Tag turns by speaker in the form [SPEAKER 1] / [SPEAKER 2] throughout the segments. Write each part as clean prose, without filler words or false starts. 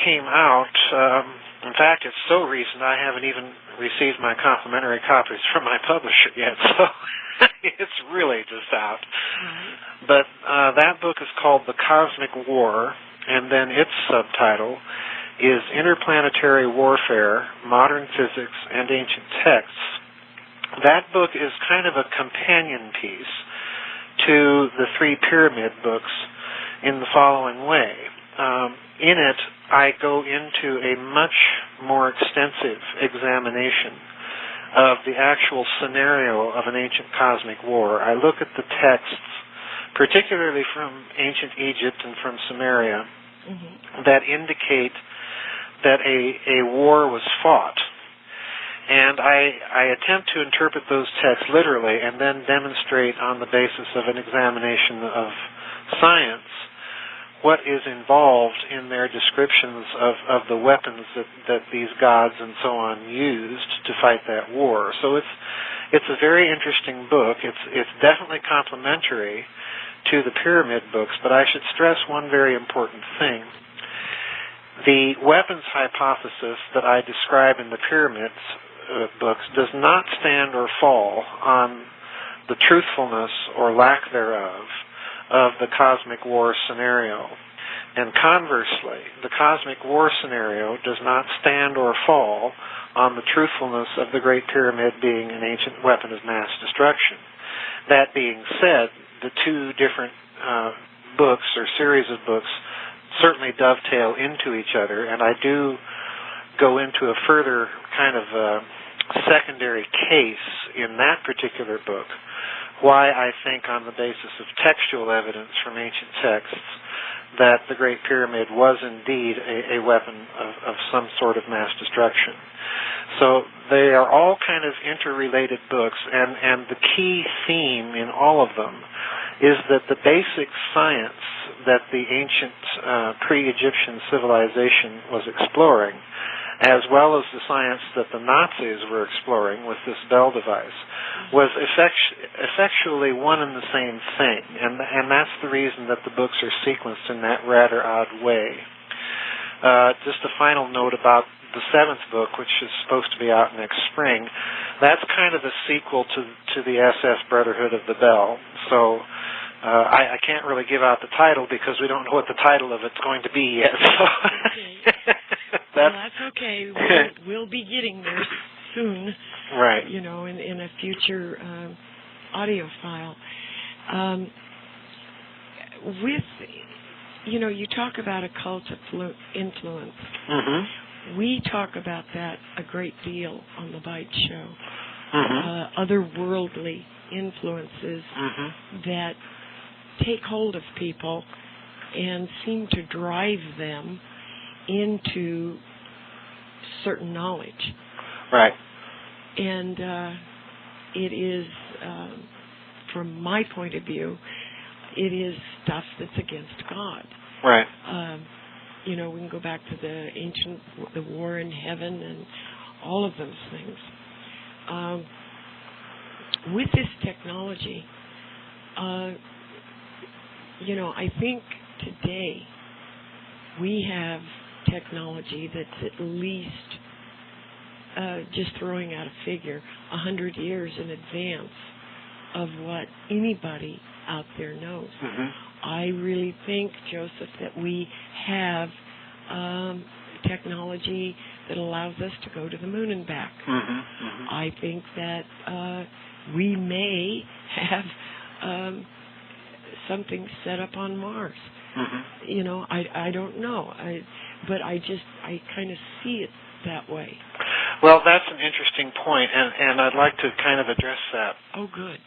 [SPEAKER 1] came out, in fact, it's so recent I haven't even received my complimentary copies from my publisher yet, so it's really just out. But that book is called The Cosmic War, and then its subtitle is Interplanetary Warfare, Modern Physics, and Ancient Texts. That book is kind of a companion piece to the three pyramid books in the following way. In it, I go into a much more extensive examination of the actual scenario of an ancient cosmic war. I look at the texts, particularly from ancient Egypt and from Sumeria, that indicate that a war was fought. And I attempt to interpret those texts literally and then demonstrate on the basis of an examination of science what is involved in their descriptions of the weapons that these gods and so on used to fight that war. So it's a very interesting book. It's definitely complementary to the pyramid books, but I should stress one very important thing. The weapons hypothesis that I describe in the pyramids books does not stand or fall on the truthfulness or lack thereof of the cosmic war scenario. And conversely, the cosmic war scenario does not stand or fall on the truthfulness of the Great Pyramid being an ancient weapon of mass destruction. That being said, the two different books or series of books certainly dovetail into each other, and I do go into a further kind of secondary case in that particular book why I think on the basis of textual evidence from ancient texts that the Great Pyramid was indeed a weapon of some sort of mass destruction. So they are all kind of interrelated books, and the key theme in all of them is that the basic science that the ancient pre-Egyptian civilization was exploring, as well as the science that the Nazis were exploring with this Bell device, was effectually one and the same thing, and that's the reason that the books are sequenced in that rather odd way. Just a final note about the seventh book, which is supposed to be out next spring. That's kind of a sequel to the SS Brotherhood of the Bell, so I can't really give out the title because we don't know what the title of it's going to be yet. So
[SPEAKER 2] okay. That's okay. We'll be getting there soon.
[SPEAKER 1] Right.
[SPEAKER 2] You know, in a future audio file. You talk about occult influence.
[SPEAKER 1] Mm-hmm.
[SPEAKER 2] We talk about that a great deal on the Bite Show.
[SPEAKER 1] Mm-hmm.
[SPEAKER 2] Otherworldly influences that take hold of people and seem to drive them into certain knowledge.
[SPEAKER 1] Right.
[SPEAKER 2] And it is, from my point of view, it is stuff that's against God.
[SPEAKER 1] Right.
[SPEAKER 2] We can go back to the war in heaven and all of those things. With this technology, I think today we have technology that's at least, just throwing out a figure, 100 years in advance of what anybody out there knows.
[SPEAKER 1] Mm-hmm.
[SPEAKER 2] I really think, Joseph, that we have technology that allows us to go to the moon and back.
[SPEAKER 1] Mm-hmm. Mm-hmm.
[SPEAKER 2] I think that we may have something set up on Mars.
[SPEAKER 1] Mm-hmm.
[SPEAKER 2] I don't know. But I kind of see it that way.
[SPEAKER 1] Well, that's an interesting point, and I'd like to kind of address that.
[SPEAKER 2] Oh, good.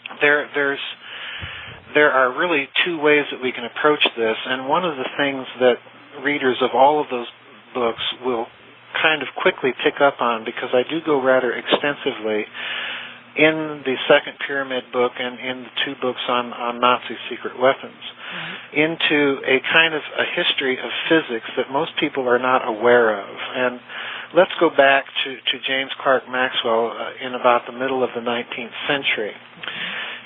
[SPEAKER 1] There are really two ways that we can approach this, and one of the things that readers of all of those books will kind of quickly pick up on, because I do go rather extensively in the second pyramid book and in the two books on Nazi secret weapons, into a kind of a history of physics that most people are not aware of. And let's go back to James Clerk Maxwell in about the middle of the 19th century.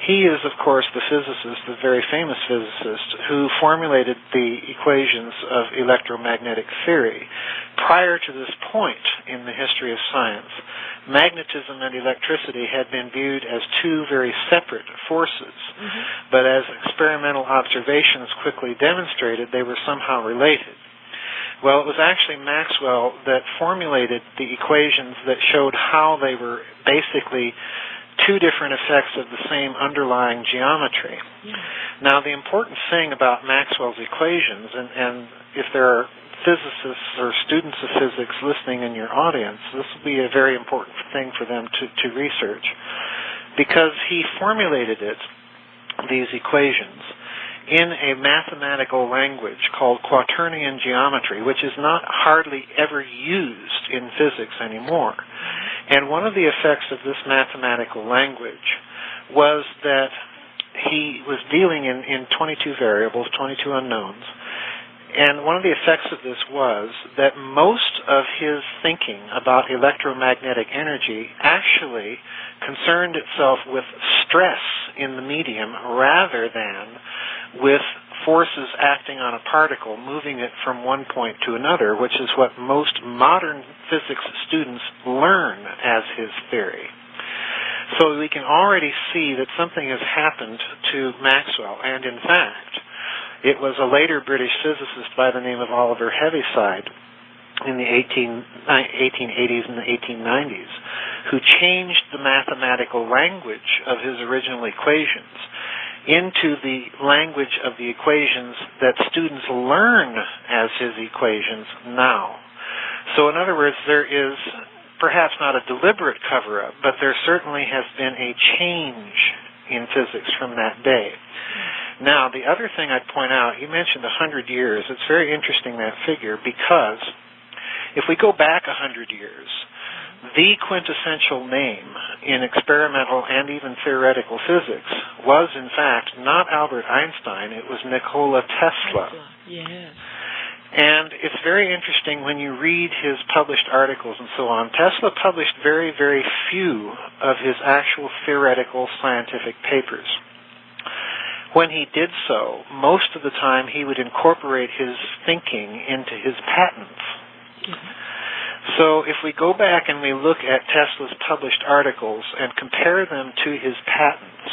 [SPEAKER 1] He is, of course, the physicist, the very famous physicist, who formulated the equations of electromagnetic theory, prior to this point in the history of science, magnetism and electricity had been viewed as two very separate forces. But as experimental observations quickly demonstrated, they were somehow related. Well, it was actually Maxwell that formulated the equations that showed how they were basically two different effects of the same underlying geometry. Now, the important thing about Maxwell's equations, and if there are physicists or students of physics listening in your audience, this will be a very important thing for them to research, because he formulated these equations in a mathematical language called quaternion geometry, which is not hardly ever used in physics anymore. And one of the effects of this mathematical language was that he was dealing in 22 variables, 22 unknowns. And one of the effects of this was that most of his thinking about electromagnetic energy actually concerned itself with stress in the medium rather than with forces acting on a particle, moving it from one point to another, which is what most modern physics students learn as his theory. So we can already see that something has happened to Maxwell, and in fact, it was a later British physicist by the name of Oliver Heaviside in the 1880s and the 1890s who changed the mathematical language of his original equations into the language of the equations that students learn as his equations now. So in other words, there is perhaps not a deliberate cover-up, but there certainly has been a change in physics from that day. Now, the other thing I'd point out, you mentioned 100 years. It's very interesting, that figure, because if we go back 100 years, the quintessential name in experimental and even theoretical physics was, in fact, not Albert Einstein. It was Nikola Tesla.
[SPEAKER 2] Yes.
[SPEAKER 1] And it's very interesting when you read his published articles and so on. Tesla published very, very few of his actual theoretical scientific papers. When he did so, most of the time he would incorporate his thinking into his patents. So if we go back and we look at Tesla's published articles and compare them to his patents,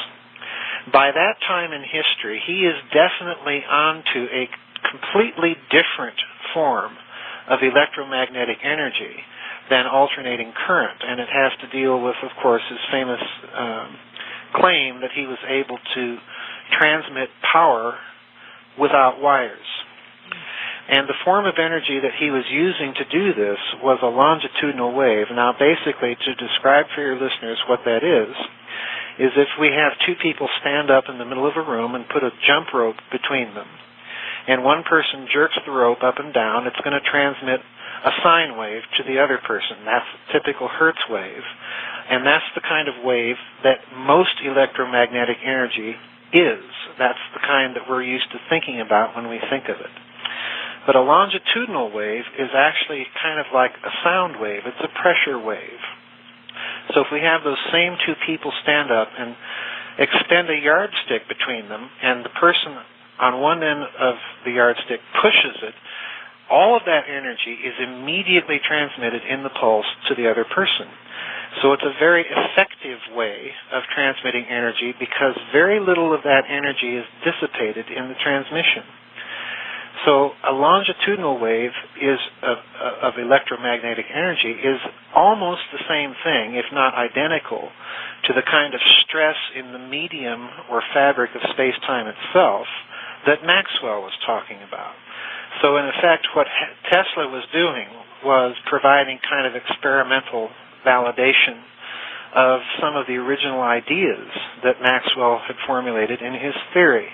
[SPEAKER 1] by that time in history, he is definitely onto a completely different form of electromagnetic energy than alternating current. And it has to deal with, of course, his famous claim that he was able to transmit power without wires. And the form of energy that he was using to do this was a longitudinal wave. Now, basically, to describe for your listeners what that is if we have two people stand up in the middle of a room and put a jump rope between them, and one person jerks the rope up and down, it's going to transmit a sine wave to the other person. That's a typical Hertz wave. And that's the kind of wave that most electromagnetic energy is. That's the kind that we're used to thinking about when we think of it. But a longitudinal wave is actually kind of like a sound wave. It's a pressure wave. So if we have those same two people stand up and extend a yardstick between them, and the person on one end of the yardstick pushes it, all of that energy is immediately transmitted in the pulse to the other person. So it's a very effective way of transmitting energy because very little of that energy is dissipated in the transmission. So a longitudinal wave of electromagnetic energy is almost the same thing, if not identical, to the kind of stress in the medium or fabric of space-time itself that Maxwell was talking about. So in effect, what Tesla was doing was providing kind of experimental validation of some of the original ideas that Maxwell had formulated in his theory.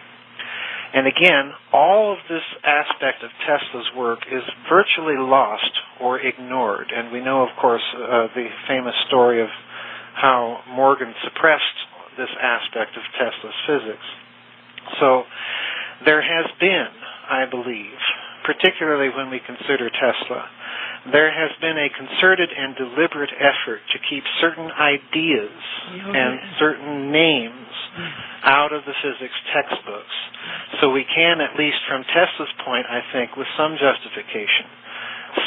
[SPEAKER 1] And again, all of this aspect of Tesla's work is virtually lost or ignored. And we know, of course, the famous story of how Morgan suppressed this aspect of Tesla's physics. So there has been, I believe, particularly when we consider Tesla, there has been a concerted and deliberate effort to keep certain ideas and certain names out of the physics textbooks. So we can, at least from Tesla's point, I think, with some justification,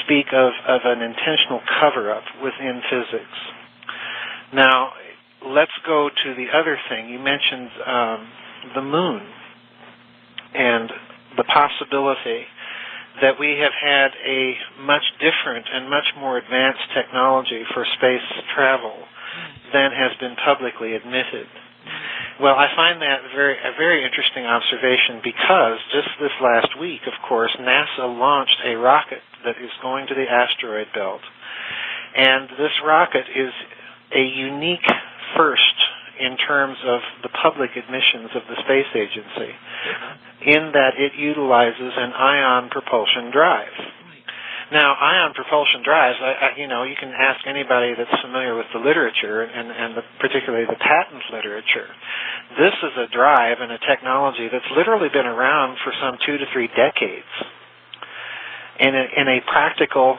[SPEAKER 1] speak of an intentional cover-up within physics. Now, let's go to the other thing. You mentioned the moon and the possibility that we have had a much different and much more advanced technology for space travel than has been publicly admitted. Well, I find that a very interesting observation because just this last week, of course, NASA launched a rocket that is going to the asteroid belt. And this rocket is a unique first in terms of the public admissions of the space agency, in that it utilizes an ion propulsion drive. Now, ion propulsion drives, you can ask anybody that's familiar with the literature, and particularly the patent literature. This is a drive and a technology that's literally been around for some 2 to 3 decades in a practical,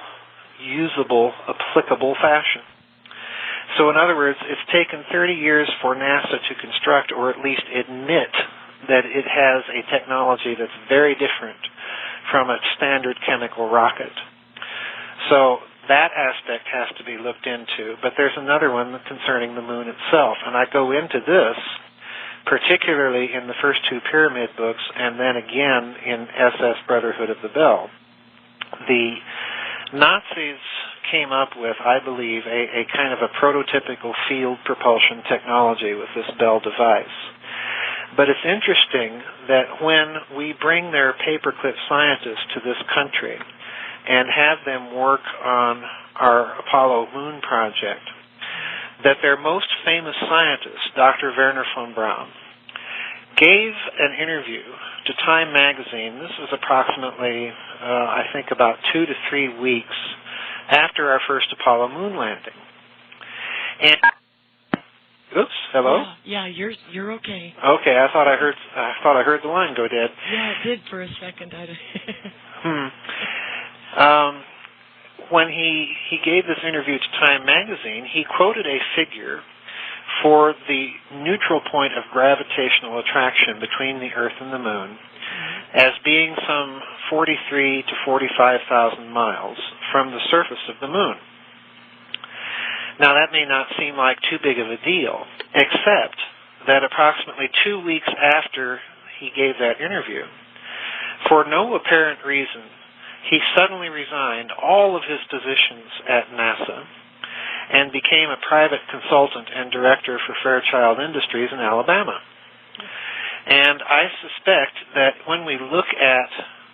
[SPEAKER 1] usable, applicable fashion. So in other words, it's taken 30 years for NASA to construct, or at least admit, that it has a technology that's very different from a standard chemical rocket. So that aspect has to be looked into. But there's another one concerning the moon itself. And I go into this, particularly in the first 2 Pyramid books, and then again in SS Brotherhood of the Bell. The Nazis came up with, I believe, a kind of a prototypical field propulsion technology with this Bell device. But it's interesting that when we bring their paperclip scientists to this country and have them work on our Apollo moon project, that their most famous scientist, Dr. Werner von Braun, gave an interview to Time magazine. This was approximately, I think, about 2 to 3 weeks after our first Apollo moon landing. And oops, hello.
[SPEAKER 2] Yeah, you're okay.
[SPEAKER 1] Okay, I thought I heard the line go dead.
[SPEAKER 2] Yeah, it did for a second.
[SPEAKER 1] When he gave this interview to Time magazine, he quoted a figure for the neutral point of gravitational attraction between the Earth and the Moon as being some 43 to 45,000 miles from the surface of the Moon. Now, that may not seem like too big of a deal, except that approximately 2 weeks after he gave that interview, for no apparent reason, he suddenly resigned all of his positions at NASA and became a private consultant and director for Fairchild Industries in Alabama. And I suspect that when we look at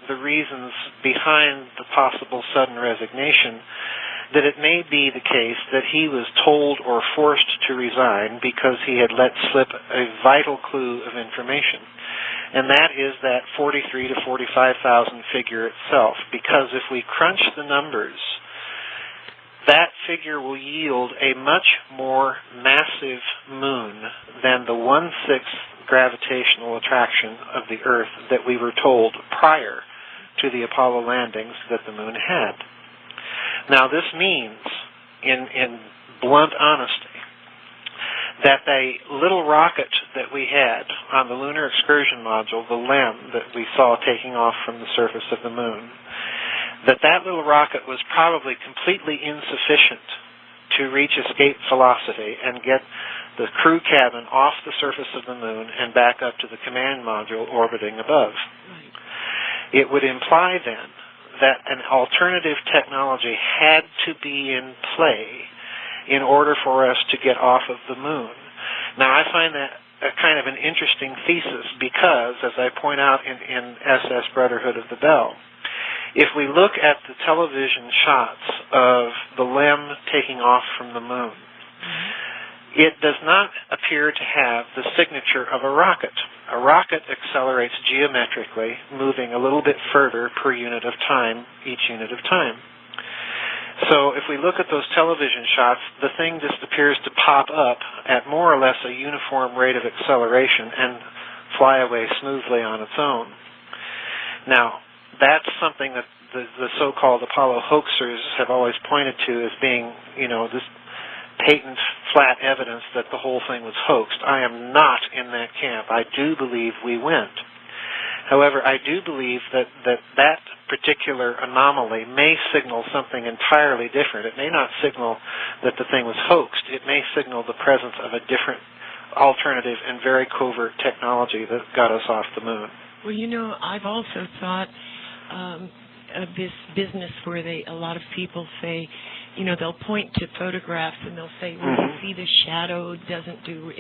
[SPEAKER 1] the reasons behind the possible sudden resignation, that it may be the case that he was told or forced to resign because he had let slip a vital clue of information. And that is that 43 to 45,000 figure itself. Because if we crunch the numbers, that figure will yield a much more massive moon than the 1/6 gravitational attraction of the Earth that we were told prior to the Apollo landings that the moon had. Now, this means, in blunt honesty, that the little rocket that we had on the Lunar Excursion Module, the LEM that we saw taking off from the surface of the moon, that little rocket was probably completely insufficient to reach escape velocity and get the crew cabin off the surface of the moon and back up to the command module orbiting above. It would imply then that an alternative technology had to be in play in order for us to get off of the moon. Now, I find that a kind of an interesting thesis because, as I point out in SS Brotherhood of the Bell, if we look at the television shots of the LEM taking off from the moon, it does not appear to have the signature of a rocket. A rocket accelerates geometrically, moving a little bit further per unit of time, each unit of time. So if we look at those television shots, the thing just appears to pop up at more or less a uniform rate of acceleration and fly away smoothly on its own. Now, that's something that the so-called Apollo hoaxers have always pointed to as being, this patent flat evidence that the whole thing was hoaxed. I am not in that camp. I do believe we went. However, I do believe that particular anomaly may signal something entirely different. It may not signal that the thing was hoaxed. It may signal the presence of a different alternative and very covert technology that got us off the moon.
[SPEAKER 2] Well, I've also thought of this business where a lot of people say, they'll point to photographs and they'll say, well, you see the shadow doesn't do,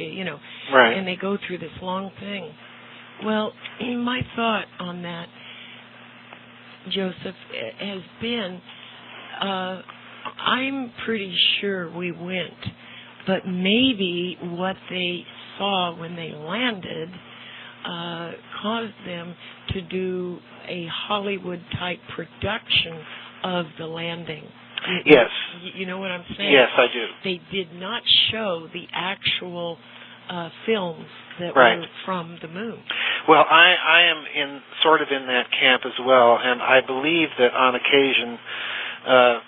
[SPEAKER 1] Right.
[SPEAKER 2] And they go through this long thing. Well, my thought on that, Joseph, has been, I'm pretty sure we went, but maybe what they saw when they landed caused them to do a Hollywood-type production of the landing.
[SPEAKER 1] Yes.
[SPEAKER 2] You know what I'm saying?
[SPEAKER 1] Yes, I do.
[SPEAKER 2] They did not show the actual films that
[SPEAKER 1] Right.
[SPEAKER 2] were from the moon.
[SPEAKER 1] Well, I am in that camp as well, and I believe that on occasion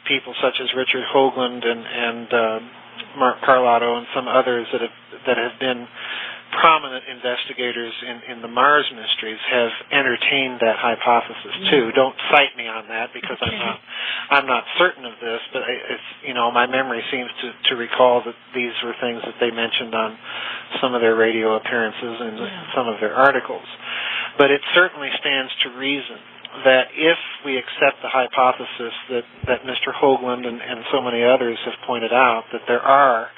[SPEAKER 1] people such as Richard Hoagland and Mark Carlotto and some others that have been prominent investigators in the Mars mysteries have entertained that hypothesis too. Don't cite me on that because I'm not certain of this, but it's my memory seems to recall that these were things that they mentioned on some of their radio appearances and some of their articles. But it certainly stands to reason that if we accept the hypothesis that Mr. Hoagland and so many others have pointed out, that there are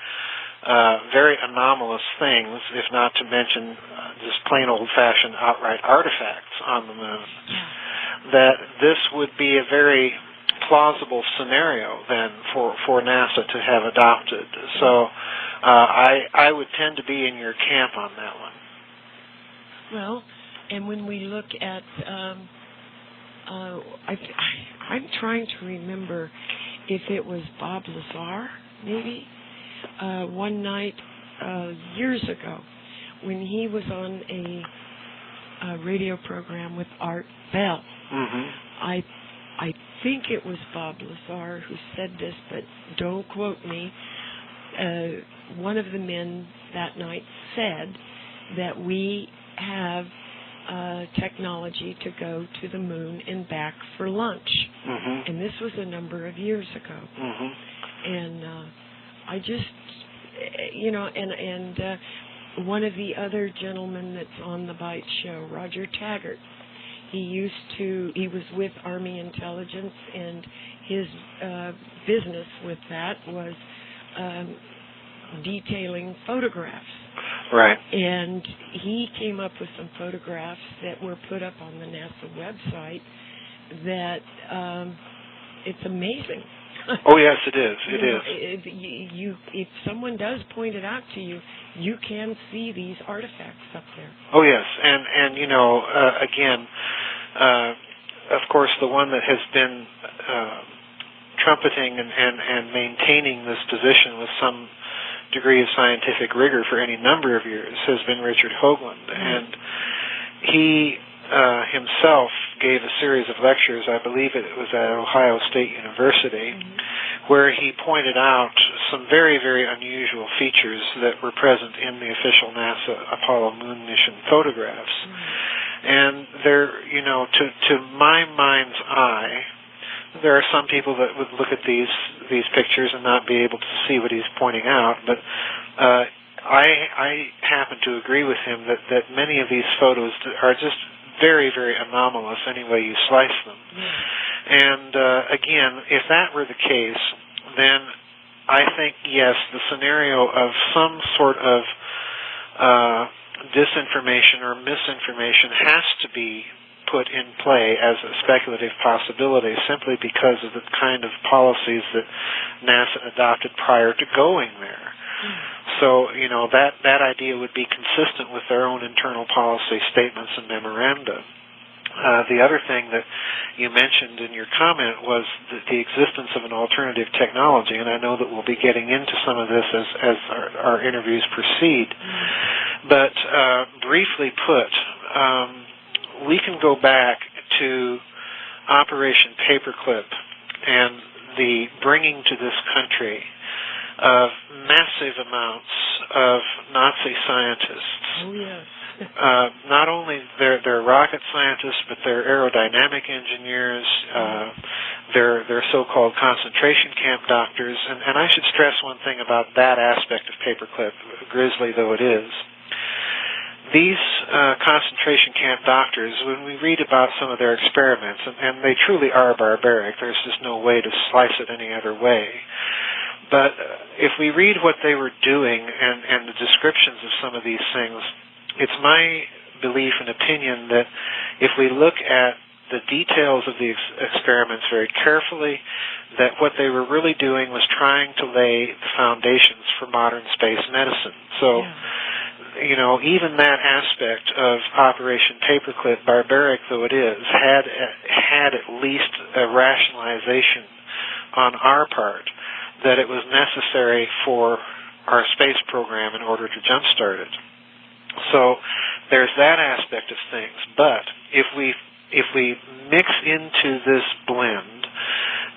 [SPEAKER 1] very anomalous things, if not to mention just plain old-fashioned outright artifacts on the moon, that this would be a very plausible scenario then for NASA to have adopted. So I would tend to be in your camp on that one.
[SPEAKER 2] Well, and when we look at, I'm trying to remember if it was Bob Lazar, maybe, one night years ago when he was on a radio program with Art Bell. I think it was Bob Lazar who said this, but don't quote me. One of the men that night said that we have technology to go to the moon and back for lunch. And this was a number of years ago. And I just, and one of the other gentlemen that's on the Bite Show, Roger Taggart, he was with Army Intelligence, and his business with that was detailing photographs.
[SPEAKER 1] Right.
[SPEAKER 2] And he came up with some photographs that were put up on the NASA website that it's amazing.
[SPEAKER 1] Oh, yes, it is. It is.
[SPEAKER 2] If someone does point it out to you, you can see these artifacts up there.
[SPEAKER 1] Oh, yes. And again, of course, the one that has been trumpeting and maintaining this position with some degree of scientific rigor for any number of years has been Richard Hoagland. And he himself gave a series of lectures, I believe it was at Ohio State University, where he pointed out some very, very unusual features that were present in the official NASA Apollo moon mission photographs. And there, to my mind's eye, there are some people that would look at these pictures and not be able to see what he's pointing out, but I happen to agree with him that many of these photos are just very, very anomalous any way you slice them. And again, if that were the case, then I think, yes, the scenario of some sort of disinformation or misinformation has to be put in play as a speculative possibility simply because of the kind of policies that NASA adopted prior to going there. So, that idea would be consistent with their own internal policy statements and memoranda. The other thing that you mentioned in your comment was the existence of an alternative technology, and I know that we'll be getting into some of this as our interviews proceed. But briefly put, we can go back to Operation Paperclip and the bringing to this country of massive amounts of Nazi scientists not only they're rocket scientists, but they're aerodynamic engineers. They're so-called concentration camp doctors. And I should stress one thing about that aspect of paperclip, grisly though it is. These concentration camp doctors, when we read about some of their experiments, and they truly are barbaric, there's just no way to slice it any other way. But if we read what they were doing and the descriptions of some of these things, it's my belief and opinion that if we look at the details of the experiments very carefully, that what they were really doing was trying to lay the foundations for modern space medicine. So, you know, even that aspect of Operation Paperclip, barbaric though it is, had at least a rationalization on our part that it was necessary for our space program in order to jumpstart it. So there's that aspect of things. But if we mix into this blend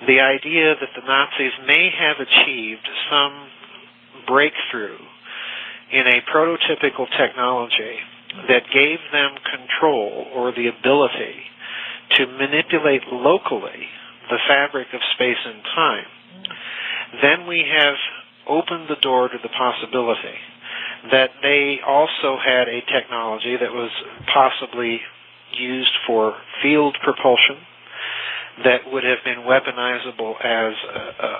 [SPEAKER 1] the idea that the Nazis may have achieved some breakthrough in a prototypical technology that gave them control or the ability to manipulate locally the fabric of space and time, then we have opened the door to the possibility that they also had a technology that was possibly used for field propulsion that would have been weaponizable as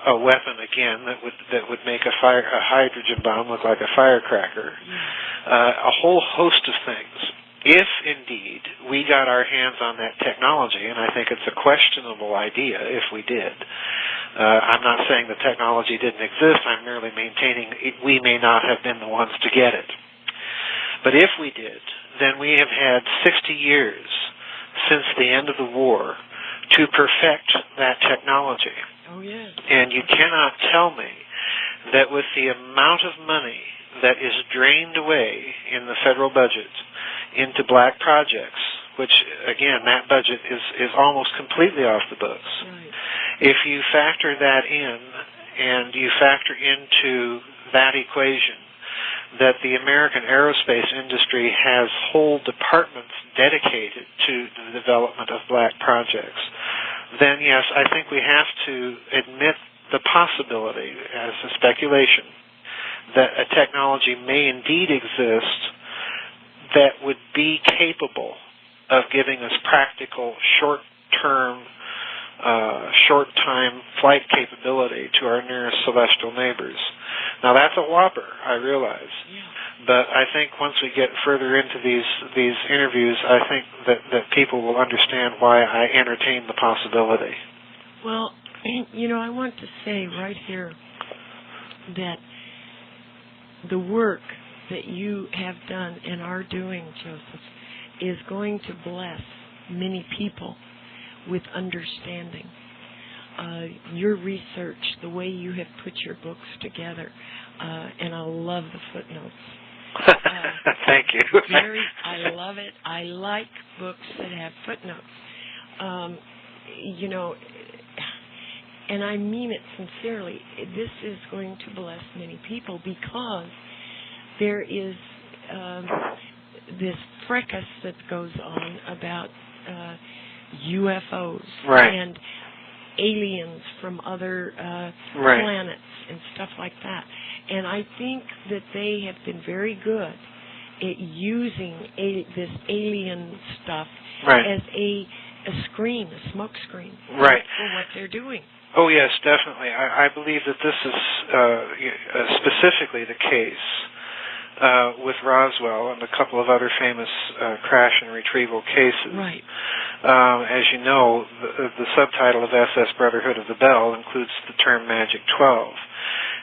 [SPEAKER 1] a weapon again that would make a hydrogen bomb look like a firecracker. A whole host of things. If indeed we got our hands on that technology, and I think it's a questionable idea if we did. I'm not saying the technology didn't exist. I'm merely maintaining we may not have been the ones to get it. But if we did, then we have had 60 years since the end of the war to perfect that technology.
[SPEAKER 2] Oh, yeah.
[SPEAKER 1] And you cannot tell me that with the amount of money that is drained away in the federal budget into black projects, which, again, that budget is almost completely off the books.
[SPEAKER 2] Right.
[SPEAKER 1] If you factor that in and you factor into that equation that the American aerospace industry has whole departments dedicated to the development of black projects, then yes, I think we have to admit the possibility, as a speculation, that a technology may indeed exist that would be capable of giving us practical, short-term, short-time flight capability to our nearest celestial neighbors. Now, that's a whopper, I realize.
[SPEAKER 2] Yeah.
[SPEAKER 1] But I think once we get further into these interviews, I think that people will understand why I entertain the possibility.
[SPEAKER 2] Well, you know, I want to say right here that the work that you have done and are doing, Joseph, is going to bless many people with understanding. Your research, the way you have put your books together, and I love the footnotes.
[SPEAKER 1] Thank you.
[SPEAKER 2] I love it. I like books that have footnotes. You know, and I mean it sincerely. This is going to bless many people because there is this fracas that goes on about UFOs and aliens from other planets and stuff like that. And I think that they have been very good at using this alien stuff as a screen, a smoke screen for what they're doing.
[SPEAKER 1] Oh, yes, definitely. I believe that this is specifically the case with Roswell and a couple of other famous crash and retrieval cases.
[SPEAKER 2] Right.
[SPEAKER 1] As you know, the subtitle of SS Brotherhood of the Bell includes the term Magic 12.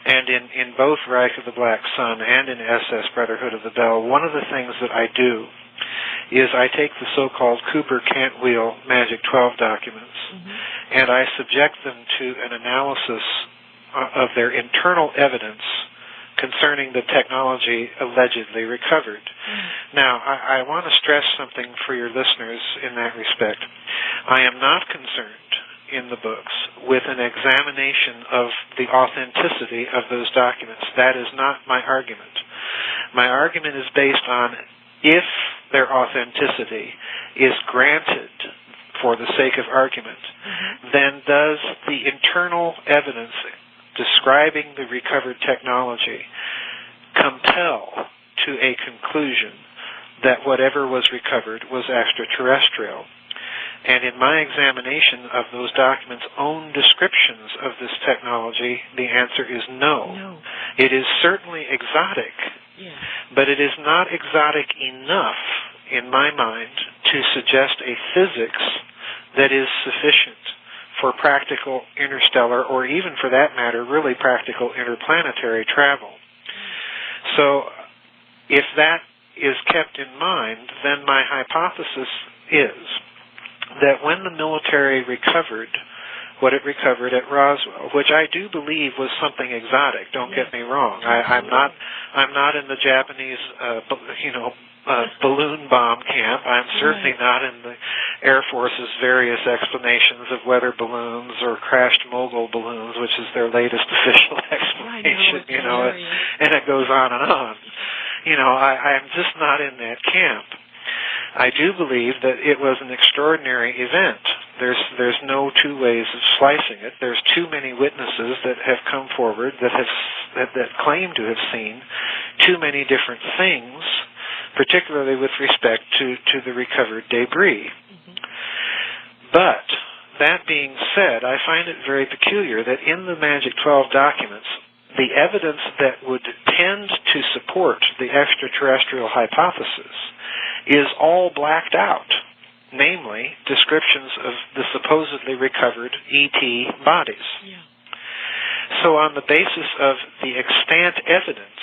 [SPEAKER 1] And in both Reich of the Black Sun and in SS Brotherhood of the Bell, one of the things that I do is I take the so-called Cooper-Cantwheel Magic 12 documents and I subject them to an analysis of their internal evidence concerning the technology allegedly recovered. Now, I want to stress something for your listeners in that respect. I am not concerned in the books with an examination of the authenticity of those documents. That is not my argument. My argument is based on if their authenticity is granted for the sake of argument, then does the internal evidence describing the recovered technology compel to a conclusion that whatever was recovered was extraterrestrial? And in my examination of those documents' own descriptions of this technology, the answer is no. It is certainly exotic, but it is not exotic enough, in my mind, to suggest a physics that is sufficient for practical interstellar, or even for that matter, really practical interplanetary travel. So if that is kept in mind, then my hypothesis is that when the military recovered what it recovered at Roswell, which I do believe was something exotic, don't get me wrong. I'm not in the Japanese balloon bomb camp. I'm certainly not in the Air Force's various explanations of weather balloons or crashed mogul balloons, which is their latest official explanation, and it goes on and on. I'm just not in that camp. I do believe that it was an extraordinary event. There's no two ways of slicing it. There's too many witnesses that have come forward that claim to have seen too many different things, particularly with respect to the recovered debris. But that being said, I find it very peculiar that in the Magic 12 documents, the evidence that would tend to support the extraterrestrial hypothesis is all blacked out, namely descriptions of the supposedly recovered ET bodies. So on the basis of the extant evidence,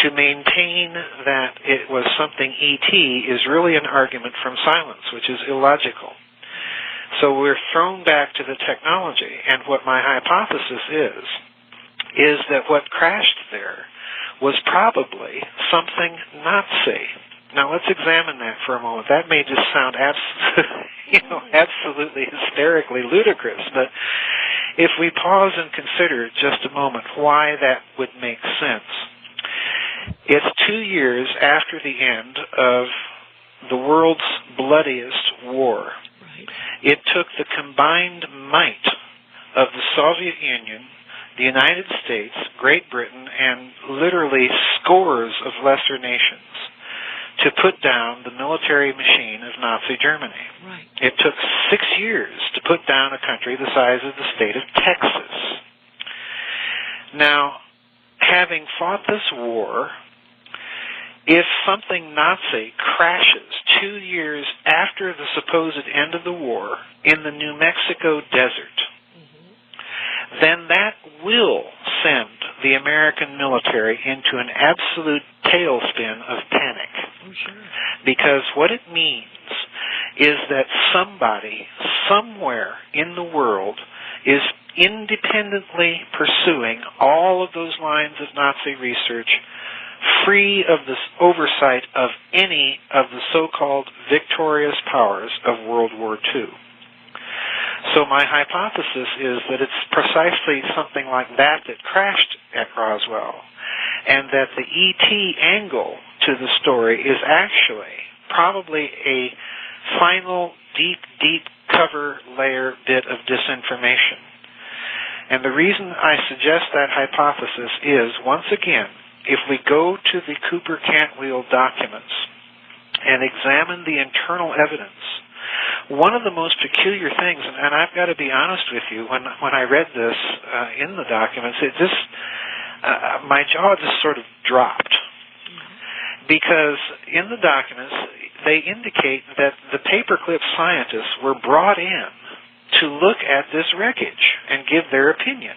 [SPEAKER 1] to maintain that it was something ET is really an argument from silence, which is illogical. So we're thrown back to the technology, and what my hypothesis is that what crashed there was probably something Nazi. Now let's examine that for a moment. That may just sound absolutely hysterically ludicrous, but if we pause and consider just a moment why that would make sense. It's 2 years after the end of the world's bloodiest war. It took the combined might of the Soviet Union, the United States, Great Britain, and literally scores of lesser nations to put down the military machine of Nazi Germany. It took 6 years to put down a country the size of the state of Texas. Now, having fought this war, if something Nazi crashes 2 years after the supposed end of the war in the New Mexico desert, then that will send the American military into an absolute tailspin of panic. Because what it means is that somebody, somewhere in the world, is independently pursuing all of those lines of Nazi research, free of the oversight of any of the so-called victorious powers of World War II. So my hypothesis is that it's precisely something like that crashed at Roswell, and that the ET angle to the story is actually probably a final deep cover layer bit of disinformation. And the reason I suggest that hypothesis is, once again, if we go to the Cooper-Cantwell documents and examine the internal evidence, one of the most peculiar things, and I've got to be honest with you, when I read this in the documents, my jaw just sort of dropped. Because in the documents, they indicate that the paperclip scientists were brought in to look at this wreckage and give their opinion.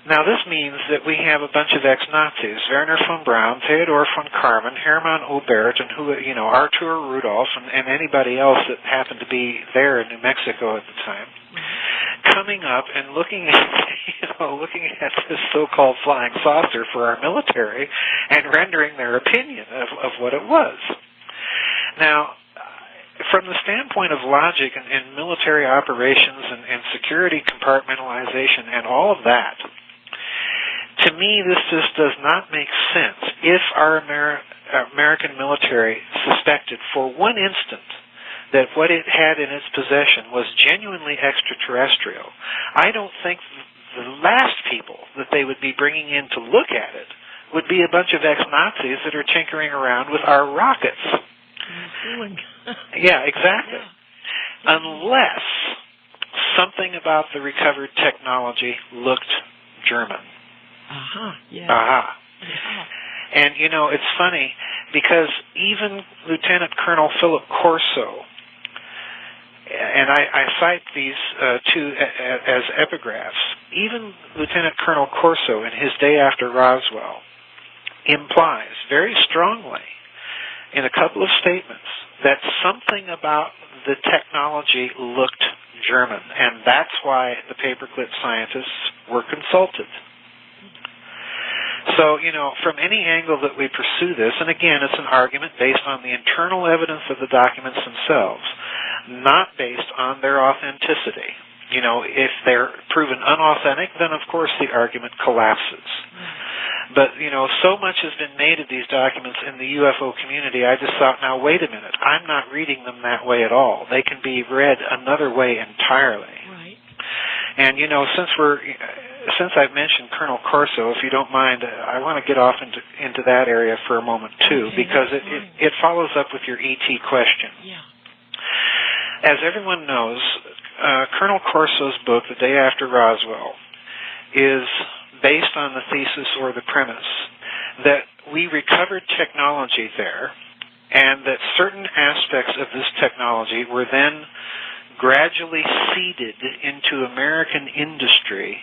[SPEAKER 1] Now, this means that we have a bunch of ex-Nazis, Werner von Braun, Theodor von Karman, Hermann Oberth, and Artur Rudolph, and anybody else that happened to be there in New Mexico at the time, coming up and looking at this so-called flying saucer for our military and rendering their opinion of what it was. Now, from the standpoint of logic and military operations and security compartmentalization and all of that, to me, this just does not make sense if our American military suspected for one instant that what it had in its possession was genuinely extraterrestrial, I don't think the last people that they would be bringing in to look at it would be a bunch of ex-Nazis that are tinkering around with our rockets. Yeah, exactly. Yeah. Unless something about the recovered technology looked German.
[SPEAKER 2] Yeah.
[SPEAKER 1] Yeah. And, it's funny because even Lieutenant Colonel Philip Corso, and I cite these two as epigraphs, even Lieutenant Colonel Corso in his Day After Roswell implies very strongly in a couple of statements that something about the technology looked German, and that's why the paperclip scientists were consulted. So, from any angle that we pursue this, and again, it's an argument based on the internal evidence of the documents themselves, not based on their authenticity. If they're proven unauthentic, then of course the argument collapses. But, so much has been made of these documents in the UFO community, I just thought, now wait a minute, I'm not reading them that way at all. They can be read another way entirely.
[SPEAKER 2] Right.
[SPEAKER 1] And, since I've mentioned Colonel Corso, if you don't mind, I want to get off into that area for a moment, too, because it follows up with your ET question.
[SPEAKER 2] Yeah.
[SPEAKER 1] As everyone knows, Colonel Corso's book, The Day After Roswell, is based on the thesis or the premise that we recovered technology there and that certain aspects of this technology were then gradually seeded into American industry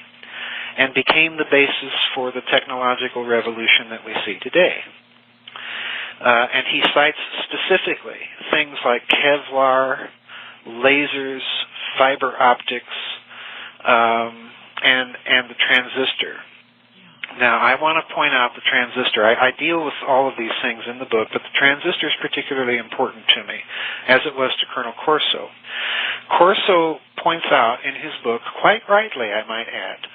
[SPEAKER 1] and became the basis for the technological revolution that we see today. And he cites specifically things like Kevlar, lasers, fiber optics, and the transistor. Now, I want to point out the transistor. I deal with all of these things in the book, but the transistor is particularly important to me, as it was to Colonel Corso. Corso points out in his book, quite rightly, I might add,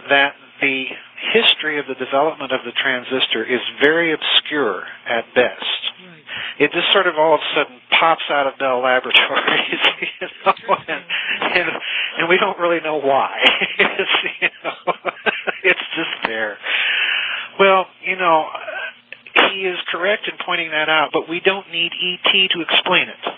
[SPEAKER 1] that the history of the development of the transistor is very obscure at best. Right. It just sort of all of a sudden pops out of Bell Laboratories, and we don't really know why. It's just there. Well, he is correct in pointing that out, but we don't need ET to explain it.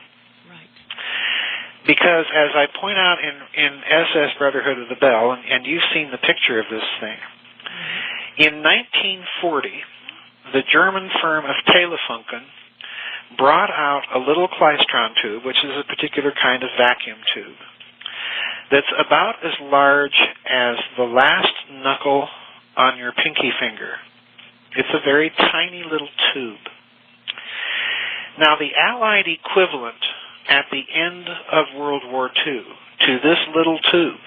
[SPEAKER 1] Because, as I point out in SS Brotherhood of the Bell, and you've seen the picture of this thing, in 1940, the German firm of Telefunken brought out a little klystron tube, which is a particular kind of vacuum tube, that's about as large as the last knuckle on your pinky finger. It's a very tiny little tube. Now, the Allied equivalent at the end of World War II to this little tube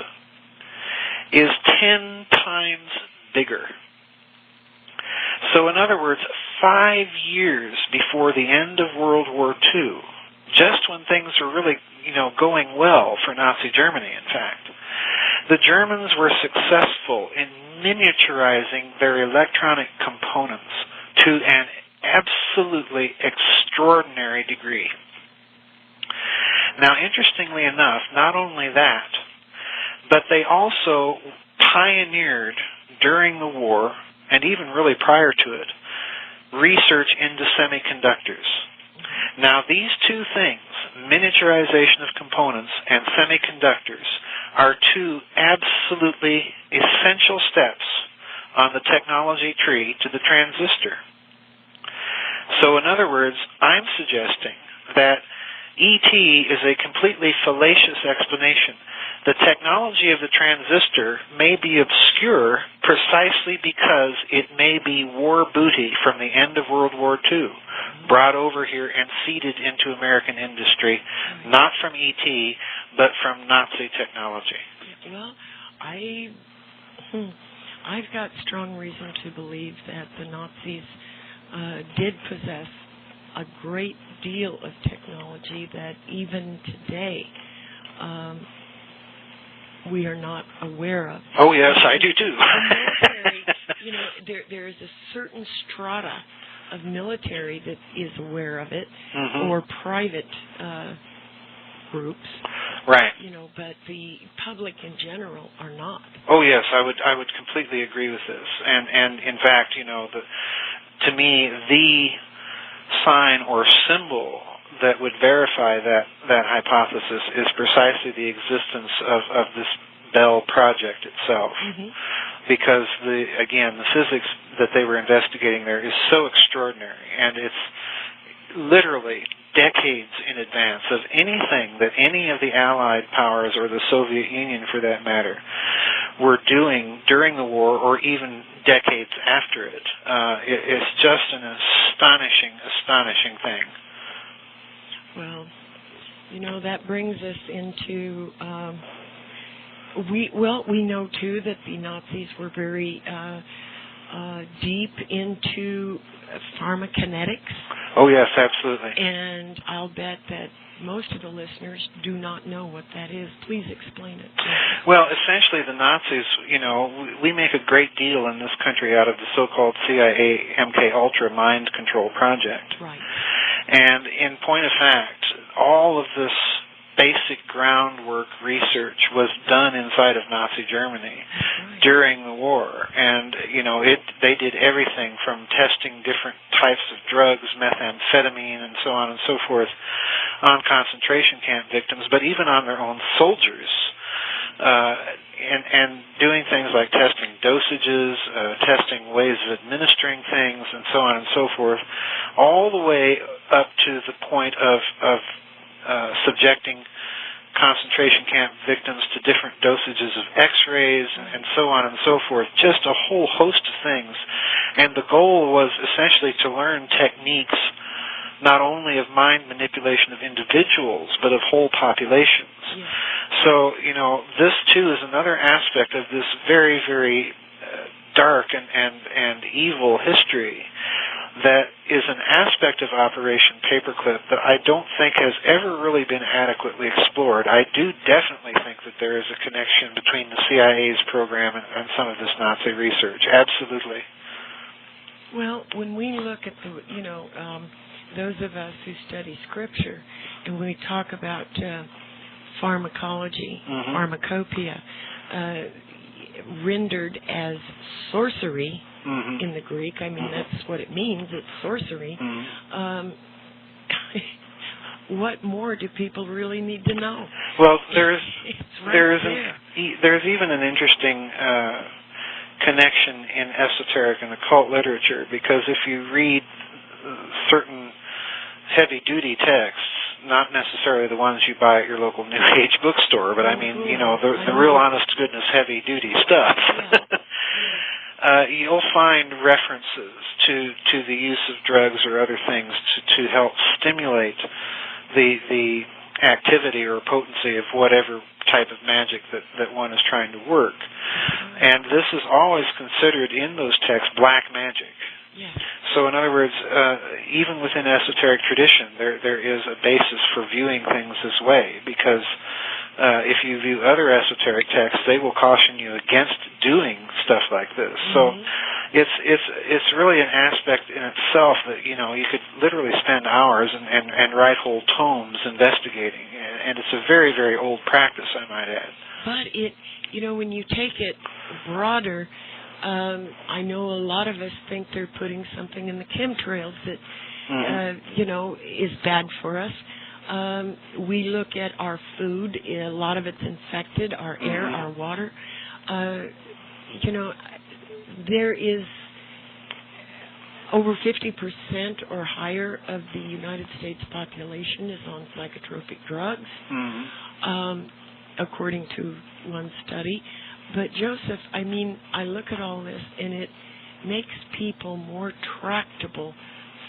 [SPEAKER 1] is 10 times bigger. So in other words, 5 years before the end of World War II, just when things were really, going well for Nazi Germany, in fact, the Germans were successful in miniaturizing their electronic components to an absolutely extraordinary degree. Now, interestingly enough, not only that, but they also pioneered during the war, and even really prior to it, research into semiconductors. Now, these two things, miniaturization of components and semiconductors, are two absolutely essential steps on the technology tree to the transistor. So, in other words, I'm suggesting that ET is a completely fallacious explanation. The technology of the transistor may be obscure precisely because it may be war booty from the end of World War II, brought over here and seeded into American industry, not from ET, but from Nazi technology.
[SPEAKER 2] Well, I've got strong reason to believe that the Nazis did possess a great deal of technology that even today we are not aware of.
[SPEAKER 1] Oh, yes, I do too.
[SPEAKER 2] There is a certain strata of military that is aware of it,
[SPEAKER 1] Mm-hmm.
[SPEAKER 2] or private groups.
[SPEAKER 1] Right.
[SPEAKER 2] But the public in general are not.
[SPEAKER 1] Oh yes, I would completely agree with this. And in fact, to me, the sign or symbol that would verify that hypothesis is precisely the existence of this Bell project itself.
[SPEAKER 2] Mm-hmm.
[SPEAKER 1] Because the physics that they were investigating there is so extraordinary, and it's literally decades in advance of anything that any of the Allied powers, or the Soviet Union for that matter, were doing during the war, or even decades after it. It's just an astonishing thing.
[SPEAKER 2] Well, that brings us into we know too that the Nazis were very deep into pharmacokinetics.
[SPEAKER 1] Oh yes, absolutely.
[SPEAKER 2] And I'll bet that most of the listeners do not know what that is. Please explain it.
[SPEAKER 1] Well, essentially the Nazis, we make a great deal in this country out of the so-called CIA MK-Ultra mind control project.
[SPEAKER 2] Right.
[SPEAKER 1] And in point of fact, all of this basic groundwork research was done inside of Nazi Germany during the war. And, they did everything from testing different types of drugs, methamphetamine and so on and so forth, on concentration camp victims, but even on their own soldiers. And doing things like testing dosages, testing ways of administering things, and so on and so forth, all the way up to the point of subjecting concentration camp victims to different dosages of x-rays and so on and so forth, just a whole host of things. And the goal was essentially to learn techniques not only of mind manipulation of individuals, but of whole populations.
[SPEAKER 2] Yeah.
[SPEAKER 1] So, this too is another aspect of this very, very dark and evil history that is an aspect of Operation Paperclip that I don't think has ever really been adequately explored. I do definitely think that there is a connection between the CIA's program and some of this Nazi research. Absolutely.
[SPEAKER 2] Well, when we look at those of us who study Scripture, and we talk about pharmacology,
[SPEAKER 1] mm-hmm.
[SPEAKER 2] pharmacopoeia, rendered as sorcery,
[SPEAKER 1] mm-hmm.
[SPEAKER 2] in the Greek. I mean,
[SPEAKER 1] mm-hmm.
[SPEAKER 2] that's what it means. It's sorcery.
[SPEAKER 1] Mm-hmm.
[SPEAKER 2] What more do people really need to know?
[SPEAKER 1] Well,
[SPEAKER 2] there's
[SPEAKER 1] even an interesting connection in esoteric and occult literature, because if you read certain heavy-duty texts, not necessarily the ones you buy at your local New Age bookstore, but I mean, the real honest-to-goodness heavy-duty stuff.
[SPEAKER 2] Yeah.
[SPEAKER 1] You'll find references to the use of drugs or other things to help stimulate the activity or potency of whatever type of magic that one is trying to work. And this is always considered in those texts black magic.
[SPEAKER 2] Yeah.
[SPEAKER 1] So in other words, even within esoteric tradition, there is a basis for viewing things this way, because if you view other esoteric texts, they will caution you against doing stuff like this.
[SPEAKER 2] Mm-hmm.
[SPEAKER 1] So it's really an aspect in itself that you could literally spend hours and write whole tomes investigating, and it's a very, very old practice, I might add.
[SPEAKER 2] But when you take it broader, I know a lot of us think they're putting something in the chemtrails that
[SPEAKER 1] mm-hmm.
[SPEAKER 2] Is bad for us. We look at our food; a lot of it's infected. Our air,
[SPEAKER 1] mm-hmm.
[SPEAKER 2] our water. There is over 50% or higher of the United States population is on psychotropic drugs,
[SPEAKER 1] mm-hmm.
[SPEAKER 2] According to one study. But Joseph, I look at all this, and it makes people more tractable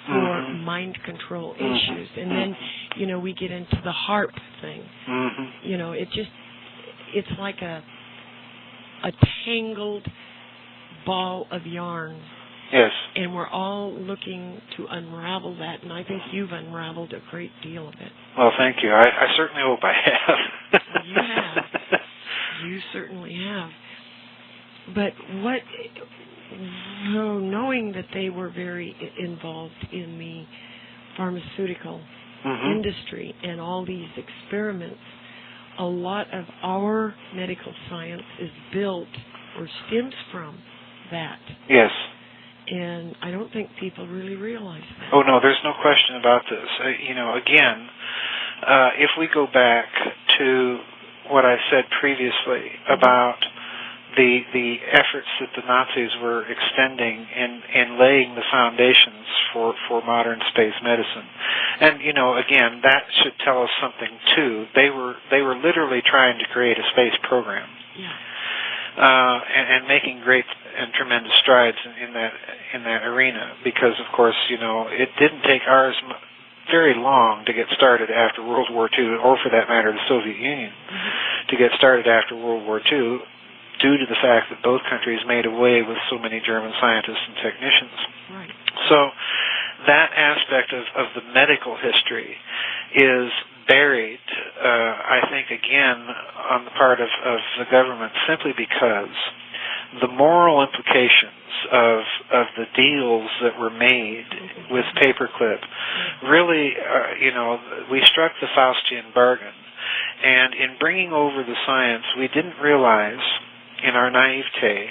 [SPEAKER 2] for
[SPEAKER 1] mm-hmm.
[SPEAKER 2] mind control
[SPEAKER 1] mm-hmm.
[SPEAKER 2] issues. And then, we get into the HARP thing.
[SPEAKER 1] Mm-hmm.
[SPEAKER 2] It's like a tangled ball of yarn.
[SPEAKER 1] Yes.
[SPEAKER 2] And we're all looking to unravel that, and I think you've unraveled a great deal of it.
[SPEAKER 1] Well, thank you. I certainly hope I have.
[SPEAKER 2] Well, you have. You certainly have. But knowing that they were very involved in the pharmaceutical industry and all these experiments, a lot of our medical science is built or stems from that.
[SPEAKER 1] Yes.
[SPEAKER 2] And I don't think people really realize that.
[SPEAKER 1] Oh, no, there's no question about this. Again, if we go back to what I said previously about the efforts that the Nazis were extending in laying the foundations for modern space medicine. And, again, that should tell us something, too. They were literally trying to create a space program.
[SPEAKER 2] Yeah.
[SPEAKER 1] And making great and tremendous strides in that arena, because, of course, it didn't take ours very long to get started after World War II, or for that matter, the Soviet Union, to get started after World War II, due to the fact that both countries made away with so many German scientists and technicians.
[SPEAKER 2] Right.
[SPEAKER 1] So that aspect of the medical history is buried, I think, again, on the part of the government, simply because the moral implications of the deals that were made with paperclip really, we struck the Faustian bargain. And in bringing over the science, we didn't realize, in our naivete,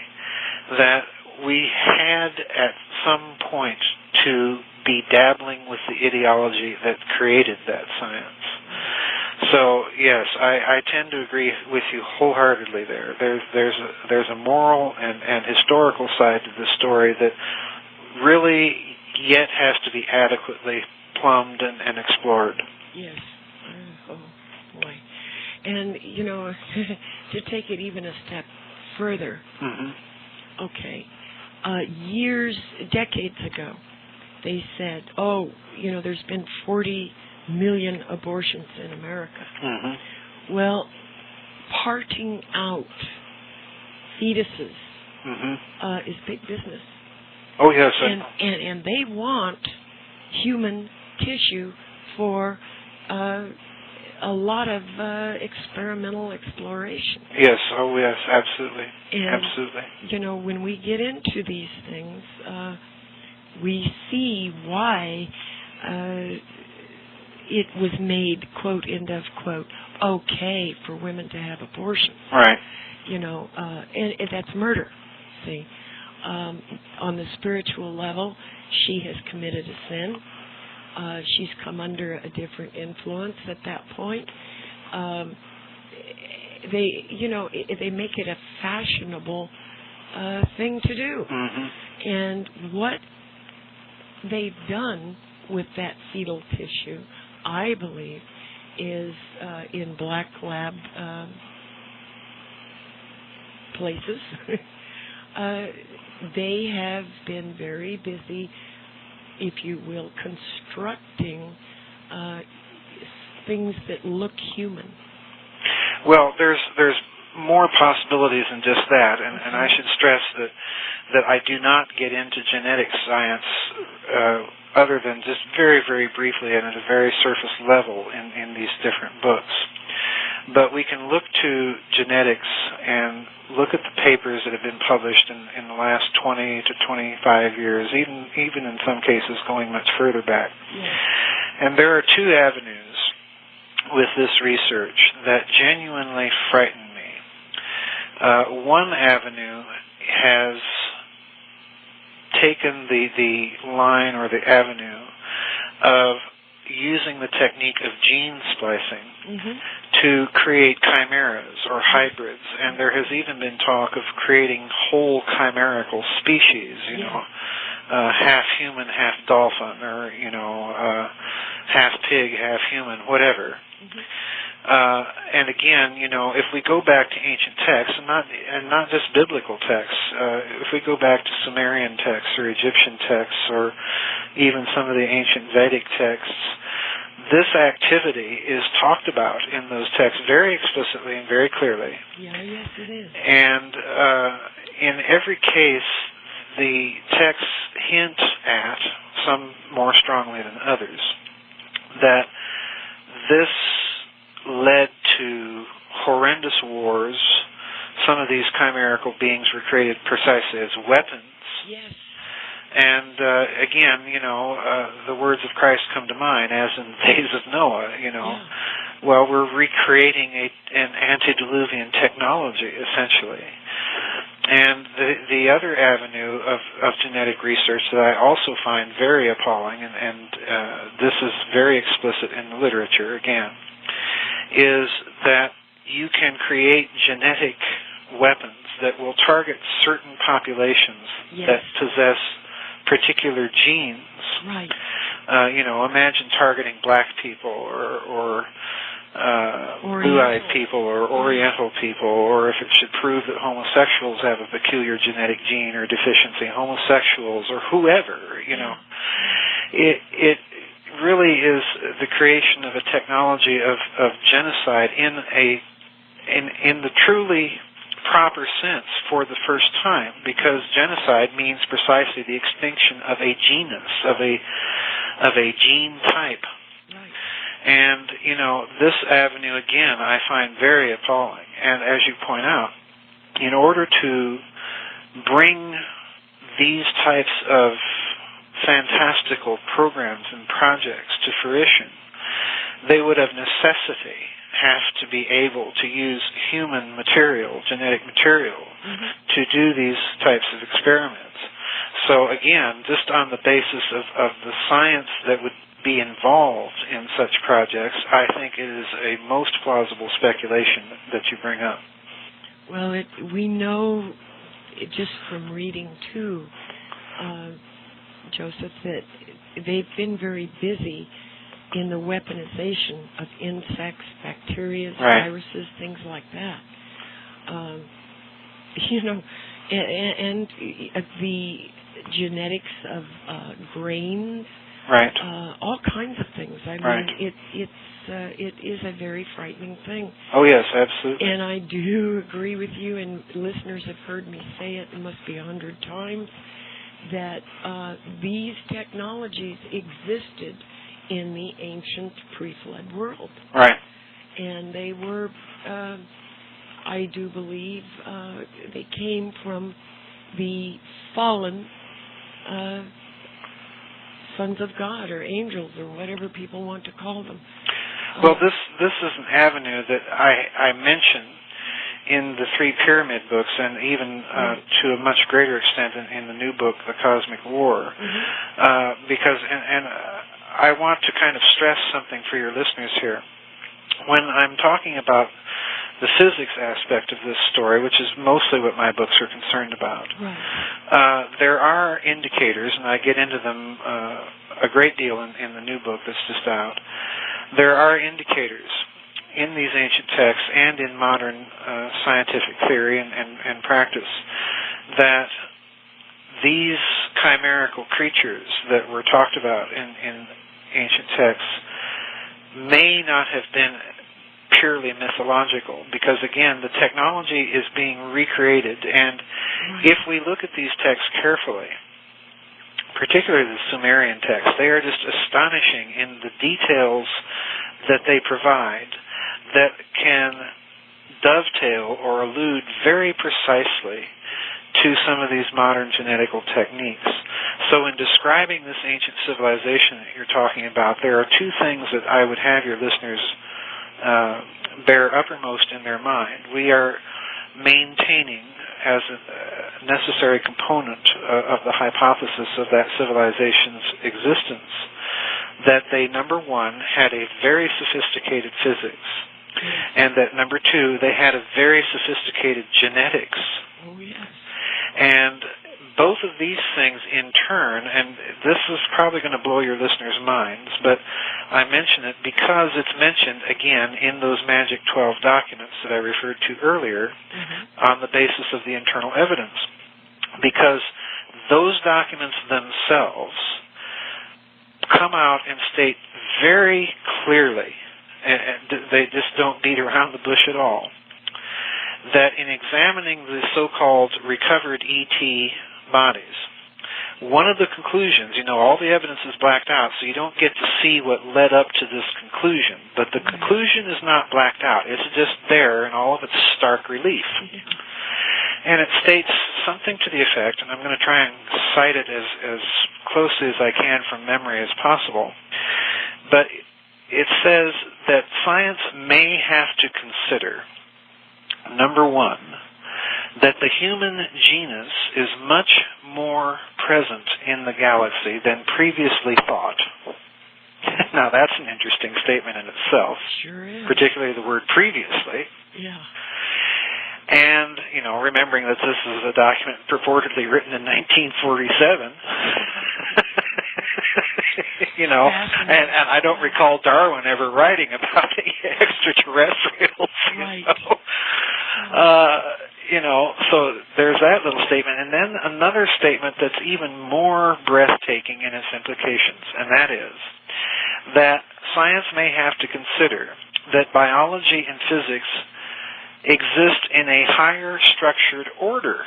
[SPEAKER 1] that we had at some point to be dabbling with the ideology that created that science. So yes, I tend to agree with you wholeheartedly there. There's a moral and historical side to the story that really yet has to be adequately plumbed and explored.
[SPEAKER 2] Yes. Oh boy. And to take it even a step further. Okay. Decades ago, they said, there's been 40 million abortions in America. Well, parting out fetuses is big business.
[SPEAKER 1] Oh, yes.
[SPEAKER 2] And they want human tissue for a lot of experimental exploration.
[SPEAKER 1] Yes, oh yes, absolutely.
[SPEAKER 2] And,
[SPEAKER 1] absolutely.
[SPEAKER 2] When we get into these things, we see why it was made, quote, end of quote, okay for women to have abortions.
[SPEAKER 1] Right.
[SPEAKER 2] And that's murder, see. On the spiritual level, she has committed a sin. She's come under a different influence at that point. They make it a fashionable thing to do. And what they've done with that fetal tissue, I believe, is in black lab places. They have been very busy, if you will, constructing things that look human.
[SPEAKER 1] Well, there's more possibilities than just that, and I should stress that I do not get into genetic science other than just very, very briefly and at a very surface level in these different books. But we can look to genetics and look at the papers that have been published in the last 20 to 25 years, even in some cases going much further back. And there are two avenues with this research that genuinely frighten me. One avenue has taken the line or the avenue of using the technique of gene splicing to create chimeras or hybrids, and there has even been talk of creating whole chimerical species, half human, half dolphin, or half pig, half human, whatever. And again, if we go back to ancient texts, and not just biblical texts, if we go back to Sumerian texts or Egyptian texts or even some of the ancient Vedic texts, this activity is talked about in those texts very explicitly and very clearly.
[SPEAKER 2] Yes, it is.
[SPEAKER 1] And in every case, the texts hint at, some more strongly than others, that this led to horrendous wars. Some of these chimerical beings were created precisely as weapons
[SPEAKER 2] Yes.
[SPEAKER 1] And again, the words of Christ come to mind, as in the days of Noah.
[SPEAKER 2] Yeah.
[SPEAKER 1] Well, we're recreating an antediluvian technology, essentially. And the other avenue of genetic research that I also find very appalling, and this is very explicit in the literature, again, is that you can create genetic weapons that will target certain populations that possess particular genes.
[SPEAKER 2] Right.
[SPEAKER 1] Imagine targeting black people or blue-eyed people or Oriental people, or if it should prove that homosexuals have a peculiar genetic gene or deficiency, homosexuals or whoever, It really is the creation of a technology of genocide in the truly proper sense for the first time, because genocide means precisely the extinction of a genus, of a gene type.
[SPEAKER 2] Right.
[SPEAKER 1] And, this avenue, again, I find very appalling. And as you point out, in order to bring these types of fantastical programs and projects to fruition, they would of necessity have to be able to use human material, genetic material, to do these types of experiments. So again, just on the basis of the science that would be involved in such projects, I think it is a most plausible speculation that you bring up.
[SPEAKER 2] Well, we know, just from reading too, Joseph, that they've been very busy in the weaponization of insects, bacteria, viruses, things like that. And the genetics of grains, all kinds of things. I mean, it is a very frightening thing.
[SPEAKER 1] Oh yes, absolutely.
[SPEAKER 2] And I do agree with you, and listeners have heard me say it must be 100 times, that these technologies existed in the ancient pre-flood world.
[SPEAKER 1] Right.
[SPEAKER 2] And they were, I do believe, they came from the fallen sons of God or angels or whatever people want to call them.
[SPEAKER 1] Well, this is an avenue that I mention in the three pyramid books, and even to a much greater extent in the new book, The Cosmic War, because and I want to kind of stress something for your listeners here. When I'm talking about the physics aspect of this story, which is mostly what my books are concerned about, there are indicators, and I get into them a great deal in the new book that's just out. There are indicators in these ancient texts and in modern scientific theory and practice that these chimerical creatures that were talked about in ancient texts may not have been purely mythological, because again, the technology is being recreated, and if we look at these texts carefully, particularly the Sumerian texts, they are just astonishing in the details that they provide that can dovetail or allude very precisely to some of these modern genetical techniques. So in describing this ancient civilization that you're talking about, there are two things that I would have your listeners bear uppermost in their mind. We are maintaining as a necessary component of the hypothesis of that civilization's existence that they, number one, had a very sophisticated physics, and that, number two, they had a very sophisticated genetics.
[SPEAKER 2] Oh, yes.
[SPEAKER 1] And both of these things in turn, and this is probably going to blow your listeners' minds, but I mention it because it's mentioned, again, in those Magic 12 documents that I referred to earlier on the basis of the internal evidence. Because those documents themselves come out and state very clearly, and they just don't beat around the bush at all, that in examining the so-called recovered ET bodies, one of the conclusions, all the evidence is blacked out, so you don't get to see what led up to this conclusion, but the conclusion is not blacked out. It's just there in all of its stark relief. And it states something to the effect, and I'm going to try and cite it as closely as I can from memory as possible, but it says that science may have to consider, number one, that the human genus is much more present in the galaxy than previously thought. Now, that's an interesting statement in itself.
[SPEAKER 2] Sure is.
[SPEAKER 1] Particularly the word previously.
[SPEAKER 2] Yeah.
[SPEAKER 1] And, remembering that this is a document purportedly written in 1947, and I don't recall Darwin ever writing about the extraterrestrials,
[SPEAKER 2] Right.
[SPEAKER 1] So there's that little statement. And then another statement that's even more breathtaking in its implications, and that is that science may have to consider that biology and physics exist in a higher structured order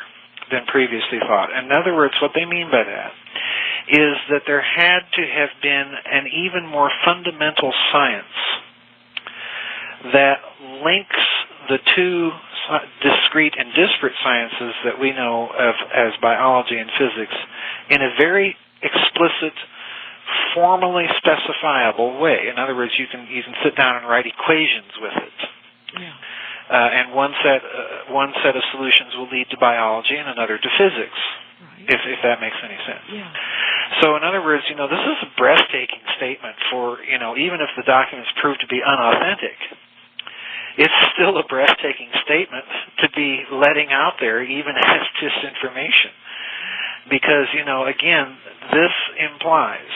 [SPEAKER 1] than previously thought. In other words, what they mean by that is that there had to have been an even more fundamental science that links the two discrete and disparate sciences that we know of as biology and physics in a very explicit, formally specifiable way. In other words, you can sit down and write equations with it.
[SPEAKER 2] Yeah.
[SPEAKER 1] And one set of solutions will lead to biology and another to physics, right. if that makes any sense.
[SPEAKER 2] Yeah.
[SPEAKER 1] So in other words, this is a breathtaking statement for, even if the documents prove to be unauthentic, it's still a breathtaking statement to be letting out there even as disinformation. Because, again, this implies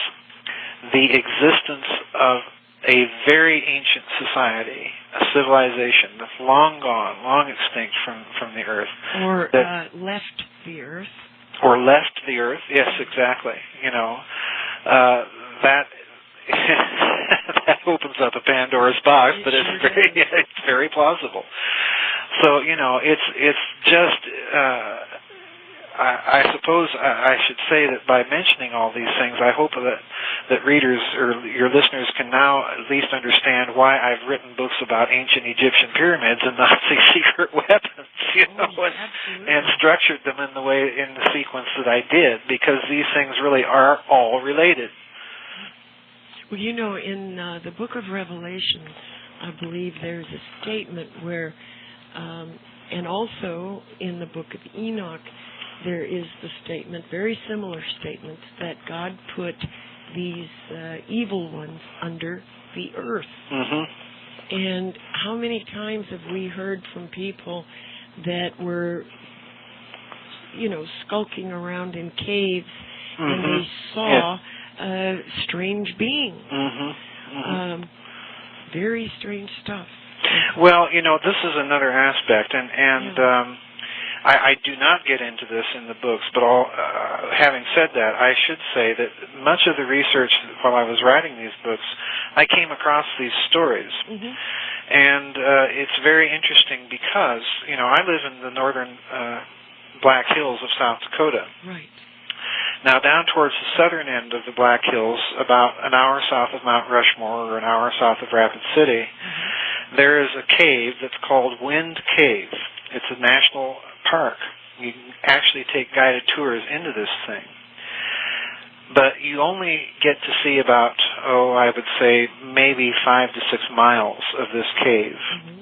[SPEAKER 1] the existence of a very ancient society, a civilization that's long gone, long extinct from the Earth.
[SPEAKER 2] Or left the Earth.
[SPEAKER 1] Or left the Earth, yes, exactly. That that opens up a Pandora's box, but it's very plausible. So, it's just... I suppose I should say that by mentioning all these things, I hope that readers or your listeners can now at least understand why I've written books about ancient Egyptian pyramids and Nazi secret weapons, and structured them in the sequence that I did, because these things really are all related.
[SPEAKER 2] Well, in the book of Revelation, I believe there's a statement where, and also in the book of Enoch, there is the statement, very similar statements, that God put these evil ones under the earth. Mm-hmm. And how many times have we heard from people that were, skulking around in caves, mm-hmm. and they saw a strange being. Mm-hmm. Mm-hmm. Very strange stuff.
[SPEAKER 1] Well, this is another aspect, and I do not get into this in the books, but having said that, I should say that much of the research while I was writing these books, I came across these stories. Mm-hmm. And it's very interesting because, I live in the northern Black Hills of South Dakota.
[SPEAKER 2] Right.
[SPEAKER 1] Now, down towards the southern end of the Black Hills, about an hour south of Mount Rushmore or an hour south of Rapid City, mm-hmm. there is a cave that's called Wind Cave. It's a national park. You can actually take guided tours into this thing. But you only get to see about, I would say, maybe 5 to 6 miles of this cave. Mm-hmm.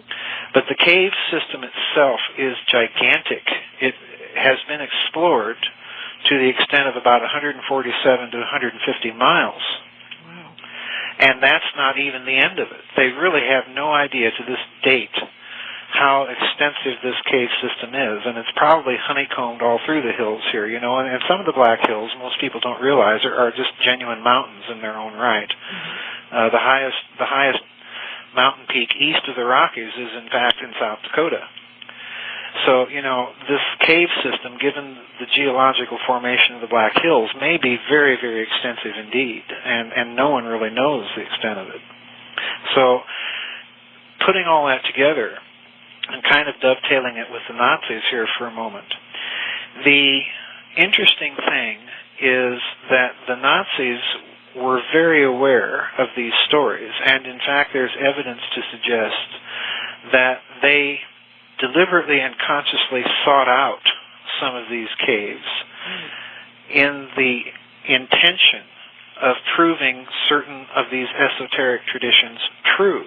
[SPEAKER 1] But the cave system itself is gigantic. It has been explored to the extent of about 147 to 150 miles.
[SPEAKER 2] Wow.
[SPEAKER 1] And that's not even the end of it. They really have no idea to this date how extensive this cave system is, and it's probably honeycombed all through the hills here, and some of the Black Hills, most people don't realize, are just genuine mountains in their own right. Mm-hmm. The highest mountain peak east of the Rockies is, in fact, in South Dakota. So, this cave system, given the geological formation of the Black Hills, may be very, very extensive indeed, and no one really knows the extent of it. So, putting all that together, and kind of dovetailing it with the Nazis here for a moment, the interesting thing is that the Nazis were very aware of these stories, and in fact there's evidence to suggest that they deliberately and consciously sought out some of these caves in the intention of proving certain of these esoteric traditions true.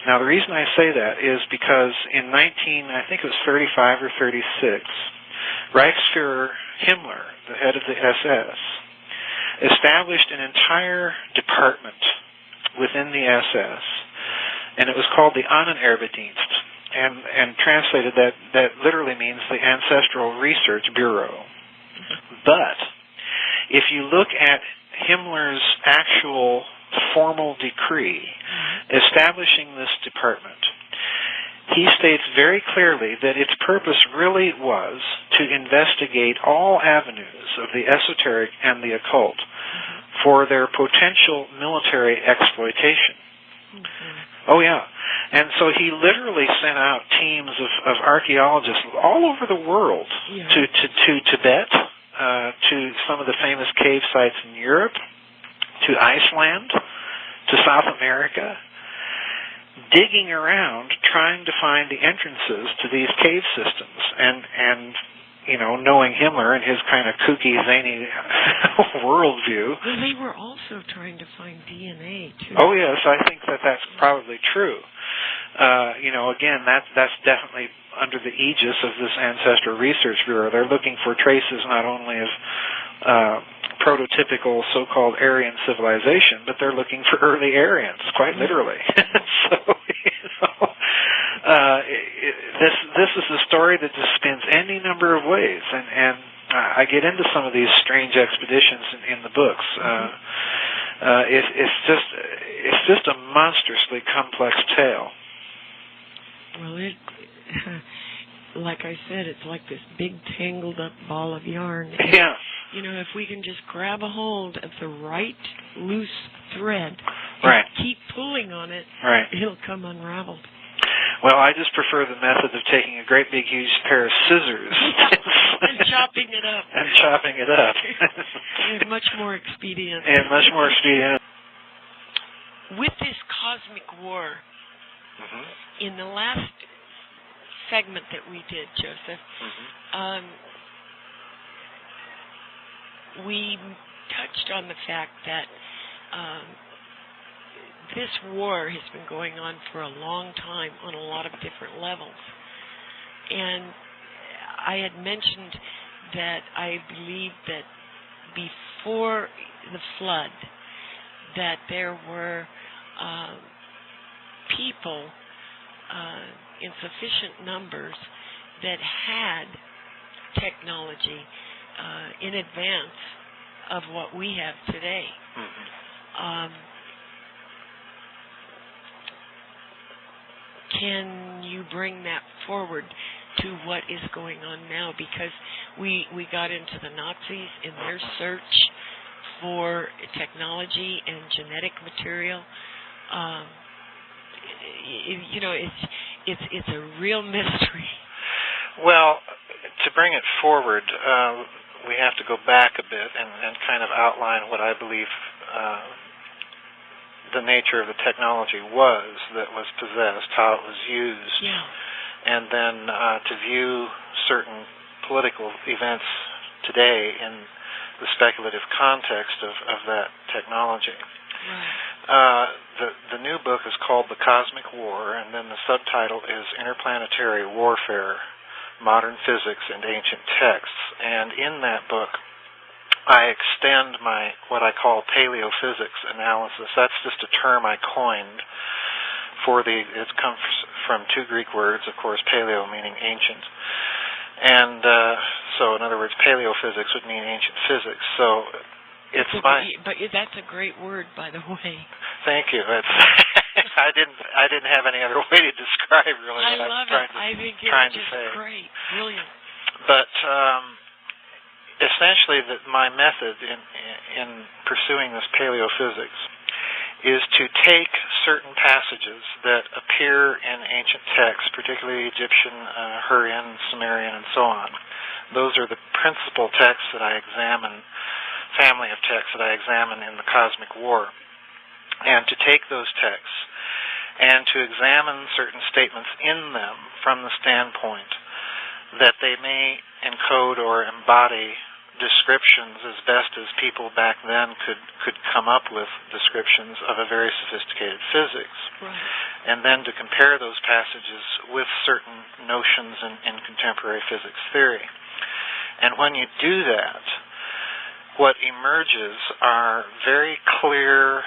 [SPEAKER 1] Now, the reason I say that is because in I think it was 35 or 36, Reichsfuhrer Himmler, the head of the SS, established an entire department within the SS, and it was called the Ahnenerbe-Dienst, and translated that literally means the Ancestral Research Bureau. But if you look at Himmler's actual formal decree establishing this department, he states very clearly that its purpose really was to investigate all avenues of the esoteric and the occult for their potential military exploitation. Oh, yeah. And so he literally sent out teams of archaeologists all over the world to Tibet, to some of the famous cave sites in Europe, to Iceland, to South America, digging around trying to find the entrances to these cave systems. And you know, knowing Himmler and his kind of kooky, zany worldview.
[SPEAKER 2] Well, they were also trying to find DNA, too.
[SPEAKER 1] Oh, yes, I think that's probably true. You know, again, that's definitely under the aegis of this Ancestral Research Bureau. They're looking for traces not only of prototypical so-called Aryan civilization, but they're looking for early Aryans, quite literally. So, you know, this is a story that just spins any number of ways, and I get into some of these strange expeditions in the books. It's just a monstrously complex tale.
[SPEAKER 2] Well, like I said, it's like this big tangled up ball of yarn.
[SPEAKER 1] Yeah.
[SPEAKER 2] You know, if we can just grab a hold of the right loose thread
[SPEAKER 1] and
[SPEAKER 2] keep pulling on it, it'll come unraveled.
[SPEAKER 1] Well, I just prefer the method of taking a great big huge pair of scissors
[SPEAKER 2] and chopping it up.
[SPEAKER 1] It's
[SPEAKER 2] much more expedient. With this cosmic war, in the last segment that we did, Joseph, we touched on the fact that this war has been going on for a long time on a lot of different levels. And I had mentioned that I believe that before the flood, that there were people in sufficient numbers that had technology in advance of what we have today. Can you bring that forward to what is going on now? Because we got into the Nazis in their search for technology and genetic material. You know, it's a real mystery.
[SPEAKER 1] Well, to bring it forward, we have to go back a bit and kind of outline what I believe the nature of the technology was that was possessed, how it was used, and then to view certain political events today in the speculative context of that technology. The new book is called The Cosmic War, and then the subtitle is Interplanetary Warfare, Modern Physics and Ancient Texts. And in that book, I extend my what I call paleophysics analysis. That's just a term I coined for it comes from two Greek words, of course, paleo meaning ancient. And so in other words, paleophysics would mean ancient physics. So it's
[SPEAKER 2] but that's a great word, by the way.
[SPEAKER 1] Thank you. I didn't have any other way to describe really what I was trying to say.
[SPEAKER 2] Great, brilliant.
[SPEAKER 1] But essentially, my method in pursuing this paleophysics is to take certain passages that appear in ancient texts, particularly Egyptian, Hurrian, Sumerian, and so on. Those are the principal texts that I examine, family of texts that I examine in the Cosmic War. And to take those texts and to examine certain statements in them from the standpoint that they may encode or embody descriptions as best as people back then could come up with descriptions of a very sophisticated physics.
[SPEAKER 2] Right.
[SPEAKER 1] And then to compare those passages with certain notions in contemporary physics theory. And when you do that, what emerges are very clear,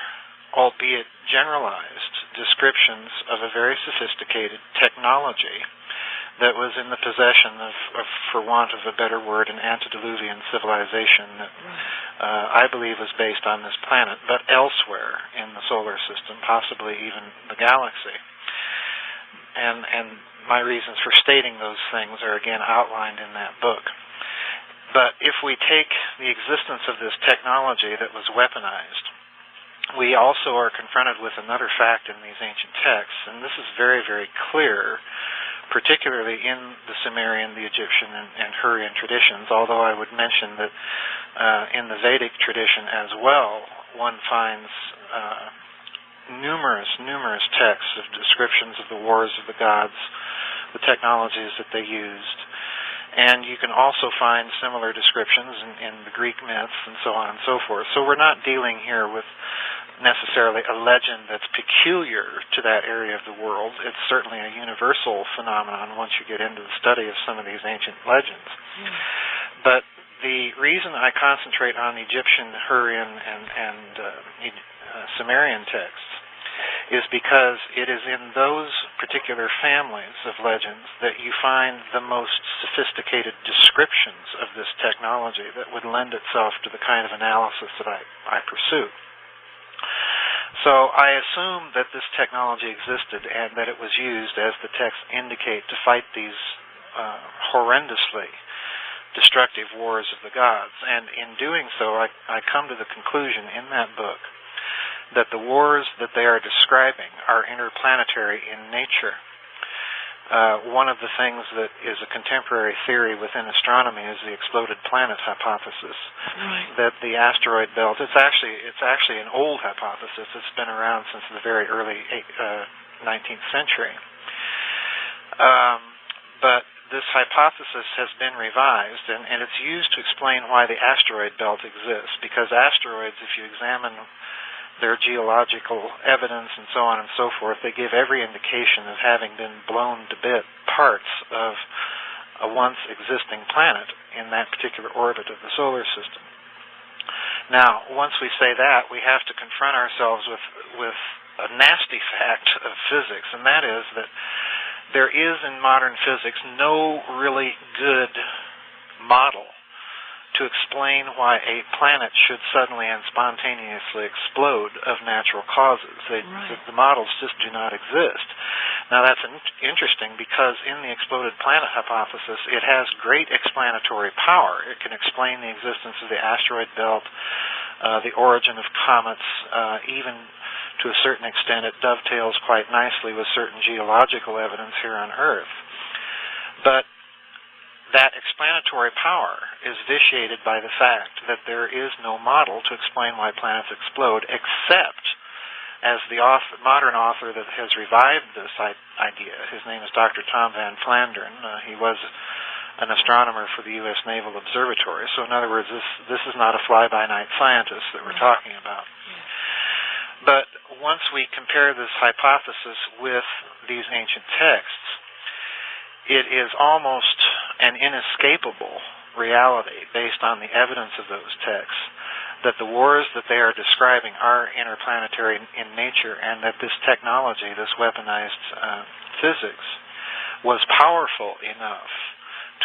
[SPEAKER 1] albeit generalized, descriptions of a very sophisticated technology that was in the possession of, for want of a better word, an antediluvian civilization that I believe was based on this planet, but elsewhere in the solar system, possibly even the galaxy. And my reasons for stating those things are again outlined in that book. But if we take the existence of this technology that was weaponized, we also are confronted with another fact in these ancient texts, and this is very, very clear, particularly in the Sumerian, the Egyptian, and Hurrian traditions, although I would mention that in the Vedic tradition as well, one finds numerous texts of descriptions of the wars of the gods, the technologies that they used. And you can also find similar descriptions in the Greek myths and so on and so forth. So we're not dealing here with necessarily a legend that's peculiar to that area of the world. It's certainly a universal phenomenon once you get into the study of some of these ancient legends. But the reason I concentrate on Egyptian, Hurrian, and Sumerian texts is because it is in those particular families of legends that you find the most sophisticated descriptions of this technology that would lend itself to the kind of analysis that I pursue. So I assume that this technology existed and that it was used, as the texts indicate, to fight these horrendously destructive wars of the gods. And in doing so, I come to the conclusion in that book that the wars that they are describing are interplanetary in nature. One of the things that is a contemporary theory within astronomy is the exploded planet hypothesis.
[SPEAKER 2] Right.
[SPEAKER 1] That the asteroid belt, it's actually an old hypothesis. It's been around since the very early 19th century. But this hypothesis has been revised, and it's used to explain why the asteroid belt exists, because asteroids, if you examine their geological evidence and so on and so forth, they give every indication of having been blown to bit parts of a once existing planet in that particular orbit of the solar system. Now, once we say that, we have to confront ourselves with a nasty fact of physics, and that is that there is in modern physics no really good model to explain why a planet should suddenly and spontaneously explode of natural causes. The models just do not exist. Now that's interesting because in the exploded planet hypothesis, it has great explanatory power. It can explain the existence of the asteroid belt, the origin of comets, even to a certain extent it dovetails quite nicely with certain geological evidence here on Earth. But that explanatory power is vitiated by the fact that there is no model to explain why planets explode, except as the modern author that has revived this idea. His name is Dr. Tom Van Flandern. He was an astronomer for the U.S. Naval Observatory. So in other words, this is not a fly-by-night scientist that we're talking about. But once we compare this hypothesis with these ancient texts, it is almost an inescapable reality based on the evidence of those texts that the wars that they are describing are interplanetary in nature, and that this technology, this weaponized physics, was powerful enough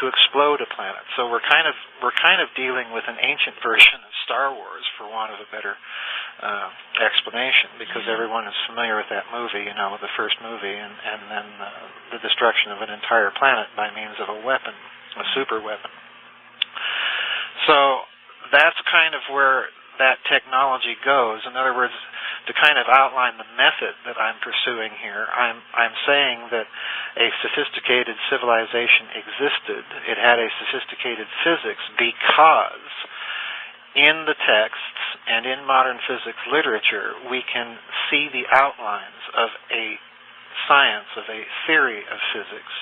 [SPEAKER 1] to explode a planet. So we're kind of dealing with an ancient version of Star Wars, for want of a better explanation, because everyone is familiar with that movie, with the first movie, and then the destruction of an entire planet by means of a weapon, a super weapon. So that's kind of where that technology goes. In other words, to kind of outline the method that I'm pursuing here, I'm saying that a sophisticated civilization existed. It had a sophisticated physics because in the texts and in modern physics literature, we can see the outlines of a science, of a theory of physics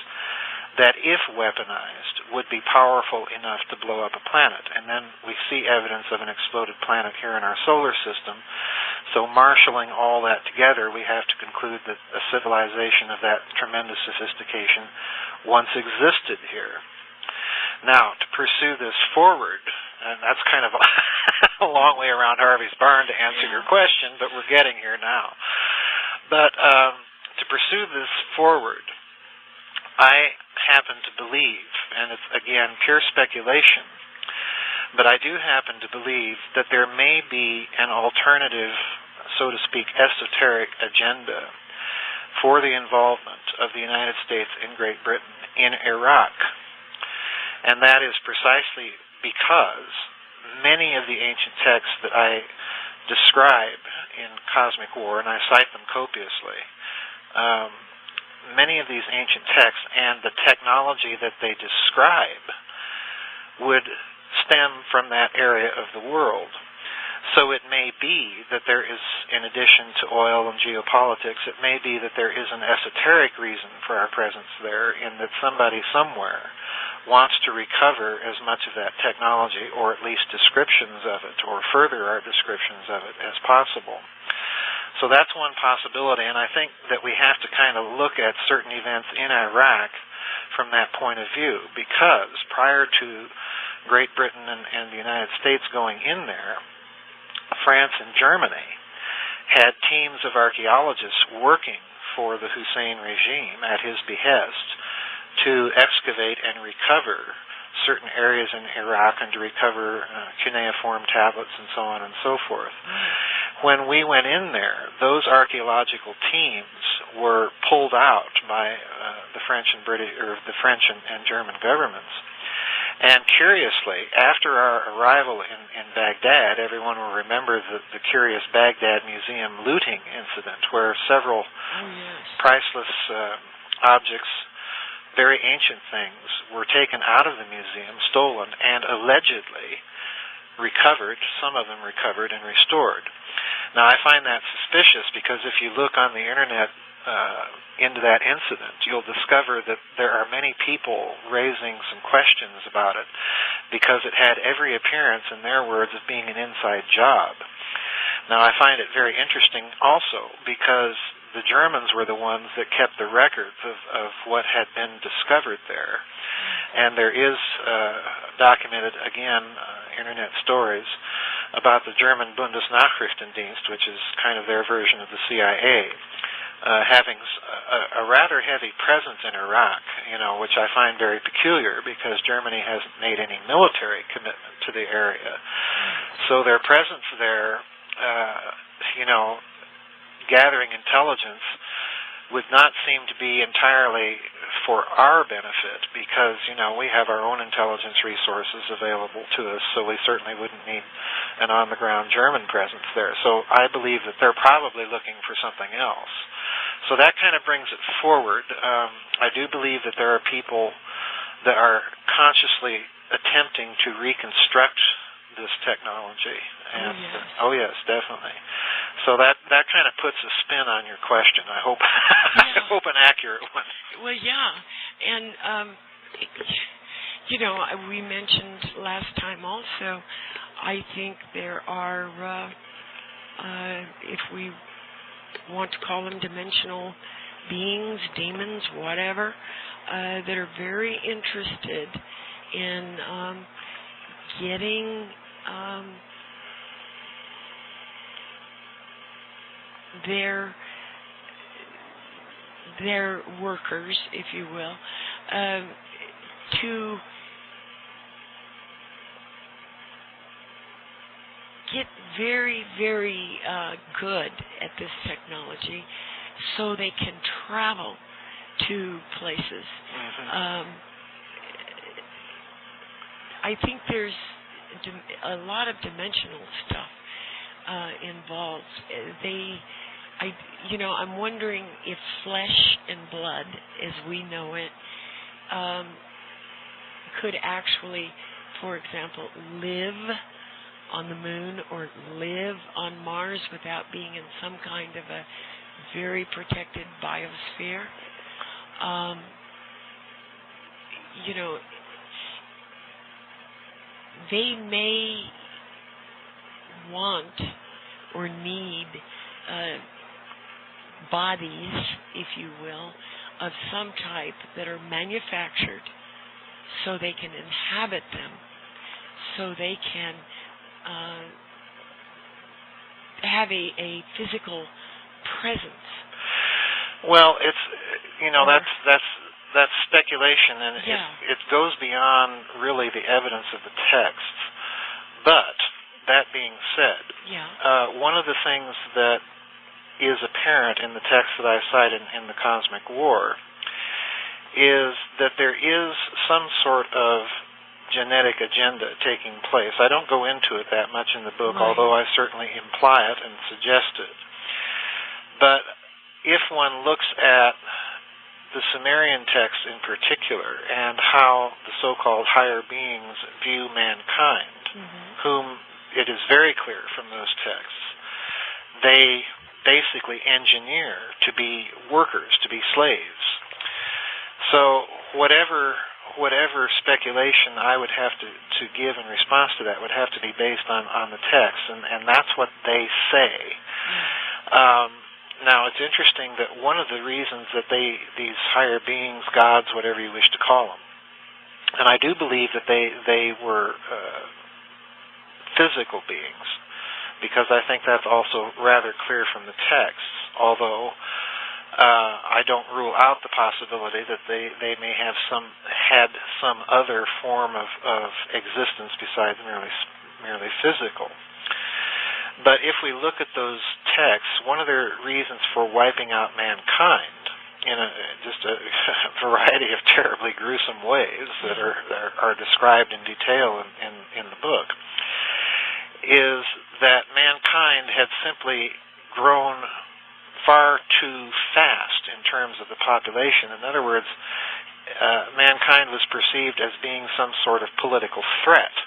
[SPEAKER 1] that, if weaponized, would be powerful enough to blow up a planet. And then we see evidence of an exploded planet here in our solar system. So marshaling all that together, we have to conclude that a civilization of that tremendous sophistication once existed here. Now, to pursue this forward, and that's kind of a long way around Harvey's barn to answer your question, but we're getting here now. But to pursue this forward, I happen to believe, and it's again pure speculation, but I do happen to believe that there may be an alternative, so to speak, esoteric agenda for the involvement of the United States and Great Britain in Iraq. And that is precisely because many of the ancient texts that I describe in Cosmic War, and I cite them copiously, many of these ancient texts and the technology that they describe would stem from that area of the world. So it may be that there is, in addition to oil and geopolitics, it may be that there is an esoteric reason for our presence there, in that somebody somewhere wants to recover as much of that technology, or at least descriptions of it, or further our descriptions of it, as possible. So that's one possibility, and I think that we have to kind of look at certain events in Iraq from that point of view, because prior to Great Britain and the United States going in there, France and Germany had teams of archaeologists working for the Hussein regime at his behest to excavate and recover certain areas in Iraq and to recover cuneiform tablets and so on and so forth. When we went in there, those archaeological teams were pulled out by the French and British, or the French and German governments. And curiously, after our arrival in Baghdad, everyone will remember the curious Baghdad Museum looting incident, where several priceless objects, very ancient things, were taken out of the museum, stolen, and allegedly recovered, some of them recovered and restored. Now, I find that suspicious because if you look on the internet into that incident, you'll discover that there are many people raising some questions about it because it had every appearance, in their words, of being an inside job. Now, I find it very interesting also because the Germans were the ones that kept the records of what had been discovered there. And there is documented, again, internet stories about the German Bundesnachrichtendienst, which is kind of their version of the CIA, having a rather heavy presence in Iraq, which I find very peculiar because Germany hasn't made any military commitment to the area. So their presence there, gathering intelligence would not seem to be entirely for our benefit because, we have our own intelligence resources available to us, so we certainly wouldn't need an on-the-ground German presence there. So I believe that they're probably looking for something else. So that kind of brings it forward. I do believe that there are people that are consciously attempting to reconstruct this technology. And oh yes, definitely. So that kind of puts a spin on your question. I hope I hope an accurate one.
[SPEAKER 2] Well, yeah, and we mentioned last time also. I think there are, if we want to call them dimensional beings, demons, whatever, that are very interested in getting their workers, if you will, to get very, very good at this technology so they can travel to places. I think there's a lot of dimensional stuff involved. I'm wondering if flesh and blood, as we know it, could actually, for example, live on the moon or live on Mars without being in some kind of a very protected biosphere. you know, they may want or need bodies, if you will, of some type that are manufactured so they can inhabit them, so they can have a physical presence.
[SPEAKER 1] Well, it's, you know, that's speculation, and it goes beyond really the evidence of the text. But that being said, one of the things that is apparent in the text that I cite in the Cosmic War is that there is some sort of genetic agenda taking place. I don't go into it that much in the book, although I certainly imply it and suggest it. But if one looks at the Sumerian text in particular and how the so-called higher beings view mankind, whom it is very clear from those texts, they basically engineer to be workers, to be slaves. So whatever speculation I would have to give in response to that would have to be based on the text, and that's what they say. Now, it's interesting that one of the reasons that these higher beings, gods, whatever you wish to call them, and I do believe that they were physical beings, because I think that's also rather clear from the texts, although I don't rule out the possibility that they may have had some other form of existence besides merely physical. But if we look at those texts, one of their reasons for wiping out mankind in just a variety of terribly gruesome ways that are described in detail in the book is that mankind had simply grown far too fast in terms of the population. In other words, mankind was perceived as being some sort of political threat.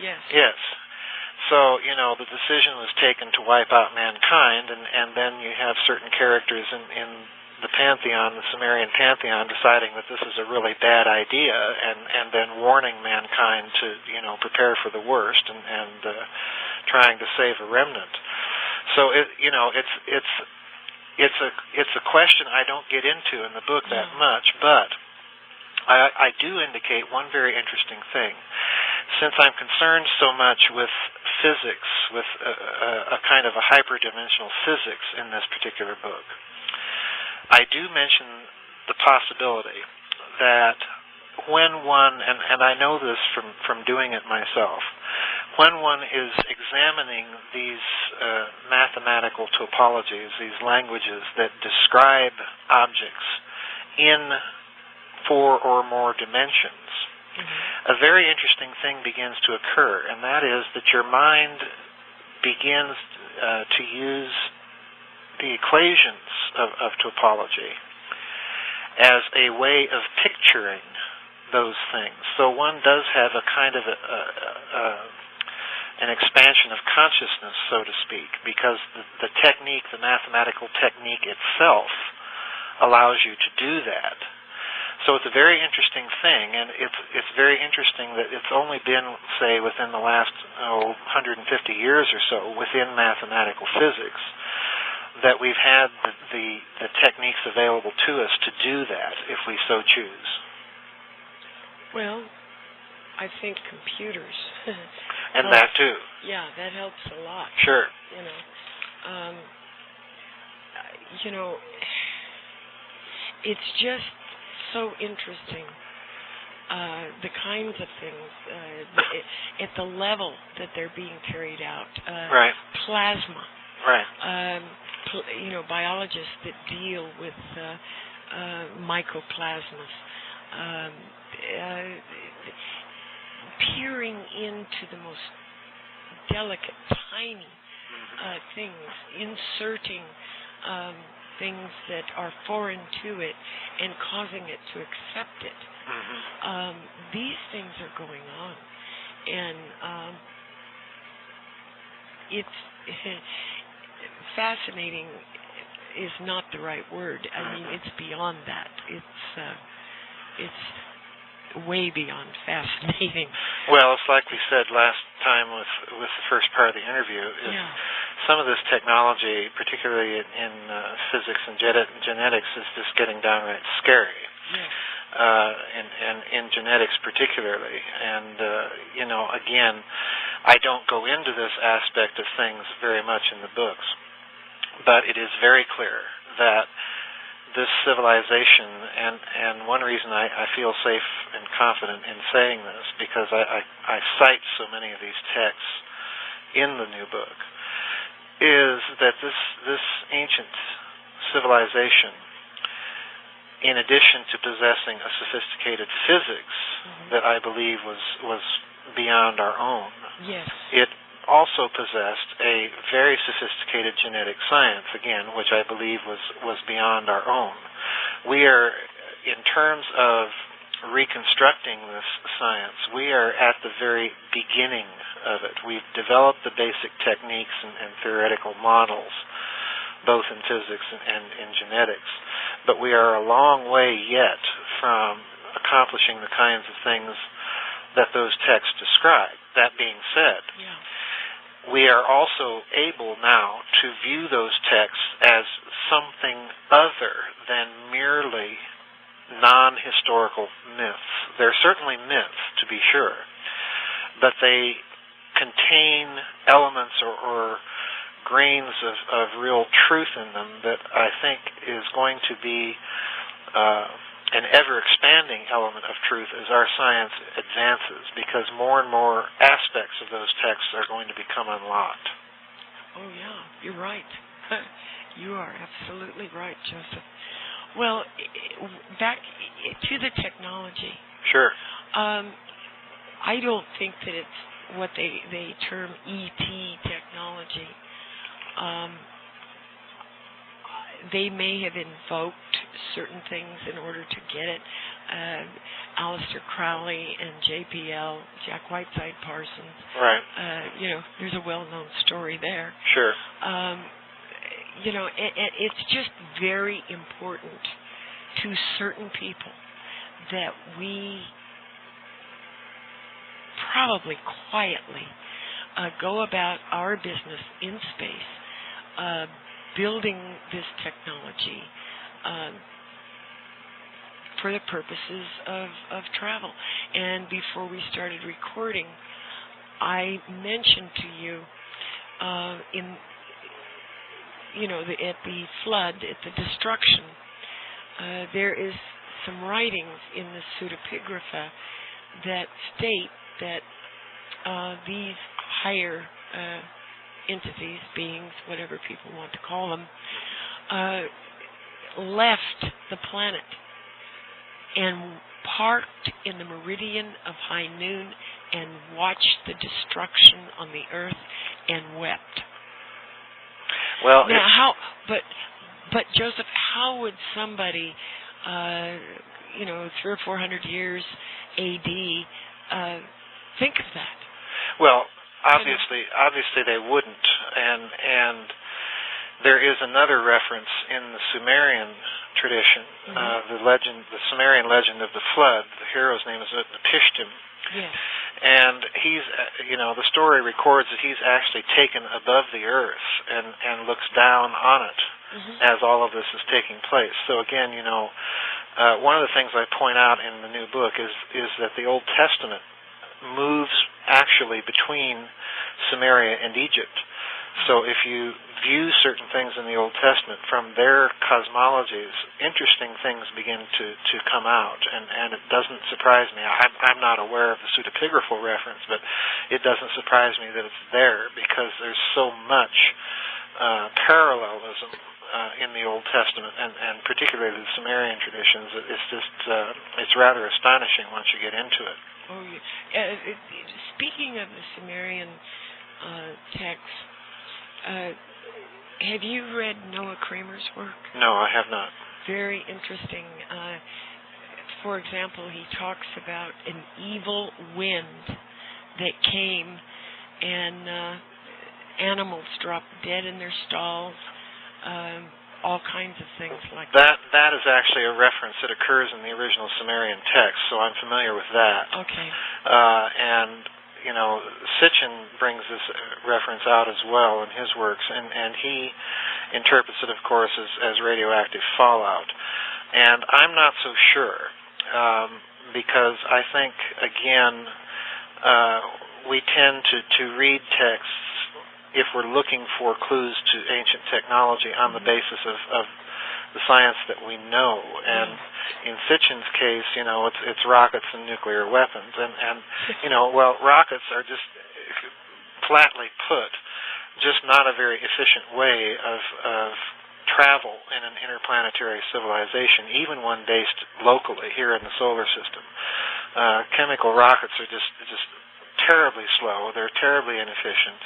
[SPEAKER 2] Yes.
[SPEAKER 1] Yes. So, you know, the decision was taken to wipe out mankind, and then you have certain characters in the pantheon, the Sumerian pantheon, deciding that this is a really bad idea, and then warning mankind to, you know, prepare for the worst, and trying to save a remnant. So, it's a question I don't get into in the book that much, but I do indicate one very interesting thing. Since I'm concerned so much with physics, with a kind of a hyperdimensional physics in this particular book, I do mention the possibility that when one, and I know this from doing it myself, when one is examining these mathematical topologies, these languages that describe objects in 4 or more dimensions, a very interesting thing begins to occur, and that is that your mind begins to use the equations of topology as a way of picturing those things. So one does have a kind of an expansion of consciousness, so to speak, because the technique, the mathematical technique itself, allows you to do that. So it's a very interesting thing, and it's very interesting that it's only been, say, within the last 150 years or so, within mathematical physics, that we've had the techniques available to us to do that, if we so choose.
[SPEAKER 2] Well, I think computers.
[SPEAKER 1] And that too.
[SPEAKER 2] Yeah, that helps a lot.
[SPEAKER 1] Sure.
[SPEAKER 2] It's just so interesting, the kinds of things at the level that they're being carried out.
[SPEAKER 1] Right.
[SPEAKER 2] Plasma.
[SPEAKER 1] Right.
[SPEAKER 2] Biologists that deal with mycoplasmas, peering into the most delicate, tiny things, inserting things that are foreign to it and causing it to accept it. These things are going on, and it's fascinating is not the right word. I mean, it's beyond that. It's way beyond fascinating.
[SPEAKER 1] Well, it's like we said last time with the first part of the interview. Some of this technology, particularly in physics and genetics, is just getting downright scary. And in genetics particularly. And, again, I don't go into this aspect of things very much in the books, but it is very clear that this civilization, and one reason I feel safe and confident in saying this, because I cite so many of these texts in the new book, is that this ancient civilization, in addition to possessing a sophisticated physics that I believe was beyond our own, it also possessed a very sophisticated genetic science, again, which I believe was beyond our own. We are, in terms of reconstructing this science, we are at the very beginning of it. We've developed the basic techniques and theoretical models, both in physics and in genetics, but we are a long way yet from accomplishing the kinds of things that those texts describe. That being said, we are also able now to view those texts as something other than merely non-historical myths. They're certainly myths, to be sure, but they contain elements or grains of real truth in them that I think is going to be an ever-expanding element of truth as our science advances, because more and more aspects of those texts are going to become unlocked.
[SPEAKER 2] Oh, yeah, you're right. You are absolutely right, Joseph. Well, back to the technology.
[SPEAKER 1] Sure.
[SPEAKER 2] I don't think that it's what they term ET technology. They may have invoked certain things in order to get it. Aleister Crowley and JPL, Jack Whiteside Parsons.
[SPEAKER 1] Right.
[SPEAKER 2] There's a well-known story there.
[SPEAKER 1] Sure.
[SPEAKER 2] It's just very important to certain people that we probably quietly go about our business in space, building this technology for the purposes of travel. And before we started recording, I mentioned to you at the flood, at the destruction, there is some writings in the pseudepigrapha that state that these higher entities, beings, whatever people want to call them, left the planet and parked in the meridian of high noon and watched the destruction on the earth and wept.
[SPEAKER 1] Well,
[SPEAKER 2] now, but Joseph, how would somebody, 300 or 400 years A.D., think of that?
[SPEAKER 1] Well, obviously they wouldn't, and there is another reference in the Sumerian tradition, the Sumerian legend of the flood. The hero's name is Utnapishtim.
[SPEAKER 2] Yes.
[SPEAKER 1] And he's, the story records that he's actually taken above the earth and looks down on it as all of this is taking place. So again, one of the things I point out in the new book is that the Old Testament moves actually between Sumeria and Egypt. So if you view certain things in the Old Testament from their cosmologies, interesting things begin to come out, and it doesn't surprise me. I'm not aware of the pseudepigraphal reference, but it doesn't surprise me that it's there, because there's so much parallelism in the Old Testament, and particularly the Sumerian traditions. It's just it's rather astonishing once you get into it.
[SPEAKER 2] Oh, yeah. Speaking of the Sumerian texts, have you read Noah Kramer's work? No,
[SPEAKER 1] I have not.
[SPEAKER 2] Very interesting. For example, he talks about an evil wind that came and animals dropped dead in their stalls. all kinds of things like
[SPEAKER 1] That is actually a reference that occurs in the original Sumerian text, so I'm familiar with that.
[SPEAKER 2] Okay.
[SPEAKER 1] And Sitchin brings this reference out as well in his works, and he interprets it, of course, as radioactive fallout. And I'm not so sure, because I think, again, we tend to read texts if we're looking for clues to ancient technology on the basis of the science that we know. And in Sitchin's case, it's rockets and nuclear weapons. And rockets are just, flatly put, just not a very efficient way of travel in an interplanetary civilization, even one based locally here in the solar system. Chemical rockets are just terribly slow. They're terribly inefficient.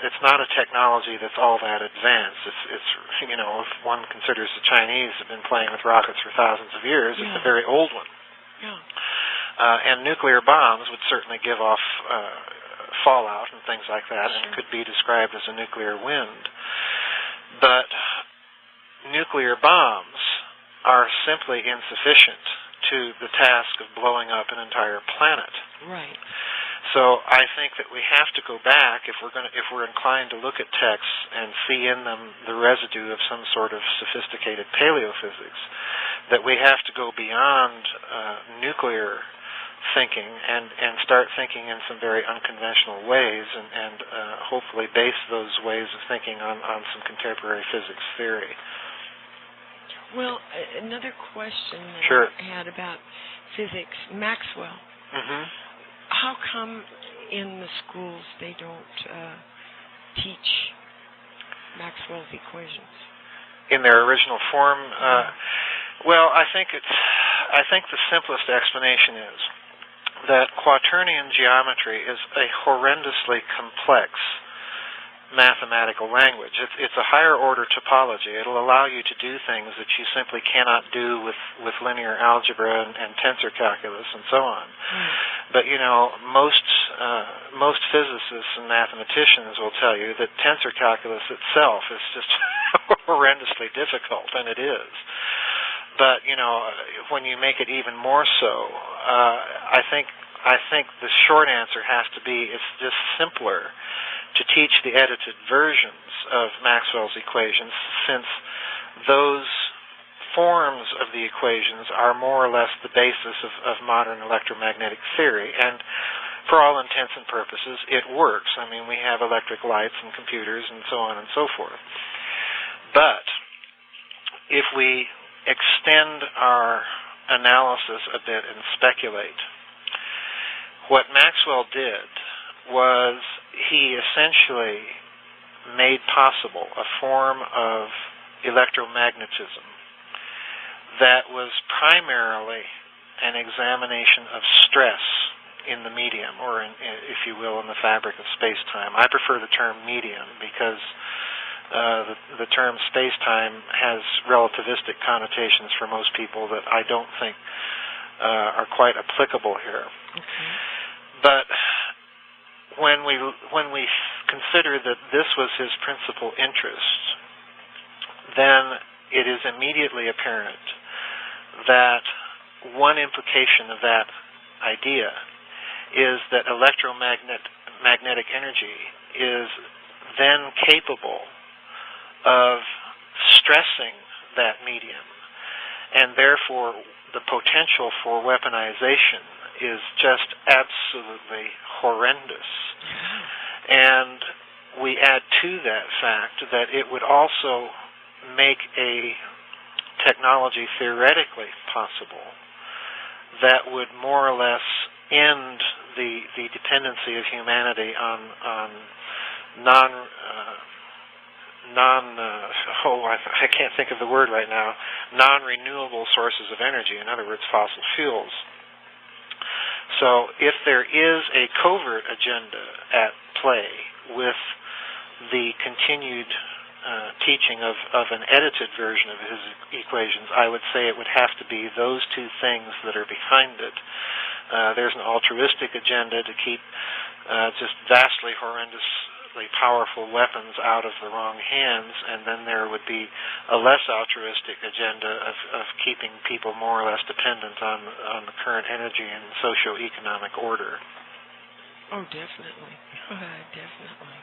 [SPEAKER 1] It's not a technology that's all that advanced. It's if one considers the Chinese have been playing with rockets for thousands of years, it's a very old one.
[SPEAKER 2] Yeah.
[SPEAKER 1] And nuclear bombs would certainly give off fallout and things like that, and could be described as a nuclear wind. But nuclear bombs are simply insufficient to the task of blowing up an entire planet.
[SPEAKER 2] Right.
[SPEAKER 1] So I think that we have to go back, if we're inclined to look at texts and see in them the residue of some sort of sophisticated paleophysics, that we have to go beyond nuclear thinking and start thinking in some very unconventional ways, and hopefully base those ways of thinking on some contemporary physics theory.
[SPEAKER 2] Well, another question that
[SPEAKER 1] Sure.
[SPEAKER 2] I had about physics, Maxwell.
[SPEAKER 1] Mm-hmm.
[SPEAKER 2] How come in the schools they don't teach Maxwell's equations?
[SPEAKER 1] In their original form? Well, I think the simplest explanation is that quaternion geometry is a horrendously complex mathematical language. It's a higher order topology. It'll allow you to do things that you simply cannot do with linear algebra and tensor calculus and so on. But most physicists and mathematicians will tell you that tensor calculus itself is just horrendously difficult, and it is. But when you make it even more so, I think the short answer has to be it's just simpler to teach the edited versions of Maxwell's equations, since those forms of the equations are more or less the basis of modern electromagnetic theory. And for all intents and purposes, it works. I mean, we have electric lights and computers and so on and so forth. But if we extend our analysis a bit and speculate, what Maxwell did was he essentially made possible a form of electromagnetism that was primarily an examination of stress in the medium, or if you will, in the fabric of space-time. I prefer the term medium because the term space-time has relativistic connotations for most people that I don't think are quite applicable here.
[SPEAKER 2] Okay.
[SPEAKER 1] But when we consider that this was his principal interest, then it is immediately apparent that one implication of that idea is that electromagnetic energy is then capable of stressing that medium, and therefore the potential for weaponization is just absolutely horrendous. And we add to that fact that it would also make a technology theoretically possible that would more or less end the dependency of humanity on I can't think of the word right now, non-renewable sources of energy, in other words, fossil fuels. So if there is a covert agenda at play with the continued teaching of an edited version of his equations, I would say it would have to be those two things that are behind it. There's an altruistic agenda to keep just vastly horrendous economically powerful weapons out of the wrong hands, and then there would be a less altruistic agenda of keeping people more or less dependent on the current energy and socio-economic order.
[SPEAKER 2] Oh, definitely. Definitely.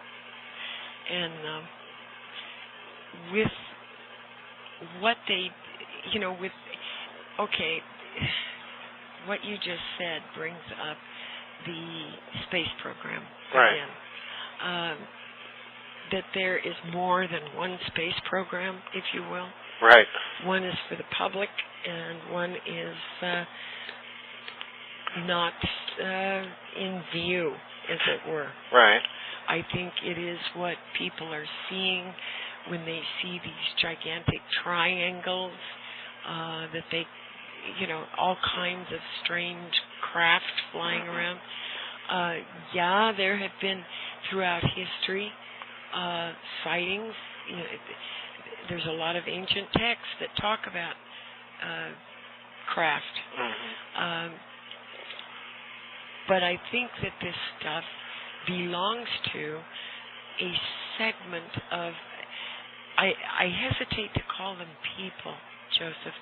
[SPEAKER 2] And with what they, what you just said brings up the space program.
[SPEAKER 1] Right.
[SPEAKER 2] Again. That there is more than one space program, if you will.
[SPEAKER 1] Right.
[SPEAKER 2] One is for the public, and one is not in view, as it were.
[SPEAKER 1] Right.
[SPEAKER 2] I think it is what people are seeing when they see these gigantic triangles, that they, all kinds of strange craft flying around. There have been throughout history sightings. There's a lot of ancient texts that talk about craft.
[SPEAKER 1] Mm-hmm.
[SPEAKER 2] But I think that this stuff belongs to a segment of, I hesitate to call them people, Joseph.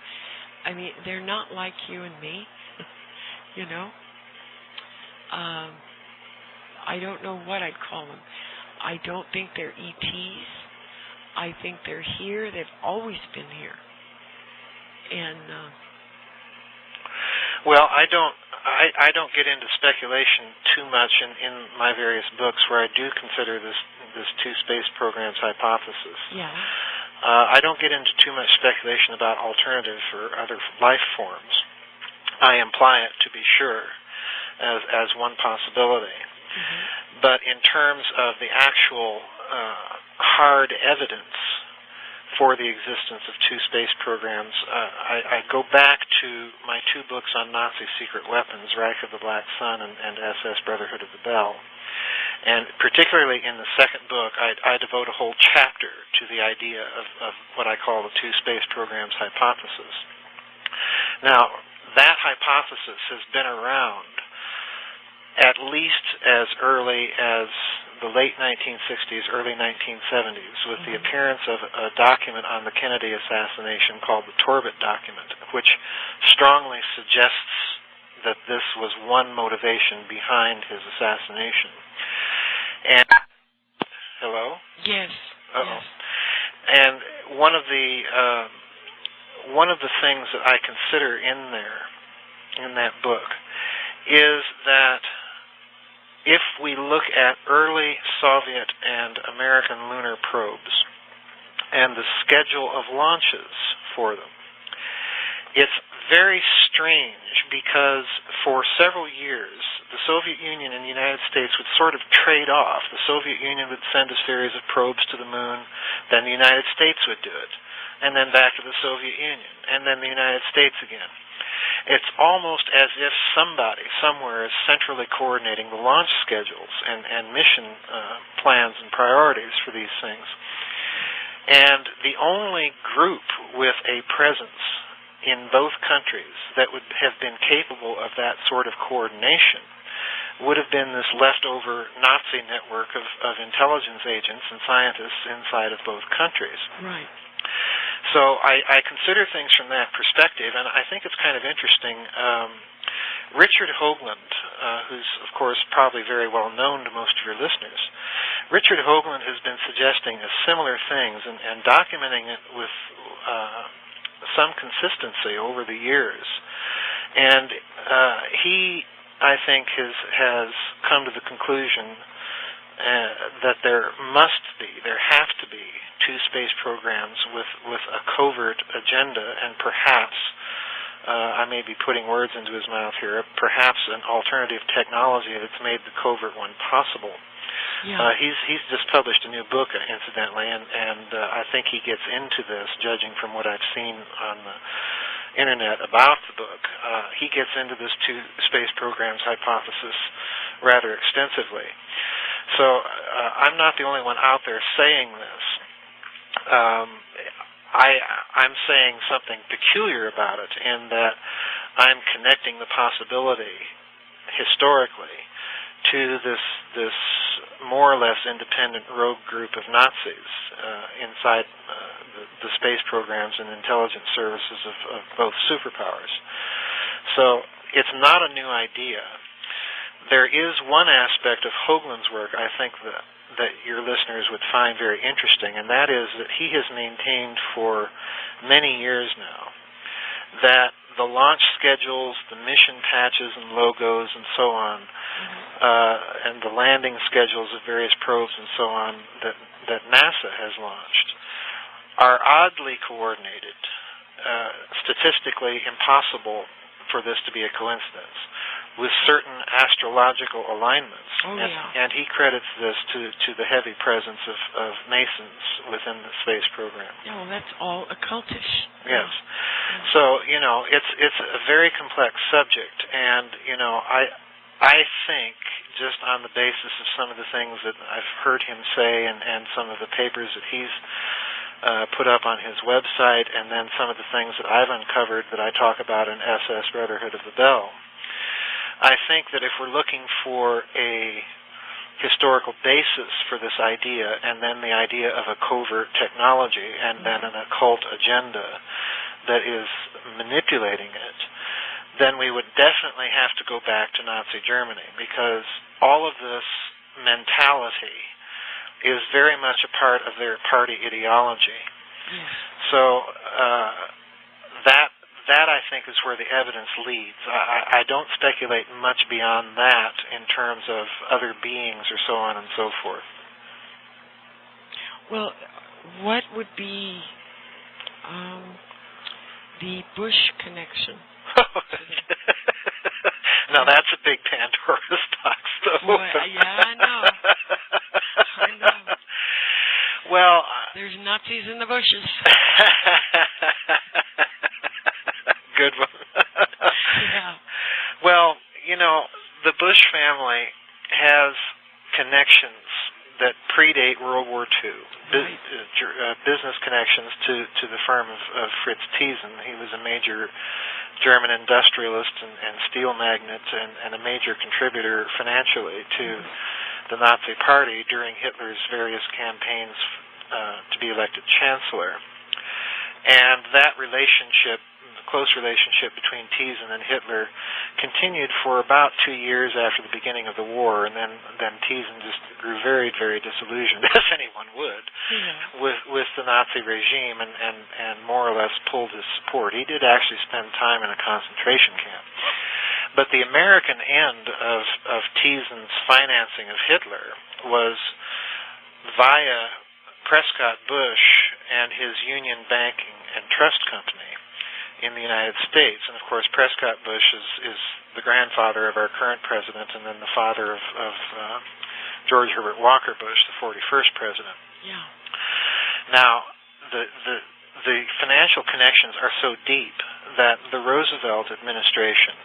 [SPEAKER 2] I mean, they're not like you and me, I don't know what I'd call them. I don't think they're ETs. I think they're here. They've always been here. And
[SPEAKER 1] well, I don't get into speculation too much in my various books where I do consider this two space programs hypothesis.
[SPEAKER 2] Yeah.
[SPEAKER 1] I don't get into too much speculation about alternatives or other life forms. I imply it, to be sure, as one possibility.
[SPEAKER 2] Mm-hmm.
[SPEAKER 1] But in terms of the actual hard evidence for the existence of two space programs, I go back to my two books on Nazi secret weapons, Reich of the Black Sun and SS Brotherhood of the Bell. And particularly in the second book, I devote a whole chapter to the idea of what I call the two space programs hypothesis. Now, that hypothesis has been around at least as early as the late 1960s, early 1970s, with the appearance of a document on the Kennedy assassination called the Torbett document, which strongly suggests that this was one motivation behind his assassination. And hello?
[SPEAKER 2] Yes.
[SPEAKER 1] Uh-oh.
[SPEAKER 2] Yes.
[SPEAKER 1] And one of the things that I consider in that book, is that if we look at early Soviet and American lunar probes and the schedule of launches for them, it's very strange because for several years the Soviet Union and the United States would sort of trade off. The Soviet Union would send a series of probes to the moon, then the United States would do it, and then back to the Soviet Union, and then the United States again. It's almost as if somebody somewhere is centrally coordinating the launch schedules and mission plans and priorities for these things. And the only group with a presence in both countries that would have been capable of that sort of coordination would have been this leftover Nazi network of intelligence agents and scientists inside of both countries.
[SPEAKER 2] Right.
[SPEAKER 1] So I consider things from that perspective, and I think it's kind of interesting. Richard Hoagland, who's, of course, probably very well known to most of your listeners, Richard Hoagland has been suggesting similar things and documenting it with some consistency over the years. And he, I think, has come to the conclusion that there have to be two space programs with a covert agenda, and perhaps, I may be putting words into his mouth here, perhaps an alternative technology that's made the covert one possible.
[SPEAKER 2] Yeah.
[SPEAKER 1] He's just published a new book, incidentally, and I think he gets into this, judging from what I've seen on the Internet about the book. He gets into this two space programs hypothesis rather extensively. So I'm not the only one out there saying this. I'm saying something peculiar about it in that I'm connecting the possibility historically to this more or less independent rogue group of Nazis inside the space programs and intelligence services of both superpowers. So it's not a new idea. There is one aspect of Hoagland's work I think that your listeners would find very interesting, and that is that he has maintained for many years now that the launch schedules, the mission patches and logos and so on, and the landing schedules of various probes and so on that NASA has launched are oddly coordinated, statistically impossible for this to be a coincidence, with certain astrological alignments. And he credits this to the heavy presence of Masons within the space program.
[SPEAKER 2] Oh, that's all occultish.
[SPEAKER 1] Yes. So, it's a very complex subject, and, I think, just on the basis of some of the things that I've heard him say and some of the papers that he's put up on his website, and then some of the things that I've uncovered that I talk about in SS Brotherhood of the Bell, I think that if we're looking for a historical basis for this idea, and then the idea of a covert technology, and then an occult agenda that is manipulating it, then we would definitely have to go back to Nazi Germany, because all of this mentality is very much a part of their party ideology.
[SPEAKER 2] Yes.
[SPEAKER 1] So that I think is where the evidence leads. I don't speculate much beyond that in terms of other beings or so on and so forth.
[SPEAKER 2] Well, what would be the Bush connection?
[SPEAKER 1] Now that's a big Pandora's box, though.
[SPEAKER 2] Well, yeah, I know. I know.
[SPEAKER 1] Well,
[SPEAKER 2] there's Nazis in the bushes.
[SPEAKER 1] Good one.
[SPEAKER 2] Yeah.
[SPEAKER 1] Well, the Bush family has connections that predate World War II.
[SPEAKER 2] Right.
[SPEAKER 1] Business connections to the firm of Fritz Thyssen. He was a major German industrialist and steel magnate and a major contributor financially to the Nazi Party during Hitler's various campaigns to be elected chancellor. And that relationship, the close relationship between Thyssen and Hitler, continued for about 2 years after the beginning of the war, and then Thyssen just grew very, very disillusioned, as anyone would, with the Nazi regime, and more or less pulled his support. He did actually spend time in a concentration camp. But the American end of Thyssen's financing of Hitler was via Prescott Bush and his Union Banking and Trust Company in the United States. And of course, Prescott Bush is the grandfather of our current president, and then the father of George Herbert Walker Bush, the 41st president.
[SPEAKER 2] Yeah.
[SPEAKER 1] Now, the financial connections are so deep that the Roosevelt administration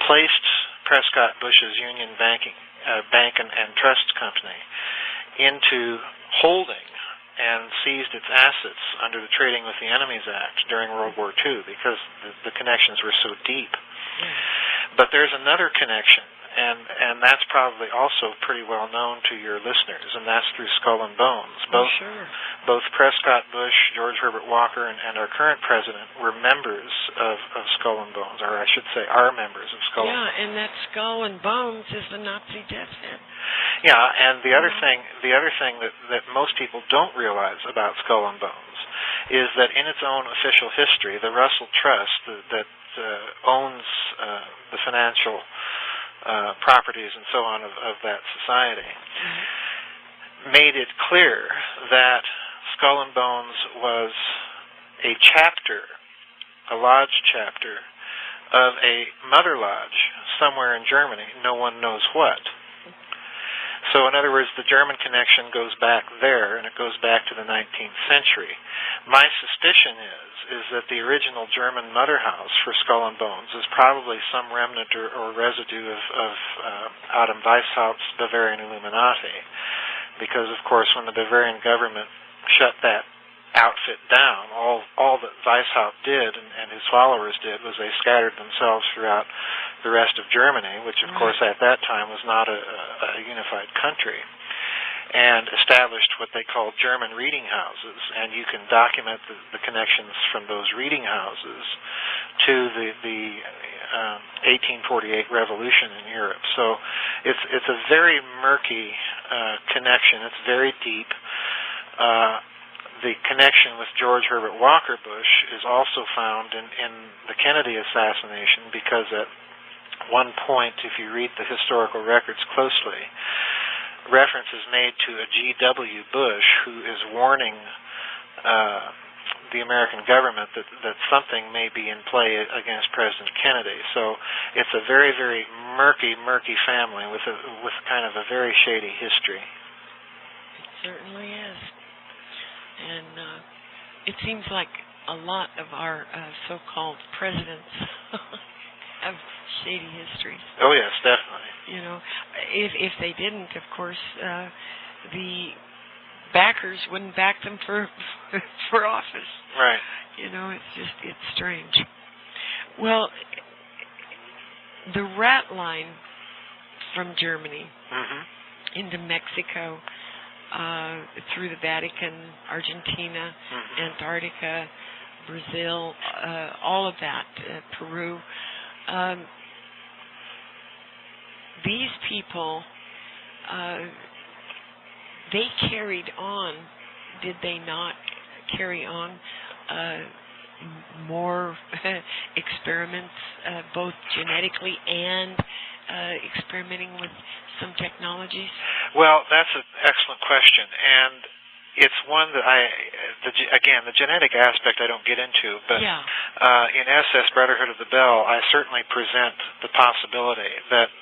[SPEAKER 1] placed Prescott Bush's Union Bank and Trust Company into holding and seized its assets under the Trading with the Enemies Act during World War II because the connections were so deep. But there's another connection, and that's probably also pretty well known to your listeners, and that's through Skull and Bones. Both Prescott Bush, George Herbert Walker, and our current president were members of Skull and Bones, or I should say are members of Skull and Bones.
[SPEAKER 2] Yeah, and that Skull and Bones is the Nazi death head.
[SPEAKER 1] Yeah, and the other thing that most people don't realize about Skull and Bones is that in its own official history, the Russell Trust that owns the financial properties and so on of that society made it clear that Skull and Bones was a chapter, a lodge chapter, of a mother lodge somewhere in Germany, no one knows what. So in other words, the German connection goes back there, and it goes back to the 19th century. My suspicion is that the original German mother house for Skull and Bones is probably some remnant or residue of Adam Weishaupt's Bavarian Illuminati, because of course when the Bavarian government shut that outfit down, all that Weishaupt did and his followers did was they scattered themselves throughout the rest of Germany, which of course at that time was not a unified country. and established what they call German reading houses, and you can document the connections from those reading houses to the 1848 revolution in Europe. So it's a very murky connection. It's very deep. The connection with George Herbert Walker Bush is also found in the Kennedy assassination, because at one point, if you read the historical records closely, reference is made to a G.W. Bush who is warning the American government that something may be in play against President Kennedy. So it's a very, very murky family with kind of a very shady history.
[SPEAKER 2] It certainly is. And it seems like a lot of our so-called presidents have shady histories.
[SPEAKER 1] Oh yes, definitely.
[SPEAKER 2] You know, if they didn't, of course, the backers wouldn't back them for office.
[SPEAKER 1] Right.
[SPEAKER 2] You know, it's strange. Well, the rat line from Germany into Mexico, through the Vatican, Argentina, Antarctica, Brazil, all of that, Peru. These people, they carried on, did they not carry on more experiments, both genetically and experimenting with some technologies?
[SPEAKER 1] Well, that's an excellent question, and it's one that the genetic aspect I don't get into, but in SS Brotherhood of the Bell, I certainly present the possibility that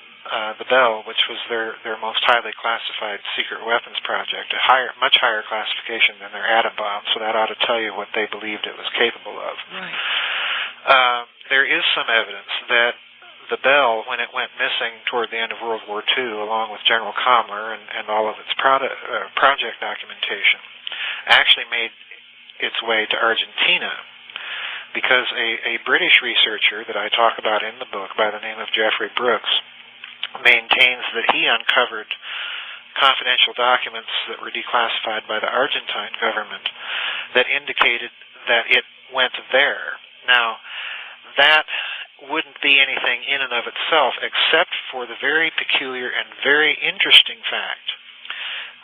[SPEAKER 1] the Bell, which was their most highly classified secret weapons project, much higher classification than their atom bomb, so that ought to tell you what they believed it was capable of.
[SPEAKER 2] Right.
[SPEAKER 1] There is some evidence that the Bell, when it went missing toward the end of World War II, along with General Kammler and all of its project documentation, actually made its way to Argentina, because a British researcher that I talk about in the book by the name of Jeffrey Brooks maintains that he uncovered confidential documents that were declassified by the Argentine government that indicated that it went there. Now, that wouldn't be anything in and of itself, except for the very peculiar and very interesting fact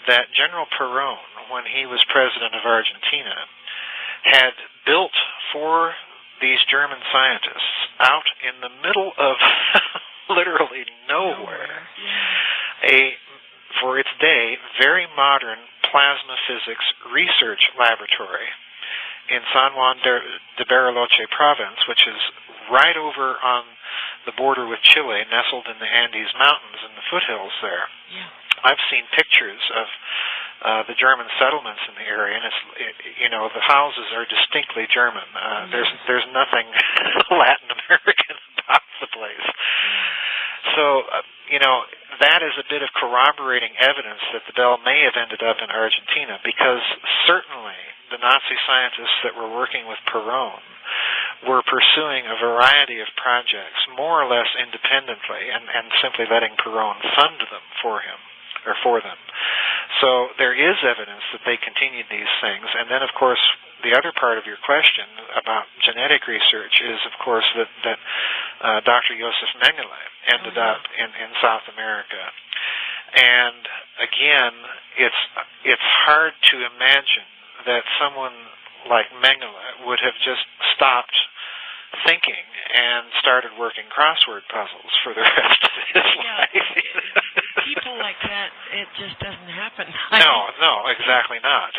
[SPEAKER 1] that General Perón, when he was president of Argentina, had built for these German scientists out in the middle of literally nowhere for its day, very modern plasma physics research laboratory in San Juan de Bariloche province, which is right over on the border with Chile, nestled in the Andes Mountains in the foothills there.
[SPEAKER 2] Yeah.
[SPEAKER 1] I've seen pictures of the German settlements in the area, and the houses are distinctly German. There's nothing Latin American about the place. So, that is a bit of corroborating evidence that the Bell may have ended up in Argentina, because certainly the Nazi scientists that were working with Perón were pursuing a variety of projects, more or less independently, and simply letting Perón fund them for them. So there is evidence that they continued these things. And then, of course, the other part of your question about genetic research is, of course, that Dr. Josef Mengele ended up in South America. And again, it's hard to imagine that someone like Mengele would have just stopped thinking and started working crossword puzzles for the rest of his life.
[SPEAKER 2] People like that, it just doesn't happen.
[SPEAKER 1] No, exactly not.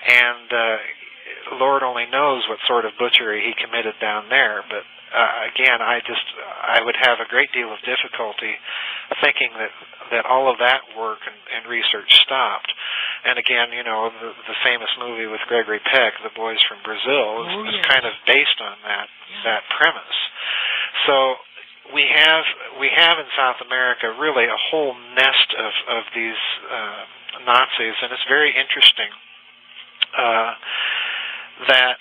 [SPEAKER 1] And Lord only knows what sort of butchery he committed down there. But again, I would have a great deal of difficulty thinking that all of that work and research stopped. And again, the famous movie with Gregory Peck, The Boys from Brazil, is kind of based on that premise. So we have in South America really a whole nest of these Nazis, and it's very interesting that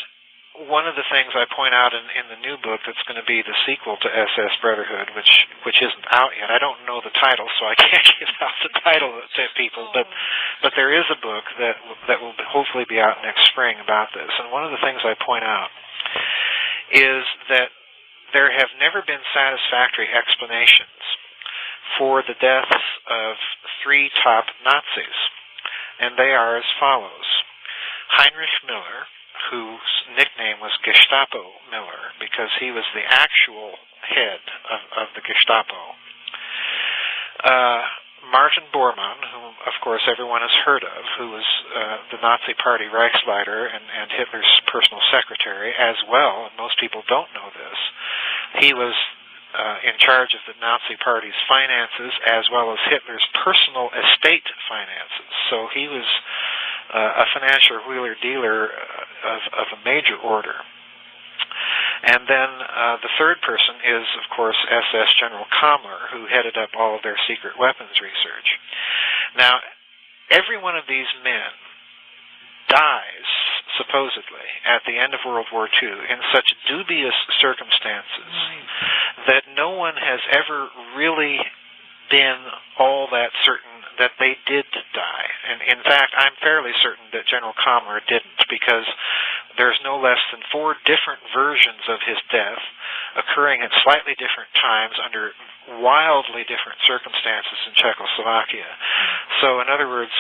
[SPEAKER 1] one of the things I point out in the new book that's going to be the sequel to SS Brotherhood, which isn't out yet. I don't know the title, so I can't give out the title to people. But there is a book that will hopefully be out next spring about this. And one of the things I point out is that there have never been satisfactory explanations for the deaths of 3 top Nazis, and they are as follows. Heinrich Miller, whose nickname was Gestapo Miller because he was the actual head of the Gestapo. Martin Bormann, whom, of course, everyone has heard of, who was the Nazi Party Reichsleiter and Hitler's personal secretary as well, and most people don't know this. He was in charge of the Nazi Party's finances as well as Hitler's personal estate finances. So he was a financial wheeler-dealer of a major order. And then the third person is, of course, SS General Kammler, who headed up all of their secret weapons research. Now, every one of these men dies, supposedly, at the end of World War II in such dubious circumstances that no one has ever really been all that certain that they did die. And in fact, I'm fairly certain that General Kammler didn't, because there's no less than 4 different versions of his death occurring at slightly different times under wildly different circumstances in Czechoslovakia. So in other words,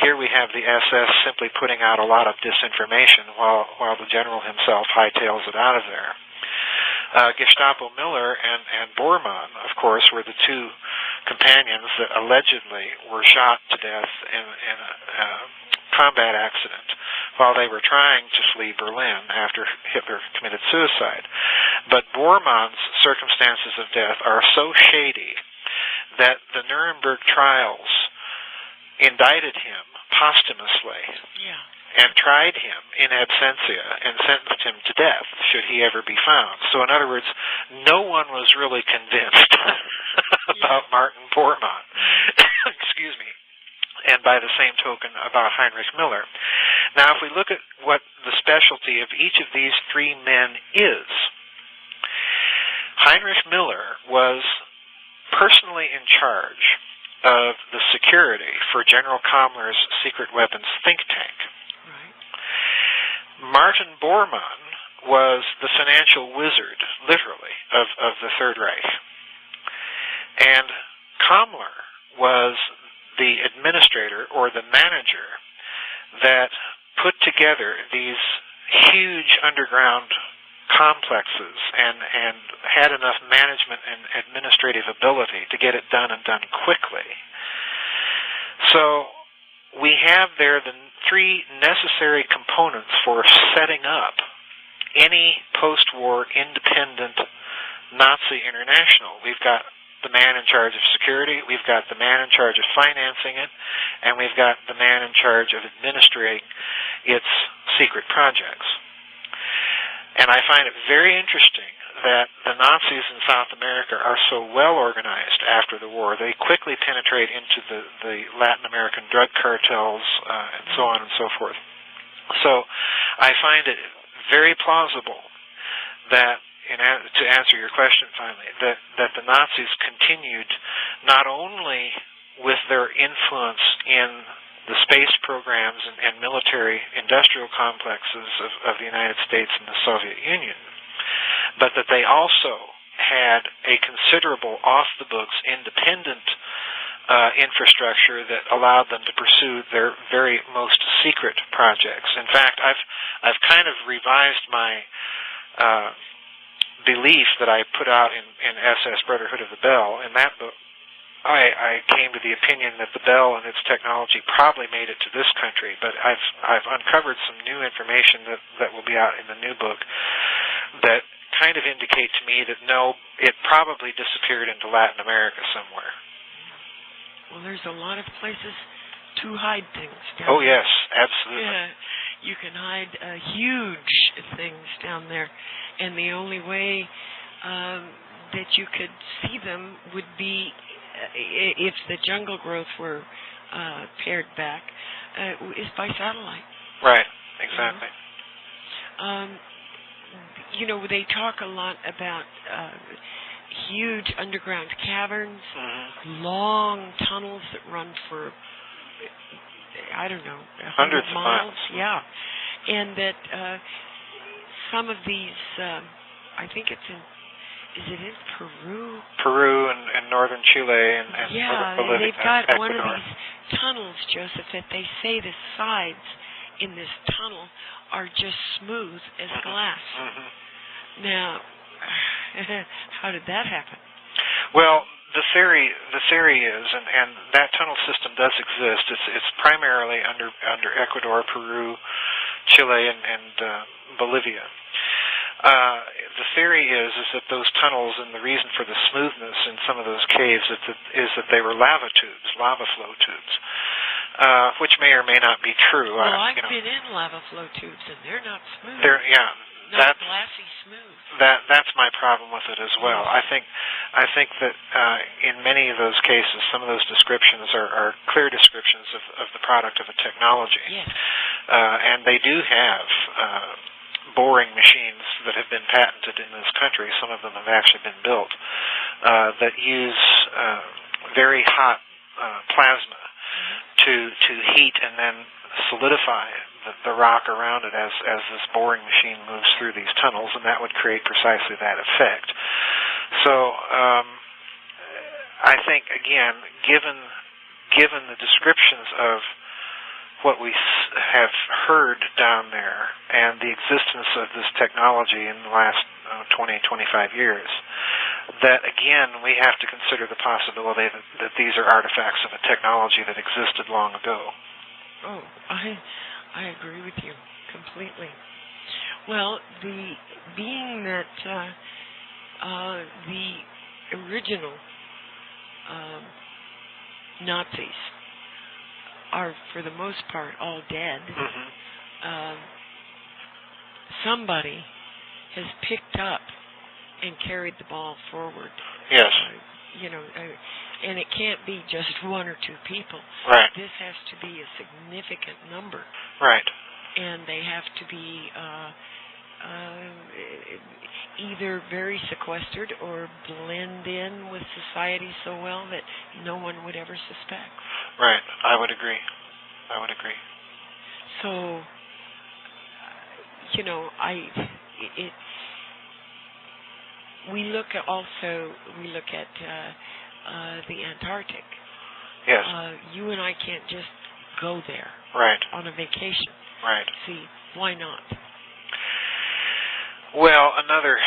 [SPEAKER 1] here we have the SS simply putting out a lot of disinformation while the general himself hightails it out of there. Gestapo Miller and Bormann, of course, were the 2 companions that allegedly were shot to death in a combat accident while they were trying to flee Berlin after Hitler committed suicide. But Bormann's circumstances of death are so shady that the Nuremberg trials indicted him posthumously. Yeah. And tried him in absentia and sentenced him to death should he ever be found. So in other words, no one was really convinced about Martin Bormann. Excuse me. And by the same token, about Heinrich Miller. Now, if we look at what the specialty of each of these 3 men is, Heinrich Miller was personally in charge of the security for General Kammler's secret weapons think tank. Martin Bormann was the financial wizard, literally, of the Third Reich. And Kammler was the administrator or the manager that put together these huge underground complexes and had enough management and administrative ability to get it done and done quickly. So we have there the 3 necessary components for setting up any post-war independent Nazi international. We've got the man in charge of security, we've got the man in charge of financing it, and we've got the man in charge of administering its secret projects. And I find it very interesting that the Nazis in South America are so well organized after the war. They quickly penetrate into the Latin American drug cartels and so on and so forth. So I find it very plausible that, to answer your question finally, that the Nazis continued not only with their influence in the space programs and military industrial complexes of the United States and the Soviet Union, but that they also had a considerable off-the-books independent infrastructure that allowed them to pursue their very most secret projects. In fact, I've kind of revised my belief that I put out in SS Brotherhood of the Bell. In that book, I came to the opinion that the Bell and its technology probably made it to this country, but I've uncovered some new information that will be out in the new book that kind of indicate to me that no, it probably disappeared into Latin America somewhere.
[SPEAKER 2] Well, there's a lot of places to hide things down there.
[SPEAKER 1] Oh, yes, absolutely.
[SPEAKER 2] Yeah, you can hide huge things down there, and the only way that you could see them would be if the jungle growth were pared back, is by satellite.
[SPEAKER 1] Right, exactly.
[SPEAKER 2] They talk a lot about huge underground caverns, long tunnels that run for, I don't know, 100 miles. Yeah. And that some of these, I think it's is it in Peru?
[SPEAKER 1] Peru and northern Chile and Bolivia.
[SPEAKER 2] They've got
[SPEAKER 1] Ecuador.
[SPEAKER 2] one of these tunnels, Joseph, that they say the sides in this tunnel are just smooth as glass. Now, how did that happen?
[SPEAKER 1] Well, the theory is, and that tunnel system does exist. It's primarily under Ecuador, Peru, Chile, and Bolivia. The theory is that those tunnels, and the reason for the smoothness in some of those caves is that they were lava flow tubes, which may or may not be true.
[SPEAKER 2] Well, I've been in lava flow tubes, and they're not smooth. Not glassy smooth.
[SPEAKER 1] That's my problem with it as well. I think that in many of those cases, some of those descriptions are clear descriptions of the product of a technology.
[SPEAKER 2] Yes.
[SPEAKER 1] And they do have boring machines that have been patented in this country. Some of them have actually been built that use very hot plasma to heat and then solidify the rock around it as this boring machine moves through these tunnels, and that would create precisely that effect. So I think, again, given the descriptions of what we have heard down there and the existence of this technology in the last 20, 25 years, that, again, we have to consider the possibility that these are artifacts of a technology that existed long ago.
[SPEAKER 2] Oh, I agree with you completely. Well, being that the original Nazis are, for the most part, all dead, somebody has picked up and carried the ball forward.
[SPEAKER 1] Yes.
[SPEAKER 2] And it can't be just one or two people.
[SPEAKER 1] Right.
[SPEAKER 2] This has to be a significant number.
[SPEAKER 1] Right.
[SPEAKER 2] And they have to be either very sequestered or blend in with society so well that no one would ever suspect.
[SPEAKER 1] Right. I would agree.
[SPEAKER 2] So, we look at the Antarctic.
[SPEAKER 1] Yes.
[SPEAKER 2] You and I can't just go there.
[SPEAKER 1] Right.
[SPEAKER 2] On a vacation.
[SPEAKER 1] Right.
[SPEAKER 2] See, why not?
[SPEAKER 1] Well, another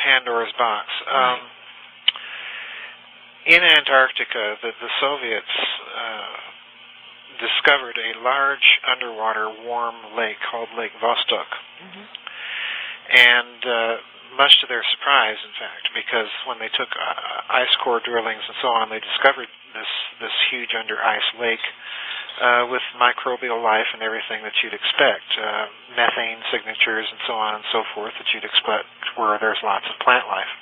[SPEAKER 1] Pandora's box.
[SPEAKER 2] Right.
[SPEAKER 1] In Antarctica, the Soviets discovered a large underwater warm lake called Lake Vostok. And much to their surprise, in fact, because when they took ice core drillings and so on, they discovered this huge under ice lake with microbial life and everything that you'd expect, methane signatures and so on and so forth that you'd expect where there's lots of plant life.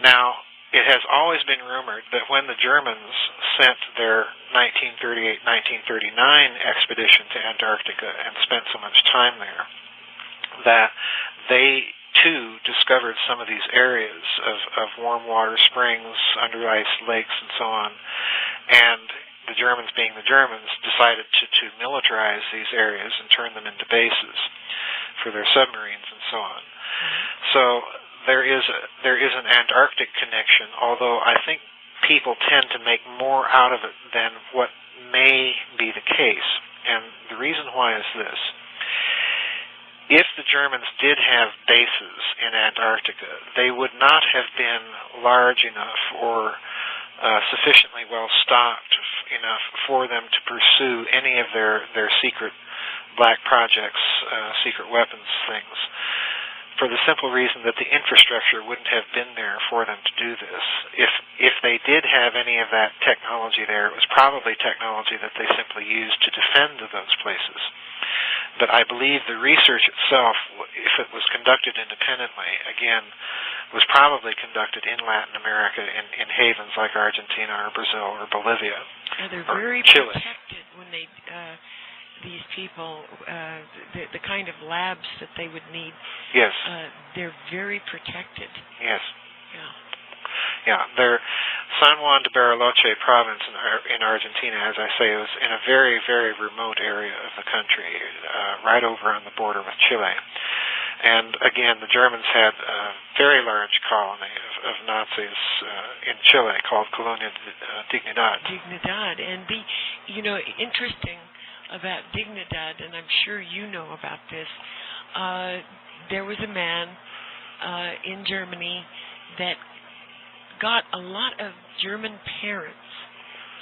[SPEAKER 1] Now, it has always been rumored that when the Germans sent their 1938-1939 expedition to Antarctica and spent so much time there, that they too discovered some of these areas of warm water springs, under ice lakes, and so on. And the Germans, being the Germans, decided to militarize these areas and turn them into bases for their submarines and so on. So there is an Antarctic connection, although I think people tend to make more out of it than what may be the case. And the reason why is this. If the Germans did have bases in Antarctica, they would not have been large enough or sufficiently well stocked enough for them to pursue any of their secret black projects, secret weapons things, for the simple reason that the infrastructure wouldn't have been there for them to do this. If they did have any of that technology there, it was probably technology that they simply used to defend those places. But I believe the research itself, if it was conducted independently, again, was probably conducted in Latin America in havens like Argentina or Brazil or Bolivia.
[SPEAKER 2] They're very
[SPEAKER 1] Chile.
[SPEAKER 2] protected when they these people, the kind of labs that they would need.
[SPEAKER 1] Yes.
[SPEAKER 2] They're very protected.
[SPEAKER 1] Yes.
[SPEAKER 2] Yeah.
[SPEAKER 1] Yeah, they're San Juan de Bariloche province in Argentina, as I say, was in a very, very remote area of the country, right over on the border with Chile. And again, the Germans had a very large colony of Nazis in Chile called Colonia Dignidad.
[SPEAKER 2] Dignidad. And interesting about Dignidad, and I'm sure you know about this, there was a man in Germany that got a lot of German parents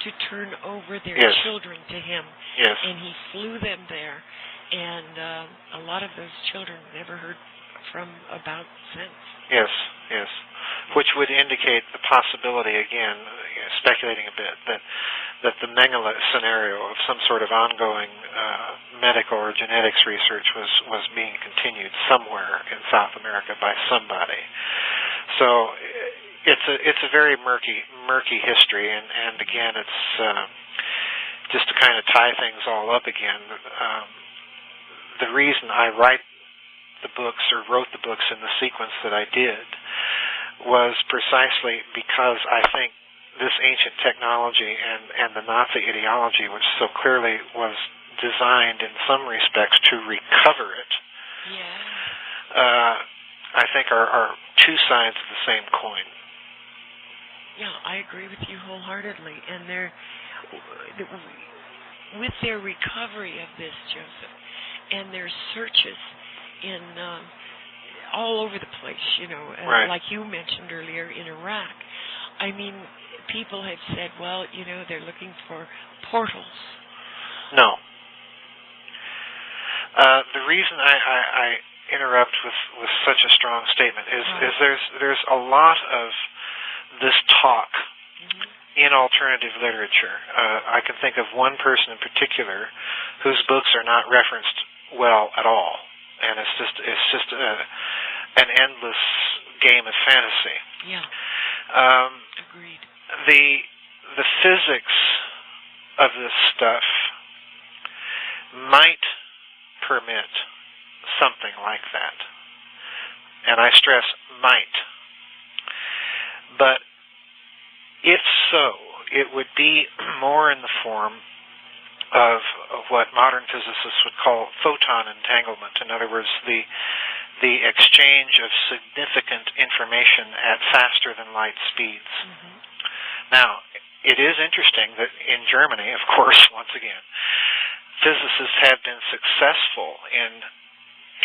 [SPEAKER 2] to turn over their
[SPEAKER 1] Yes.
[SPEAKER 2] children to him.
[SPEAKER 1] Yes.
[SPEAKER 2] And he flew them there. And a lot of those children never heard from about since.
[SPEAKER 1] Yes, yes. Which would indicate the possibility, again, speculating a bit, that the Mengele scenario of some sort of ongoing medical or genetics research was being continued somewhere in South America by somebody. So it's a very murky history, and again, it's just to kind of tie things all up again. The reason I write the books or wrote the books in the sequence that I did was precisely because I think this ancient technology and the Nazi ideology, which so clearly was designed in some respects to recover it, I think are two sides of the same coin.
[SPEAKER 2] Yeah, I agree with you wholeheartedly. And with their recovery of this, Joseph, and their searches in all over the place,
[SPEAKER 1] Right.
[SPEAKER 2] Like you mentioned earlier in Iraq. I mean, people have said, well, they're looking for portals.
[SPEAKER 1] No. The reason I interrupt with such a strong statement is there's a lot of this talk in alternative literature. I can think of one person in particular whose books are not referenced well at all, and it's just an endless game of fantasy.
[SPEAKER 2] Yeah. Agreed.
[SPEAKER 1] The physics of this stuff might permit something like that, and I stress might. But if so, it would be more in the form of what modern physicists would call photon entanglement. In other words, the exchange of significant information at faster than light speeds. Mm-hmm. Now, it is interesting that in Germany, of course, once again, physicists have been successful in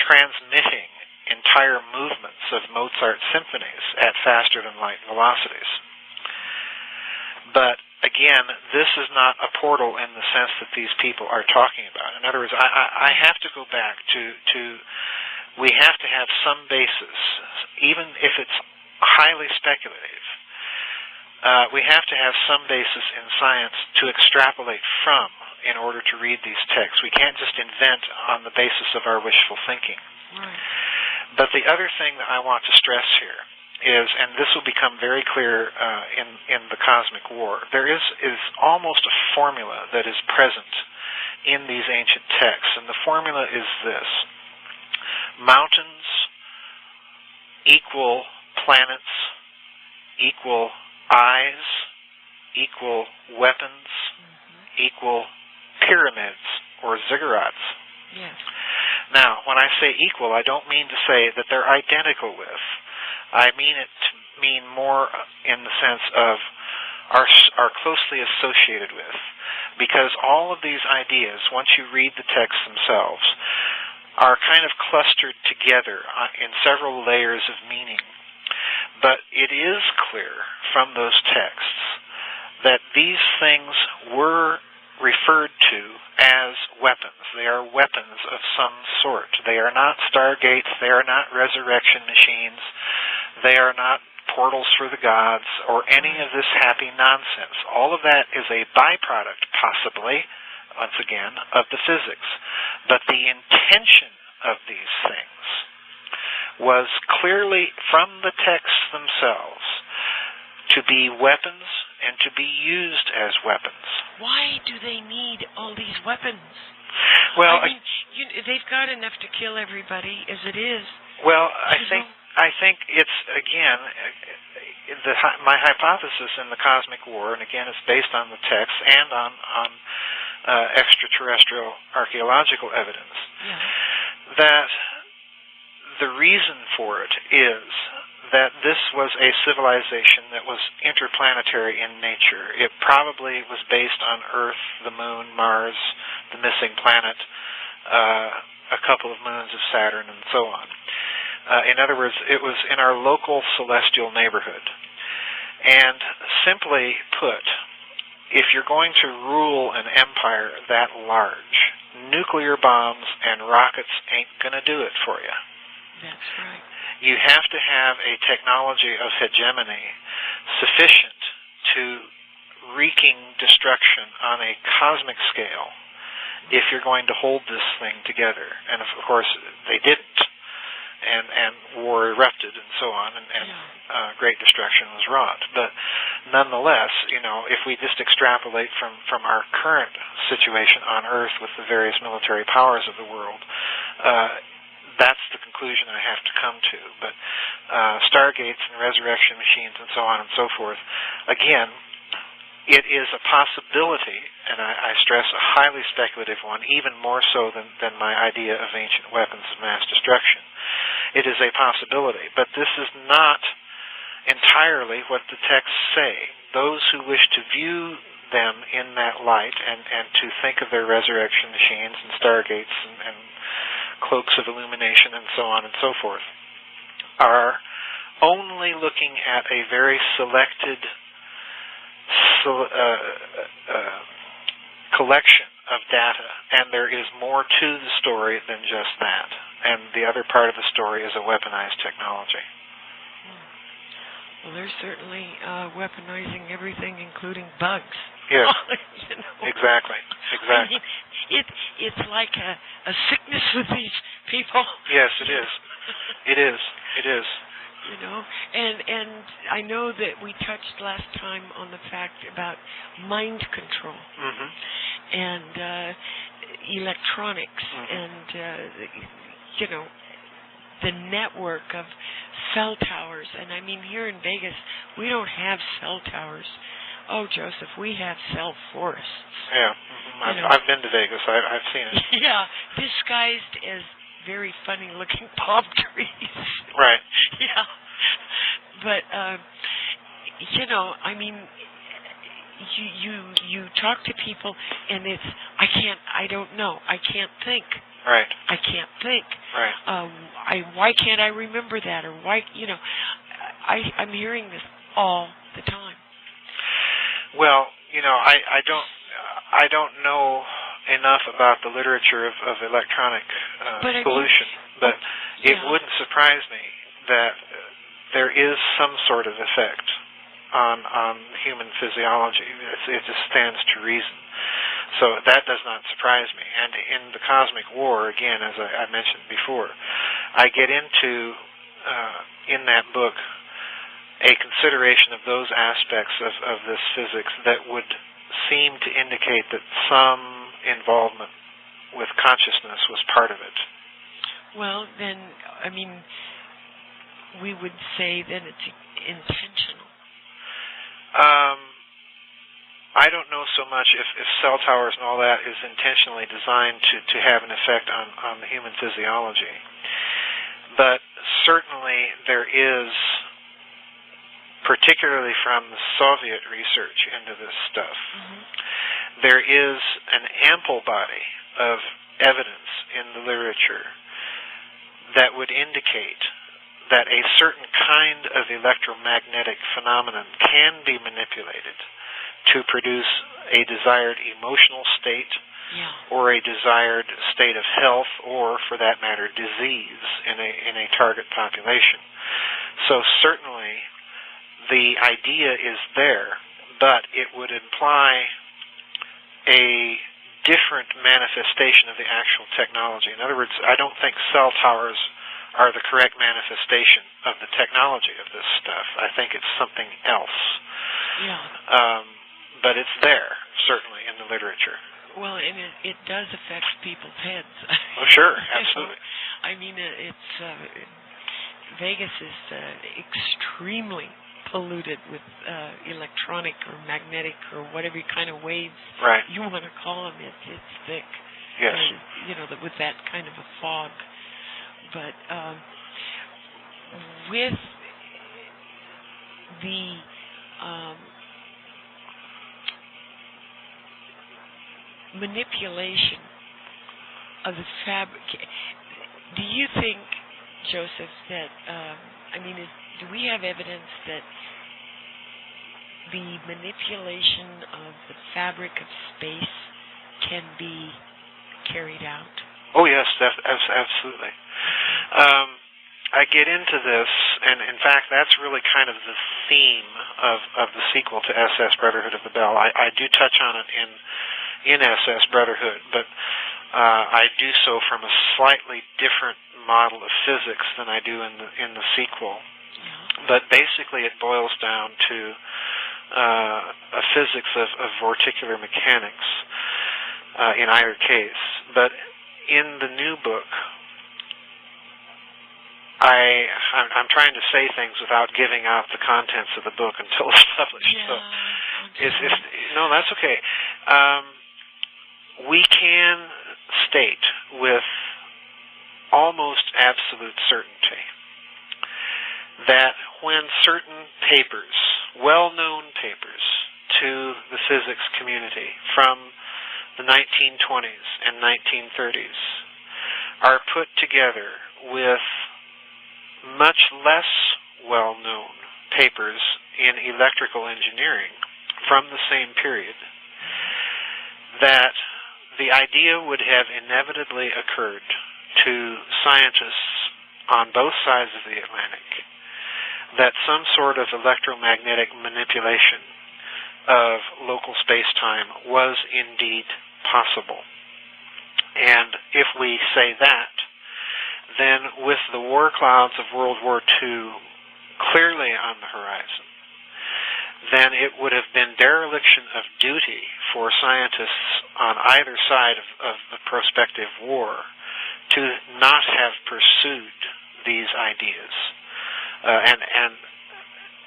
[SPEAKER 1] transmitting entire movements of Mozart symphonies at faster than light velocities. But again, this is not a portal in the sense that these people are talking about. In other words, I have to go back to we have to have some basis, even if it's highly speculative. We have to have some basis in science to extrapolate from in order to read these texts. We can't just invent on the basis of our wishful thinking.
[SPEAKER 2] Right.
[SPEAKER 1] But the other thing that I want to stress here is, and this will become very clear in the Cosmic War, there is almost a formula that is present in these ancient texts, and the formula is this: mountains equal planets equal eyes equal weapons equal pyramids or ziggurats.
[SPEAKER 2] Yes.
[SPEAKER 1] Now, when I say equal, I don't mean to say that they're identical with. I mean it to mean more in the sense of are closely associated with. Because all of these ideas, once you read the texts themselves, are kind of clustered together in several layers of meaning. But it is clear from those texts that these things were referred to as weapons. They are weapons of some sort. They are not stargates. They are not resurrection machines. They are not portals for the gods or any of this happy nonsense. All of that is a byproduct, possibly, once again, of the physics. But the intention of these things was clearly from the texts themselves to be weapons and to be used as weapons.
[SPEAKER 2] Why do they need all these weapons?
[SPEAKER 1] Well,
[SPEAKER 2] I mean, they've got enough to kill everybody as it is.
[SPEAKER 1] Well, I think it's, again, my hypothesis in the Cosmic War, and again it's based on the text and on extraterrestrial archaeological evidence, that the reason for it is that this was a civilization that was interplanetary in nature. It probably was based on Earth, the Moon, Mars, the missing planet, a couple of moons of Saturn, and so on. In other words, it was in our local celestial neighborhood. And simply put, if you're going to rule an empire that large, nuclear bombs and rockets ain't going to do it for you.
[SPEAKER 2] That's right.
[SPEAKER 1] You have to have a technology of hegemony sufficient to wreaking destruction on a cosmic scale if you're going to hold this thing together. And of course, they didn't. And war erupted and so on, and great destruction was wrought. But nonetheless, if we just extrapolate from our current situation on Earth with the various military powers of the world, that's the conclusion I have to come to. But stargates and resurrection machines and so on and so forth, again, it is a possibility, and I stress a highly speculative one, even more so than my idea of ancient weapons of mass destruction. It is a possibility, but this is not entirely what the texts say. Those who wish to view them in that light and to think of their resurrection machines and stargates and cloaks of illumination and so on and so forth are only looking at a very selected collection of data, and there is more to the story than just that. And the other part of the story is a weaponized technology.
[SPEAKER 2] Well, they're certainly weaponizing everything, including bugs.
[SPEAKER 1] Yes, exactly.
[SPEAKER 2] I mean, it's like a sickness with these people.
[SPEAKER 1] Yes, it is. It is. It is.
[SPEAKER 2] And I know that we touched last time on the fact about mind control and electronics and the network of cell towers. And I mean, here in Vegas, we don't have cell towers. Oh, Joseph, we have cell forests.
[SPEAKER 1] Yeah, I've been to Vegas. I've seen it.
[SPEAKER 2] Yeah, disguised as very funny-looking palm trees.
[SPEAKER 1] Right.
[SPEAKER 2] Yeah. But, I mean, you talk to people, and it's, I don't know, I can't think.
[SPEAKER 1] Right.
[SPEAKER 2] I can't think.
[SPEAKER 1] Right.
[SPEAKER 2] Why can't I remember that? Or why, I'm hearing this all the time.
[SPEAKER 1] Well, I don't know enough about the literature of electronic pollution, but it wouldn't surprise me that there is some sort of effect on human physiology. It just stands to reason. So that does not surprise me. And in the Cosmic War, again, as I mentioned before, I get into, in that book, a consideration of those aspects of this physics that would seem to indicate that some involvement with consciousness was part of it.
[SPEAKER 2] Well, then, I mean, we would say that it's intentional.
[SPEAKER 1] I don't know so much if cell towers and all that is intentionally designed to have an effect on the human physiology. But certainly there is, particularly from the Soviet research into this stuff, there is an ample body of evidence in the literature that would indicate that a certain kind of electromagnetic phenomenon can be manipulated to produce a desired emotional state or a desired state of health or, for that matter, disease in a target population. So certainly the idea is there, but it would imply a different manifestation of the actual technology. In other words, I don't think cell towers are the correct manifestation of the technology of this stuff. I think it's something else.
[SPEAKER 2] Yeah.
[SPEAKER 1] But it's there, certainly, in the literature.
[SPEAKER 2] Well, and it does affect people's heads.
[SPEAKER 1] Oh, sure, absolutely.
[SPEAKER 2] I mean, Vegas is extremely polluted with electronic or magnetic or whatever kind of waves you want to call them. It's thick.
[SPEAKER 1] Yes.
[SPEAKER 2] With that kind of a fog. But with the manipulation of the fabric, do you think, Joseph, that do we have evidence that the manipulation of the fabric of space can be carried out?
[SPEAKER 1] Oh yes, absolutely. I get into this, and in fact, that's really kind of the theme of the sequel to SS Brotherhood of the Bell. I do touch on it in SS Brotherhood, but I do so from a slightly different model of physics than I do in the sequel.
[SPEAKER 2] Yeah.
[SPEAKER 1] But basically, it boils down to a physics of vorticular mechanics in either case. But in the new book, I'm trying to say things without giving out the contents of the book until it's published.
[SPEAKER 2] Yeah,
[SPEAKER 1] so, no, that's okay. We can state with almost absolute certainty that when certain papers, well-known papers to the physics community from the 1920s and 1930s are put together with much less well-known papers in electrical engineering from the same period, that the idea would have inevitably occurred to scientists on both sides of the Atlantic that some sort of electromagnetic manipulation of local space-time was indeed possible. And if we say that, then with the war clouds of World War II clearly on the horizon, then it would have been dereliction of duty for scientists on either side of the prospective war to not have pursued these ideas. And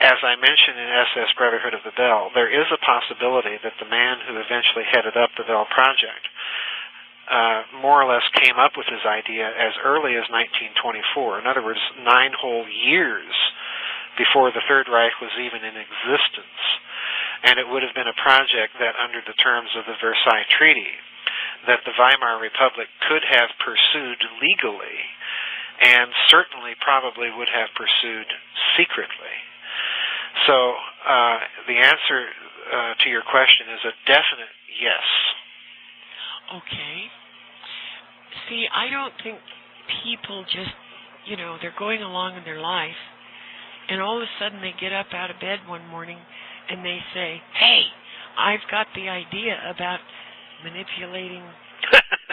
[SPEAKER 1] as I mentioned in SS Brotherhood of the Bell, there is a possibility that the man who eventually headed up the Bell Project more or less came up with his idea as early as 1924. In other words, 9 whole years before the Third Reich was even in existence. And it would have been a project that, under the terms of the Versailles Treaty, that the Weimar Republic could have pursued legally, and certainly probably would have pursued secretly. So the answer to your question is a definite yes.
[SPEAKER 2] Okay. See, I don't think people just, they're going along in their life, and all of a sudden they get up out of bed one morning and they say, hey, I've got the idea about manipulating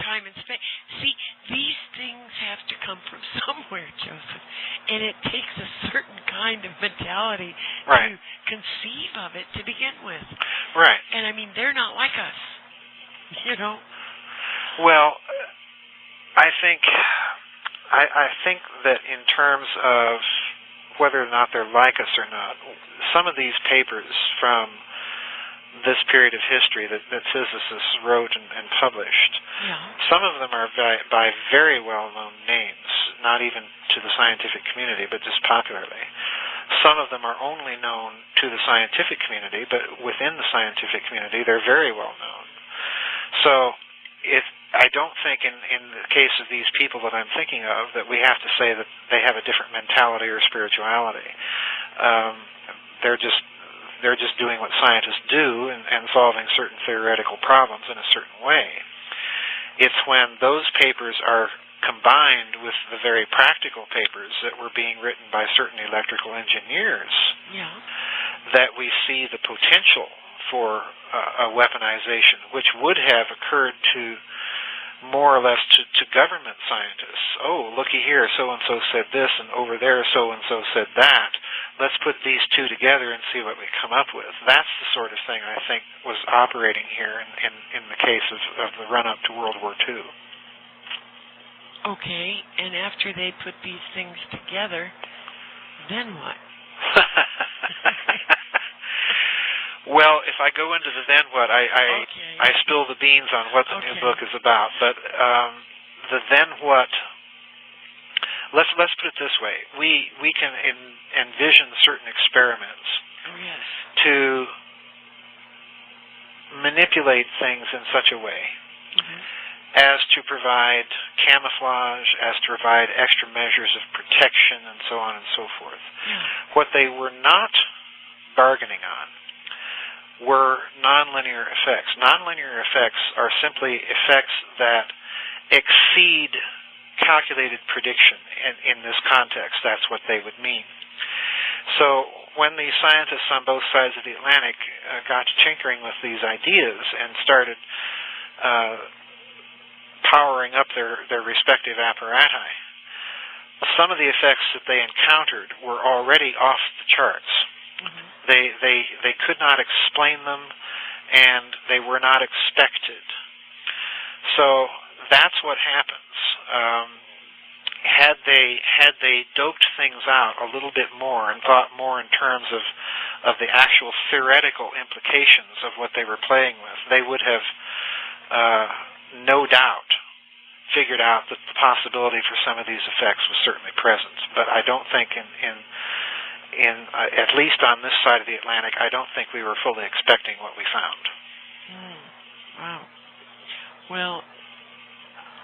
[SPEAKER 2] time and space. See, these things have to come from somewhere, Joseph, and it takes a certain kind of mentality to conceive of it to begin with.
[SPEAKER 1] Right.
[SPEAKER 2] And they're not like us,
[SPEAKER 1] Well, I think that in terms of whether or not they're like us or not, some of these papers from this period of history that physicists wrote and published, some of them are by very well-known names, not even to the scientific community, but just popularly. Some of them are only known to the scientific community, but within the scientific community, they're very well-known. So I don't think in the case of these people that I'm thinking of that we have to say that they have a different mentality or spirituality. They're just doing what scientists do and solving certain theoretical problems in a certain way. It's when those papers are combined with the very practical papers that were being written by certain electrical engineers that we see the potential for a weaponization, which would have occurred to more or less to government scientists. Oh, looky here, so-and-so said this, and over there, so-and-so said that. let's put these two together and see what we come up with. That's the sort of thing I think was operating here in the case of the run-up to World War II.
[SPEAKER 2] Okay, and after they put these things together, then what?
[SPEAKER 1] Well, if I go into the then what, I spill the beans on what the new book is about. But the then what, let's put it this way: we can envision certain experiments to manipulate things in such a way as to provide camouflage, as to provide extra measures of protection, and so on and so forth. What they were not bargaining on were nonlinear effects. Nonlinear effects are simply effects that exceed calculated prediction. In this context, that's what they would mean. So when the scientists on both sides of the Atlantic got to tinkering with these ideas and started powering up their respective apparati, some of the effects that they encountered were already off the charts. They could not explain them, and they were not expected. So that's what happens. Had they doped things out a little bit more and thought more in terms of the actual theoretical implications of what they were playing with, they would have no doubt figured out that the possibility for some of these effects was certainly present. But I don't think at least on this side of the Atlantic, I don't think we were fully expecting what we found.
[SPEAKER 2] Wow. Well,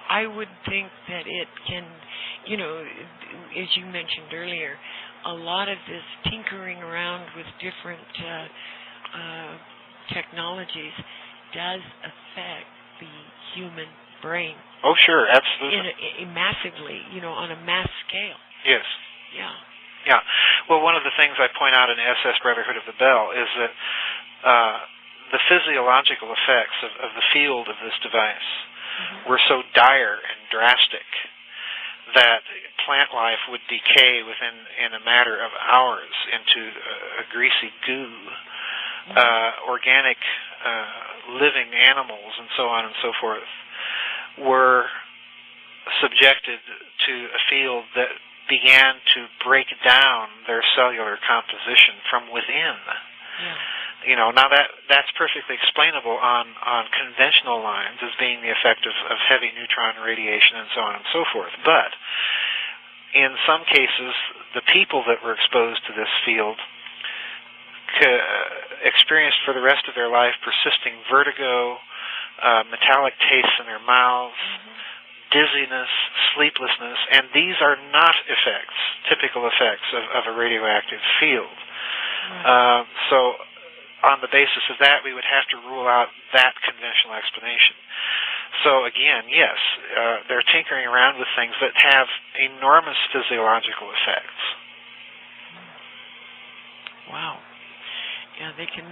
[SPEAKER 2] I would think that it can, as you mentioned earlier, a lot of this tinkering around with different technologies does affect the human brain.
[SPEAKER 1] Oh, sure, absolutely.
[SPEAKER 2] Massively, on a mass scale.
[SPEAKER 1] Yes.
[SPEAKER 2] Yeah.
[SPEAKER 1] Well, one of the things I point out in SS Brotherhood of the Bell is that the physiological effects of the field of this device were so dire and drastic that plant life would decay in a matter of hours into a greasy goo. Organic living animals and so on and so forth were subjected to a field that began to break down their cellular composition from within. Now that's perfectly explainable on conventional lines as being the effect of heavy neutron radiation and so on and so forth. But in some cases, the people that were exposed to this field experienced for the rest of their life persisting vertigo, metallic tastes in their mouths, dizziness, sleeplessness, and these are not typical effects of a radioactive field. So on the basis of that, we would have to rule out that conventional explanation. So again, yes, they're tinkering around with things that have enormous physiological effects.
[SPEAKER 2] Wow. Yeah, they can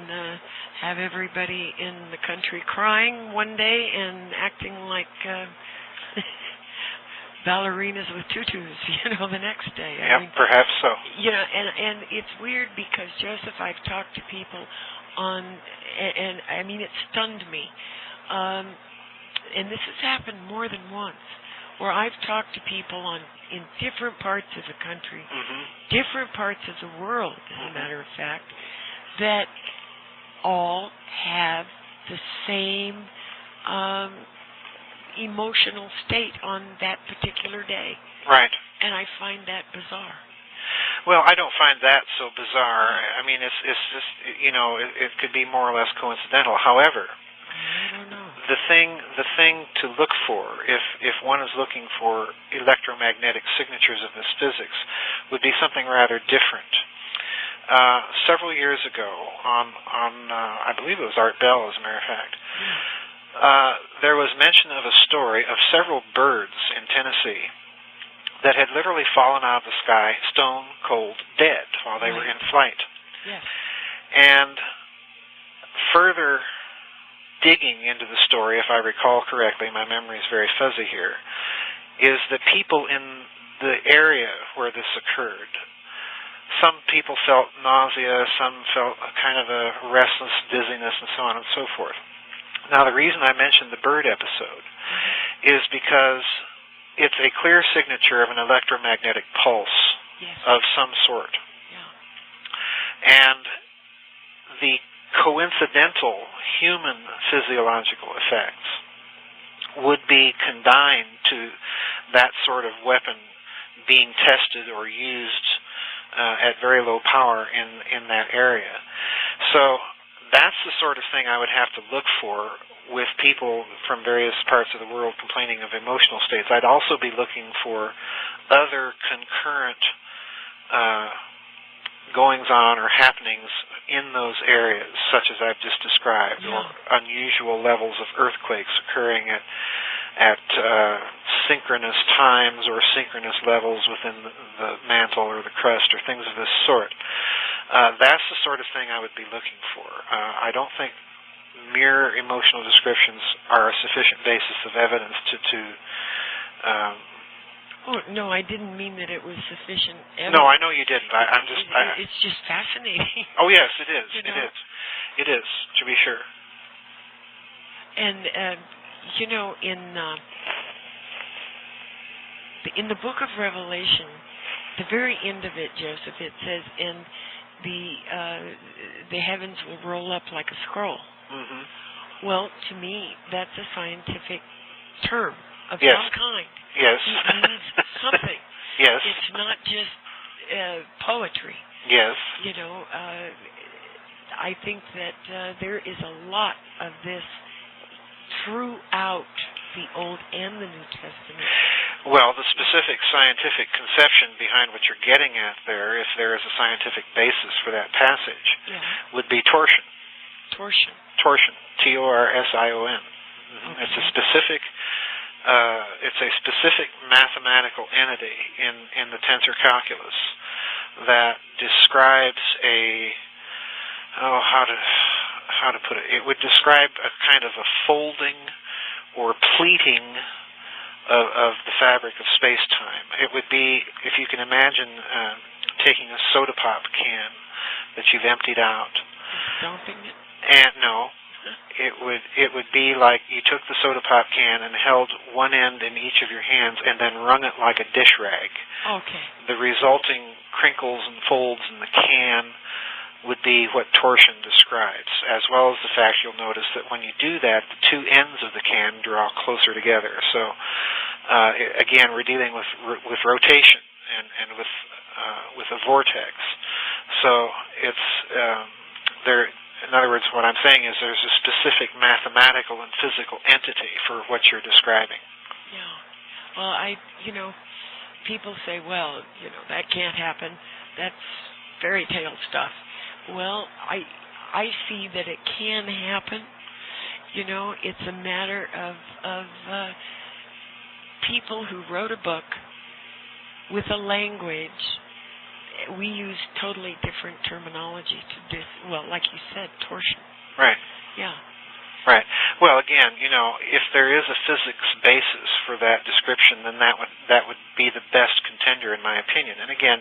[SPEAKER 2] have everybody in the country crying one day and acting like ballerinas with tutus, the next day.
[SPEAKER 1] I mean, perhaps so.
[SPEAKER 2] And it's weird because, Joseph, I've talked to people and I mean, it stunned me. And this has happened more than once, where I've talked to people in different parts of the country, different parts of the world, as a matter of fact, that all have the same emotional state on that particular day.
[SPEAKER 1] Right.
[SPEAKER 2] And I find that bizarre.
[SPEAKER 1] Well, I don't find that so bizarre. I mean, it's just, it could be more or less coincidental. However,
[SPEAKER 2] I don't know.
[SPEAKER 1] The thing to look for, if one is looking for electromagnetic signatures of this physics, would be something rather different. Several years ago, on I believe it was Art Bell, as a matter of fact, there was mention of a story of several birds in Tennessee that had literally fallen out of the sky, stone cold dead, while they were in flight.
[SPEAKER 2] Yes.
[SPEAKER 1] And further digging into the story, if I recall correctly, my memory is very fuzzy here, is that people in the area where this occurred some people felt nausea, some felt a kind of a restless dizziness, and so on and so forth. Now, the reason I mentioned the bird episode is because it's a clear signature of an electromagnetic pulse of some sort. And the coincidental human physiological effects would be condigned to that sort of weapon being tested or used at very low power in that area. So that's the sort of thing I would have to look for with people from various parts of the world complaining of emotional states. I'd also be looking for other concurrent goings-on or happenings in those areas, such as I've just described, or unusual levels of earthquakes occurring at synchronous times or synchronous levels within the mantle or the crust or things of this sort. That's the sort of thing I would be looking for. I don't think mere emotional descriptions are a sufficient basis of evidence to
[SPEAKER 2] oh, no, I didn't mean that it was sufficient evidence.
[SPEAKER 1] No, I know you didn't.
[SPEAKER 2] It's just fascinating.
[SPEAKER 1] Oh, yes, it is.
[SPEAKER 2] You know?
[SPEAKER 1] It is, to be sure.
[SPEAKER 2] And, you know, in the book of Revelation, the very end of it, Joseph, it says, and the heavens will roll up like a scroll. Mm-hmm. Well, to me, that's a scientific term of some kind.
[SPEAKER 1] Yes.
[SPEAKER 2] It means something.
[SPEAKER 1] Yes.
[SPEAKER 2] It's not just poetry.
[SPEAKER 1] Yes.
[SPEAKER 2] You know, I think that there is a lot of this throughout the Old and the New Testament.
[SPEAKER 1] Well, the specific scientific conception behind what you're getting at there, if there is a scientific basis for that passage, would be torsion.
[SPEAKER 2] Torsion.
[SPEAKER 1] Torsion. Torsion. Okay. It's a specific mathematical entity in the tensor calculus that describes how to put it. It would describe a kind of a folding or pleating of the fabric of space-time. It would be, if you can imagine taking a soda pop can that you've emptied out.
[SPEAKER 2] Stomping it?
[SPEAKER 1] And no. It would be like you took the soda pop can and held one end in each of your hands and then wrung it like a dish rag.
[SPEAKER 2] Okay.
[SPEAKER 1] The resulting crinkles and folds in the can would be what torsion describes, as well as the fact you'll notice that when you do that, the two ends of the can draw closer together. So, again, we're dealing with rotation and with a vortex. So it's there. In other words, what I'm saying is there's a specific mathematical and physical entity for what you're describing.
[SPEAKER 2] Yeah. Well, people say, well, that can't happen. That's fairy tale stuff. Well, I see that it can happen. It's a matter of people who wrote a book with a language. We use totally different terminology to this. Well, like you said, torsion.
[SPEAKER 1] Right.
[SPEAKER 2] Yeah.
[SPEAKER 1] Right. Well, again, if there is a physics basis for that description, then that would be the best contender, in my opinion. And again,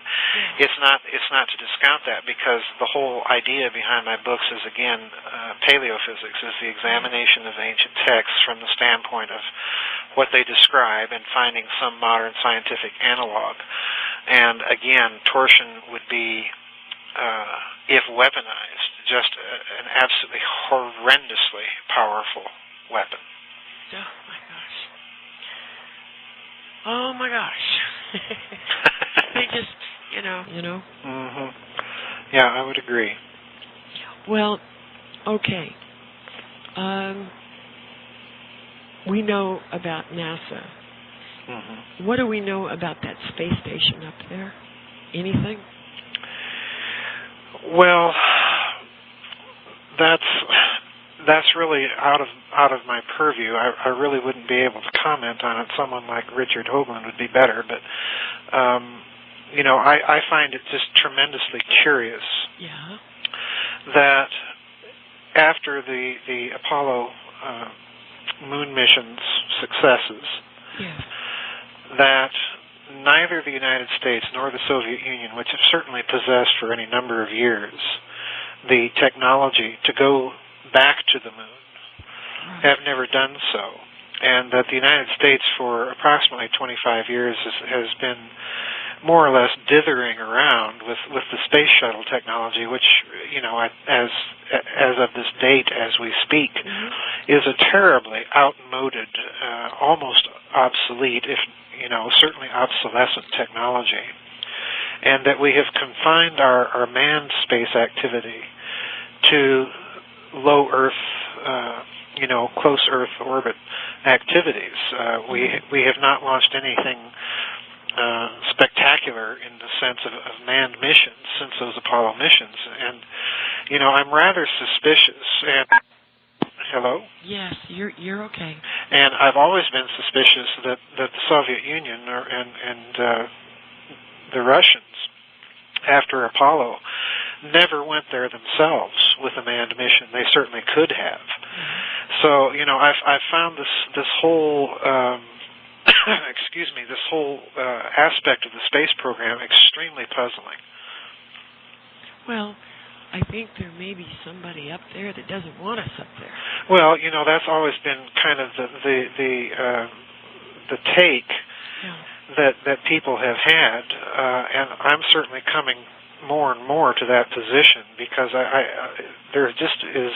[SPEAKER 1] it's not to discount that, because the whole idea behind my books is, again, paleophysics is the examination of ancient texts from the standpoint of what they describe and finding some modern scientific analog. And again, torsion would be, if weaponized, just an absolutely horrendously powerful weapon.
[SPEAKER 2] Oh my gosh. They just,
[SPEAKER 1] Mm-hmm. Yeah, I would agree.
[SPEAKER 2] Well, okay. We know about NASA. Mm-hmm. What do we know about that space station up there? Anything?
[SPEAKER 1] Well, that's really out of my purview. I really wouldn't be able to comment on it. Someone like Richard Hoagland would be better, but I find it just tremendously curious that after the Apollo moon mission's successes, that neither the United States nor the Soviet Union, which have certainly possessed for any number of years the technology to go back to the moon, have never done so. And that the United States for approximately 25 years has been more or less dithering around with the space shuttle technology, which, as of this date as we speak, is a terribly outmoded, almost obsolete, if certainly obsolescent technology, and that we have confined our manned space activity to low Earth, close Earth orbit activities. We have not launched anything spectacular in the sense of manned missions since those Apollo missions, and I'm rather suspicious. And hello?
[SPEAKER 2] Yes, you're okay.
[SPEAKER 1] And I've always been suspicious that the Soviet Union and the Russians, after Apollo, never went there themselves with a manned mission. They certainly could have. So I've found this whole this whole aspect of the space program extremely puzzling.
[SPEAKER 2] Well, I think there may be somebody up there that doesn't want us up there.
[SPEAKER 1] Well, that's always been kind of the take that people have had, and I'm certainly coming more and more to that position because there just is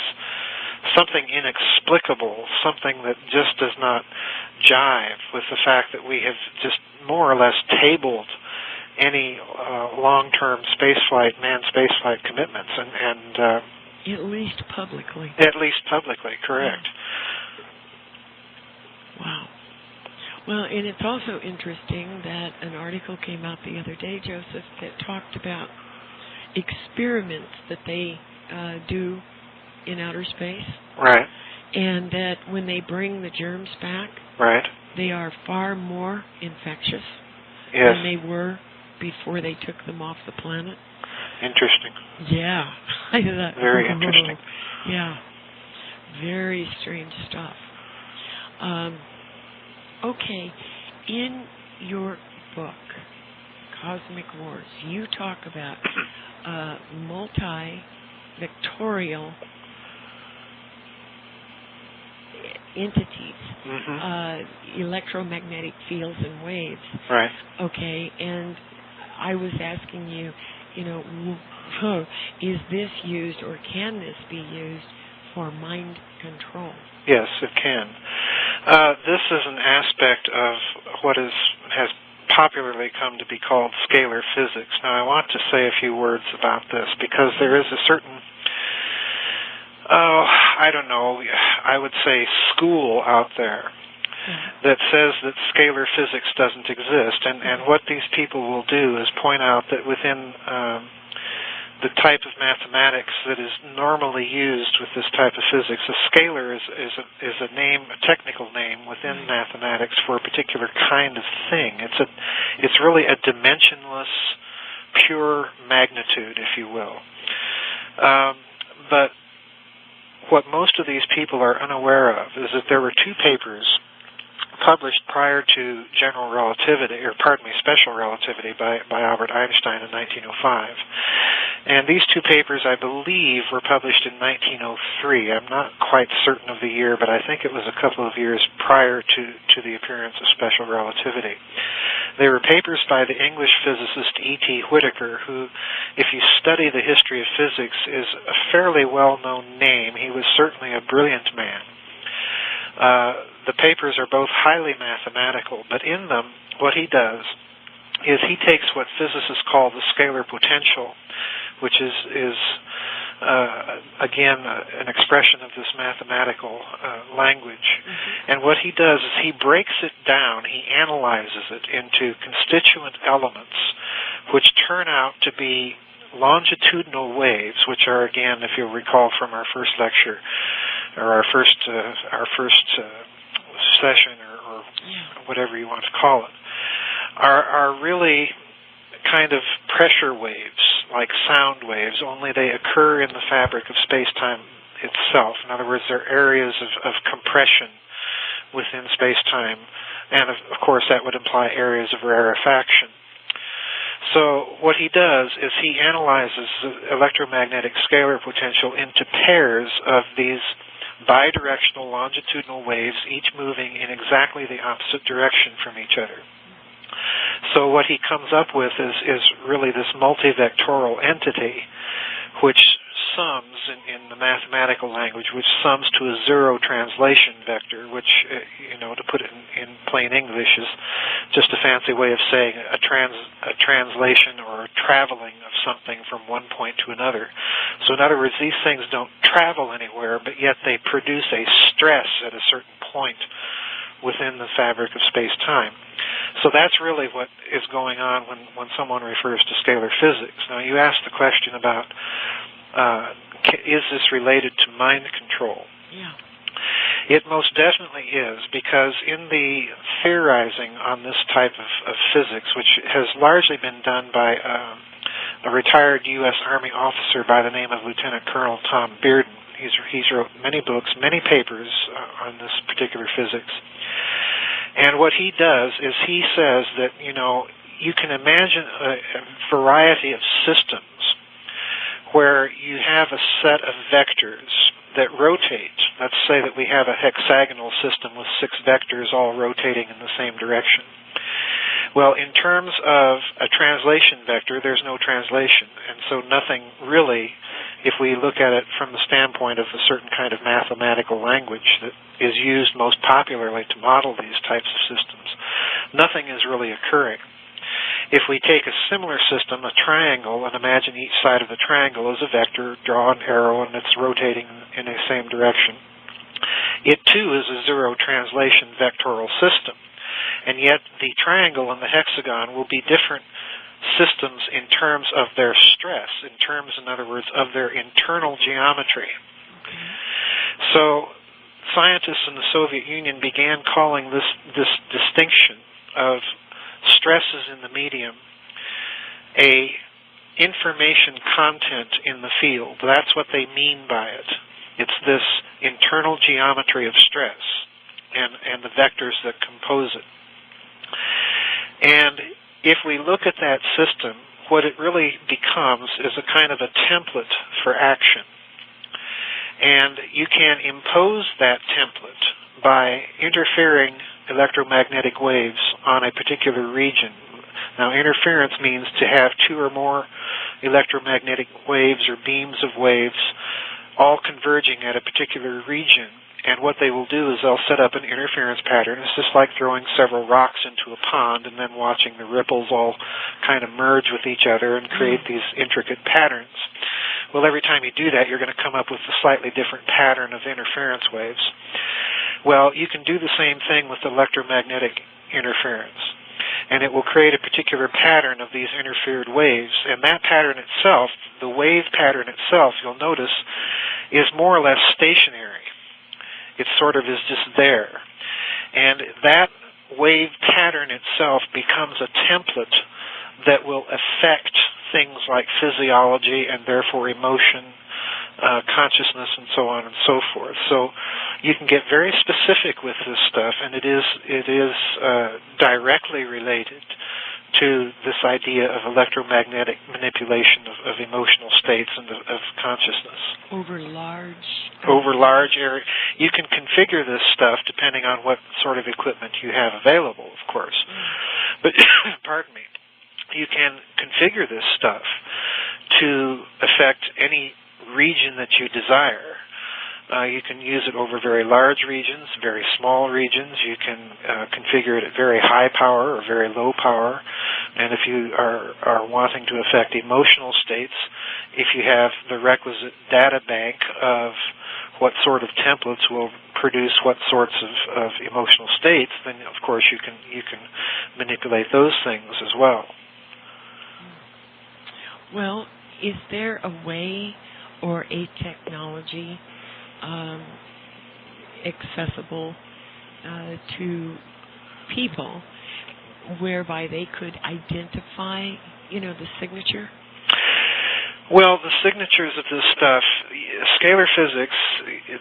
[SPEAKER 1] something inexplicable, something that just does not jive with the fact that we have just more or less tabled any long-term manned spaceflight commitments, and
[SPEAKER 2] at least publicly.
[SPEAKER 1] At least publicly, correct.
[SPEAKER 2] Wow. Well, and it's also interesting that an article came out the other day, Joseph, that talked about experiments that they do in outer space.
[SPEAKER 1] Right.
[SPEAKER 2] And that when they bring the germs back,
[SPEAKER 1] right,
[SPEAKER 2] they are far more infectious
[SPEAKER 1] yes.
[SPEAKER 2] than they were before they took them off the planet.
[SPEAKER 1] Interesting.
[SPEAKER 2] Yeah.
[SPEAKER 1] Very interesting.
[SPEAKER 2] Yeah. Very strange stuff. Okay. In your book, Cosmic Wars, you talk about multi-vectorial entities, electromagnetic fields and waves.
[SPEAKER 1] Right.
[SPEAKER 2] Okay, and I was asking you, is this used or can this be used for mind control?
[SPEAKER 1] Yes, it can. This is an aspect of what has popularly come to be called scalar physics. Now, I want to say a few words about this because there is a certain I would say school out there that says that scalar physics doesn't exist, and what these people will do is point out that within the type of mathematics that is normally used with this type of physics, a scalar is a name, a technical name within mathematics for a particular kind of thing. It's really a dimensionless, pure magnitude, if you will. But what most of these people are unaware of is that there were two papers published prior to special relativity by Albert Einstein in 1905. And these two papers, I believe, were published in 1903. I'm not quite certain of the year, but I think it was a couple of years prior to the appearance of special relativity. They were papers by the English physicist E.T. Whittaker, who, if you study the history of physics, is a fairly well-known name. He was certainly a brilliant man. The papers are both highly mathematical, but in them, what he does is he takes what physicists call the scalar potential, which is again, an expression of this mathematical language. And what he does is he breaks it down, he analyzes it into constituent elements, which turn out to be longitudinal waves, which are, again, if you'll recall from our first lecture, or our first session, or whatever you want to call it, are really kind of pressure waves, like sound waves, only they occur in the fabric of space-time itself. In other words, they're areas of compression within space-time And, of course, that would imply areas of rarefaction. So what he does is he analyzes the electromagnetic scalar potential into pairs of these bidirectional longitudinal waves, each moving in exactly the opposite direction from each other. So what he comes up with is really this multivectoral entity, which sums, in the mathematical language, which sums to a zero translation vector, which, to put it in plain English, is just a fancy way of saying a translation or a traveling of something from one point to another. So in other words, these things don't travel anywhere, but yet they produce a stress at a certain point within the fabric of space-time. So that's really what is going on when someone refers to scalar physics. Now, you asked the question about is this related to mind control?
[SPEAKER 2] Yeah.
[SPEAKER 1] It most definitely is, because in the theorizing on this type of physics, which has largely been done by a retired U.S. Army officer by the name of Lieutenant Colonel Tom Bearden. He's wrote many books, many papers on this particular physics. And what he does is he says that, you can imagine a variety of systems where you have a set of vectors that rotate. Let's say that we have a hexagonal system with 6 vectors all rotating in the same direction. Well, in terms of a translation vector, there's no translation, and so nothing really, if we look at it from the standpoint of a certain kind of mathematical language that is used most popularly to model these types of systems, nothing is really occurring. If we take a similar system, a triangle, and imagine each side of the triangle as a vector, draw an arrow, and it's rotating in the same direction, it too is a zero translation vectoral system. And yet the triangle and the hexagon will be different systems in terms of their stress, in terms, in other words, of their internal geometry. So scientists in the Soviet Union began calling this distinction of stresses in the medium a information content in the field. That's what they mean by it. It's this internal geometry of stress and the vectors that compose it. And if we look at that system, what it really becomes is a kind of a template for action. And you can impose that template by interfering electromagnetic waves on a particular region. Now, interference means to have 2 or more electromagnetic waves or beams of waves all converging at a particular region. And what they will do is they'll set up an interference pattern. It's just like throwing several rocks into a pond and then watching the ripples all kind of merge with each other and create these intricate patterns. Well, every time you do that, you're going to come up with a slightly different pattern of interference waves. Well, you can do the same thing with electromagnetic interference, and it will create a particular pattern of these interfered waves. And that pattern itself, the wave pattern itself, you'll notice, is more or less stationary. It sort of is just there. And that wave pattern itself becomes a template that will affect things like physiology and therefore emotion, consciousness, and so on and so forth. So you can get very specific with this stuff, and it is directly related to this idea of electromagnetic manipulation of emotional states and of consciousness. Over large area. You can configure this stuff depending on what sort of equipment you have available, of course. But, pardon me, you can configure this stuff to affect any region that you desire. You can use it over very large regions, very small regions. You can configure it at very high power or very low power. And if you are wanting to affect emotional states, if you have the requisite data bank of what sort of templates will produce what sorts of emotional states, then of course you can manipulate those things as well.
[SPEAKER 2] Well, is there a way or a technology accessible to people whereby they could identify, the signature?
[SPEAKER 1] Well, the signatures of this stuff, scalar physics,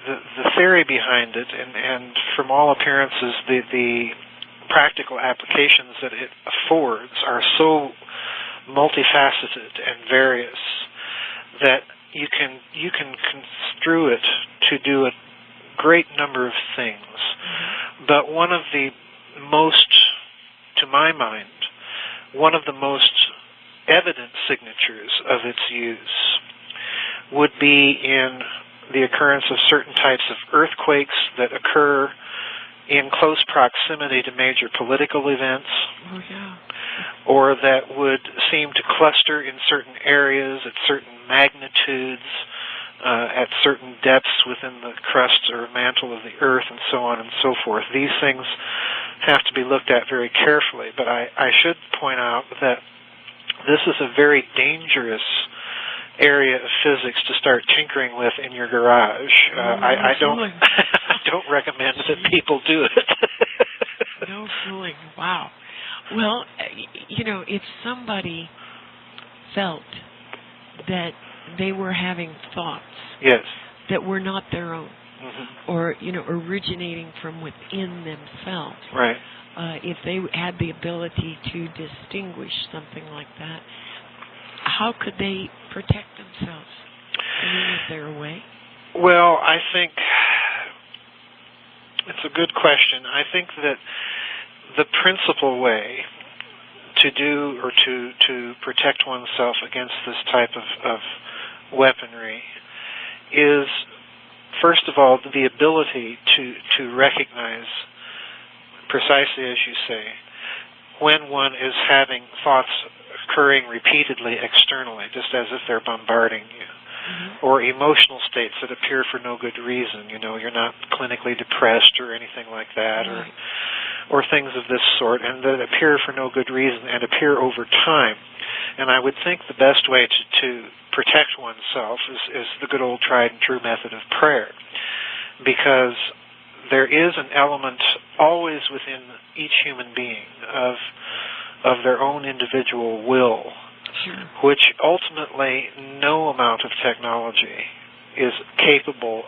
[SPEAKER 1] the theory behind it, and from all appearances, the practical applications that it affords are so multifaceted and various that you can construe it to do a great number of things. But one of the most, to my mind, one of the most evident signatures of its use would be in the occurrence of certain types of earthquakes that occur in close proximity to major political events, or that would seem to cluster in certain areas at certain magnitudes, at certain depths within the crust or mantle of the earth, and so on and so forth. These things have to be looked at very carefully, but I should point out that this is a very dangerous area of physics to start tinkering with in your garage. I don't recommend that people do it.
[SPEAKER 2] No fooling. Wow. Well, if somebody felt that they were having thoughts
[SPEAKER 1] yes.
[SPEAKER 2] that were not their own, or originating from within themselves,
[SPEAKER 1] right?
[SPEAKER 2] If they had the ability to distinguish something like that, how could they protect themselves? Is there a way?
[SPEAKER 1] Well, I think it's a good question. I think that the principal way to do or to protect oneself against this type of weaponry is, first of all, the ability to recognize, precisely as you say, when one is having thoughts occurring repeatedly externally, just as if they're bombarding you, or emotional states that appear for no good reason. You're not clinically depressed or anything like that,
[SPEAKER 2] right.
[SPEAKER 1] or things of this sort, and that appear for no good reason and appear over time. And I would think the best way to protect oneself is the good old tried and true method of prayer, because there is an element always within each human being of their own individual will, which ultimately no amount of technology is capable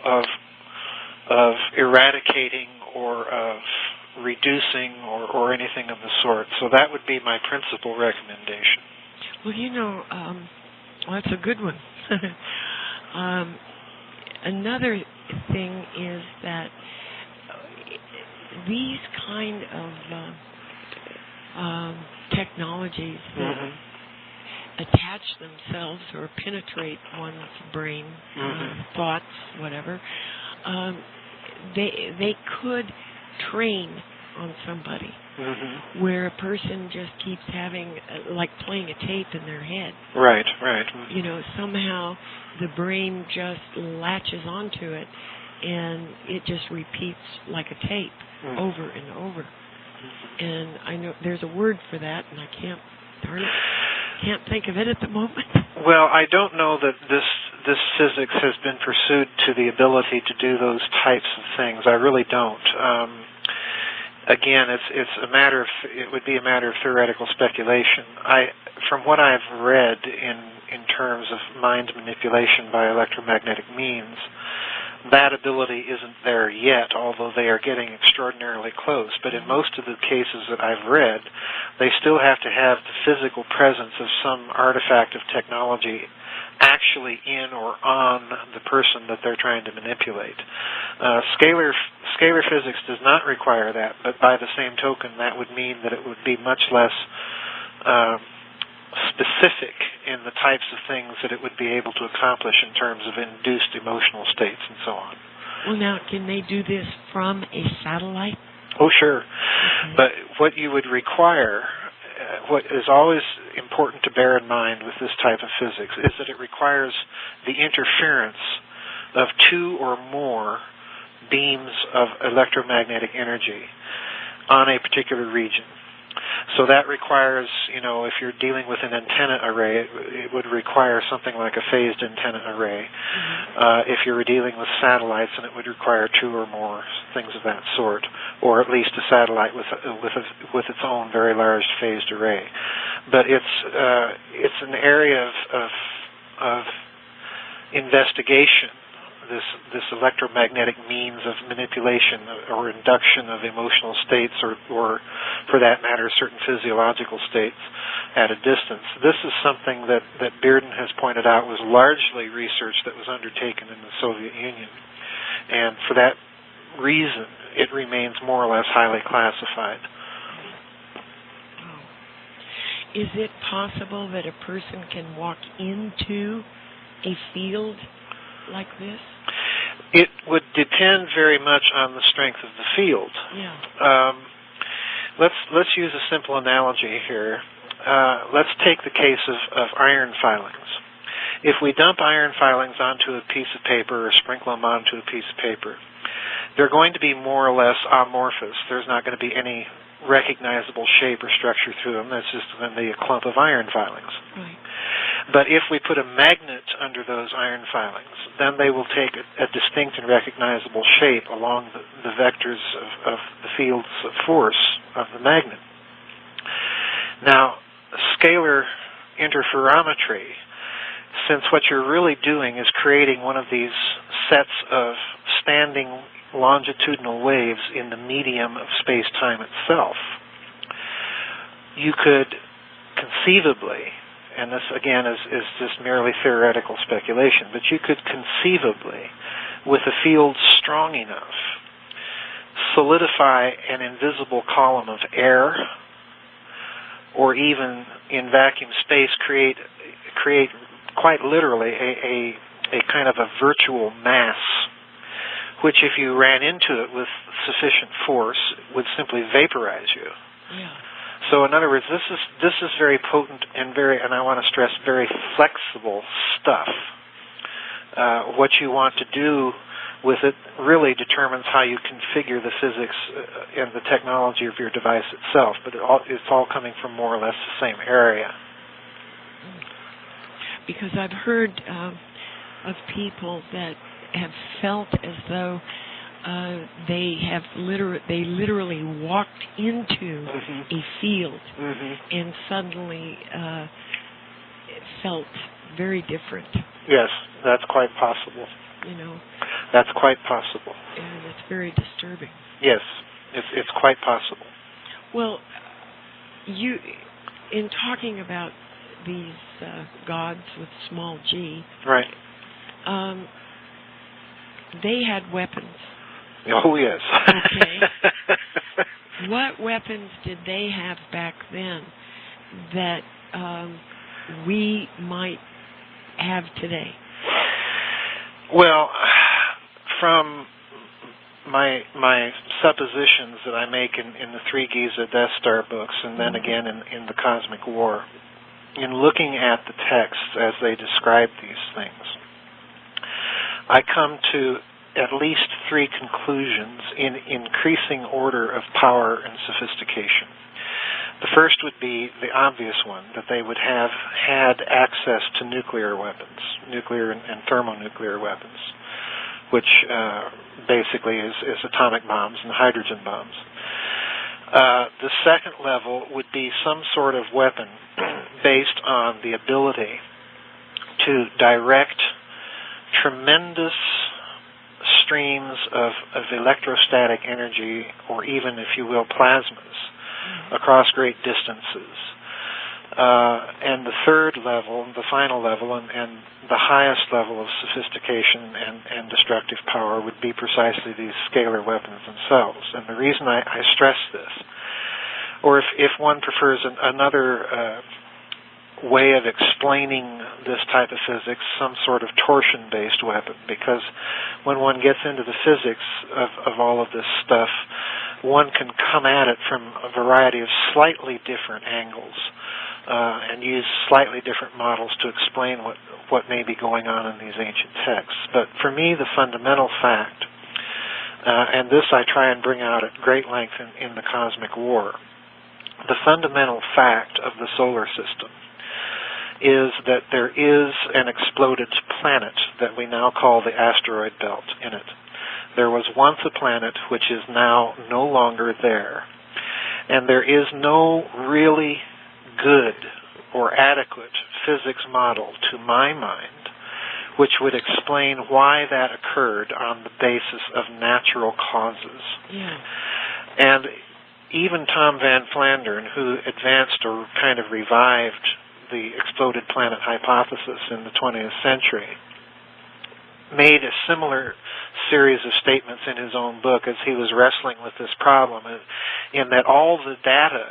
[SPEAKER 1] of eradicating or of reducing or anything of the sort. So that would be my principal recommendation.
[SPEAKER 2] Well, that's a good one. Another thing is that these kind of technologies that attach themselves or penetrate one's brain, thoughts, whatever, they could train on somebody where a person just keeps having, like playing a tape in their head.
[SPEAKER 1] Right.
[SPEAKER 2] Somehow the brain just latches onto it and it just repeats like a tape over and over. And I know there's a word for that, and I can't think of it at the moment.
[SPEAKER 1] Well, I don't know that this physics has been pursued to the ability to do those types of things. I really don't. Again, it would be a matter of theoretical speculation. From what I've read in terms of mind manipulation by electromagnetic means, that ability isn't there yet, although they are getting extraordinarily close. But in most of the cases that I've read, they still have to have the physical presence of some artifact of technology actually in or on the person that they're trying to manipulate. Scalar physics does not require that, but by the same token, that would mean that it would be much less specific in the types of things that it would be able to accomplish in terms of induced emotional states and so on.
[SPEAKER 2] Well, now, can they do this from a satellite?
[SPEAKER 1] Oh, sure. Okay. But what you would require, what is always important to bear in mind with this type of physics, is that it requires the interference of two or more beams of electromagnetic energy on a particular region. So that requires, if you're dealing with an antenna array, it would require something like a phased antenna array. If you were dealing with satellites, then it would require two or more things of that sort, or at least a satellite with its own very large phased array. But it's an area of investigation this electromagnetic means of manipulation or induction of emotional states, or for that matter, certain physiological states at a distance. This is something that Bearden has pointed out was largely research that was undertaken in the Soviet Union, and for that reason, it remains more or less highly classified.
[SPEAKER 2] Is it possible that a person can walk into a field like this?
[SPEAKER 1] It would depend very much on the strength of the field.
[SPEAKER 2] Yeah.
[SPEAKER 1] Let's use a simple analogy here. Let's take the case of iron filings. If we dump iron filings onto a piece of paper or sprinkle them onto a piece of paper, they're going to be more or less amorphous. There's not going to be any recognizable shape or structure to them. That's just going to be a clump of iron filings.
[SPEAKER 2] Right.
[SPEAKER 1] But if we put a magnet under those iron filings, then they will take a distinct and recognizable shape along the vectors of the fields of force of the magnet. Now, scalar interferometry, since what you're really doing is creating one of these sets of standing longitudinal waves in the medium of space-time itself, you could conceivably, and this again is just merely theoretical speculation, but you could conceivably, with a field strong enough, solidify an invisible column of air, or even in vacuum space create quite literally a kind of a virtual mass, which if you ran into it with sufficient force would simply vaporize you.
[SPEAKER 2] Yeah.
[SPEAKER 1] So in other words, this is very potent and I want to stress, very flexible stuff. What you want to do with it really determines how you configure the physics and the technology of your device itself, but it's all coming from more or less the same area.
[SPEAKER 2] Because I've heard of people that have felt as though they literally walked into a field and suddenly felt very different.
[SPEAKER 1] Yes, that's quite possible.
[SPEAKER 2] You know,
[SPEAKER 1] that's quite possible.
[SPEAKER 2] And it's very disturbing.
[SPEAKER 1] Yes, it's quite possible.
[SPEAKER 2] Well, you, in talking about these gods with small g,
[SPEAKER 1] right?
[SPEAKER 2] They had weapons.
[SPEAKER 1] Oh, yes.
[SPEAKER 2] Okay. What weapons did they have back then that we might have today?
[SPEAKER 1] Well, from my suppositions that I make in the three Giza Death Star books, and then again in the Cosmic War, in looking at the texts as they describe these things, I come to at least three conclusions in increasing order of power and sophistication. The first would be the obvious one, that they would have had access to nuclear weapons, nuclear and thermonuclear weapons, which basically is atomic bombs and hydrogen bombs. The second level would be some sort of weapon based on the ability to direct tremendous streams of electrostatic energy, or even, if you will, plasmas, across great distances. And the third level, the final level, and the highest level of sophistication and destructive power would be precisely these scalar weapons themselves. And the reason I stress this, or if one prefers another way of explaining this type of physics, some sort of torsion-based weapon, because when one gets into the physics of all of this stuff, one can come at it from a variety of slightly different angles and use slightly different models to explain what may be going on in these ancient texts. But for me, the fundamental fact, and this I try and bring out at great length in the Cosmic War, the fundamental fact of the solar system is that there is an exploded planet that we now call the asteroid belt in it. There was once a planet which is now no longer there. And there is no really good or adequate physics model, to my mind, which would explain why that occurred on the basis of natural causes.
[SPEAKER 2] Yeah.
[SPEAKER 1] And even Tom Van Flandern, who advanced or kind of revived the exploded planet hypothesis in the 20th century, made a similar series of statements in his own book as he was wrestling with this problem, in that all the data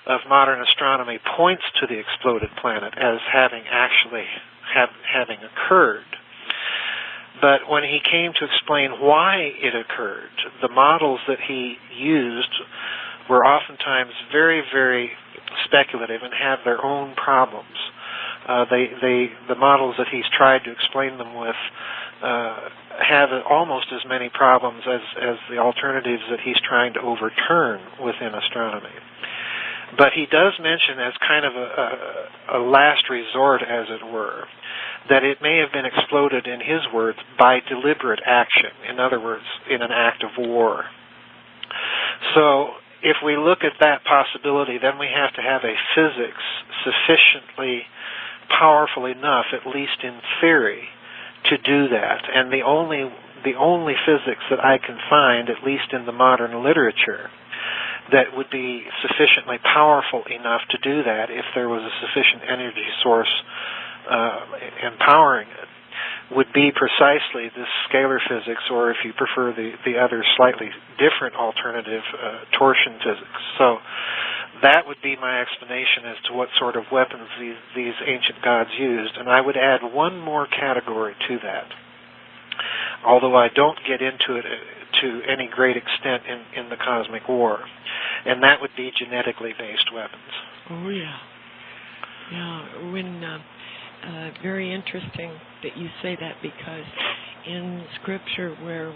[SPEAKER 1] of modern astronomy points to the exploded planet as having actually having occurred. But when he came to explain why it occurred, the models that he used were oftentimes very, very speculative and have their own problems. The models that he's tried to explain them with have almost as many problems as the alternatives that he's trying to overturn within astronomy. But he does mention, as kind of a last resort, as it were, that it may have been exploded, in his words, by deliberate action. In other words, in an act of war. So if we look at that possibility, then we have to have a physics sufficiently powerful enough, at least in theory, to do that. And the only physics that I can find, at least in the modern literature, that would be sufficiently powerful enough to do that, if there was a sufficient energy source empowering it, would be precisely this scalar physics, or if you prefer the other slightly different alternative, torsion physics. So that would be my explanation as to what sort of weapons these ancient gods used. And I would add one more category to that, although I don't get into it to any great extent in the cosmic war, and that would be genetically based weapons.
[SPEAKER 2] Oh, yeah. Yeah, very interesting that you say that, because in Scripture where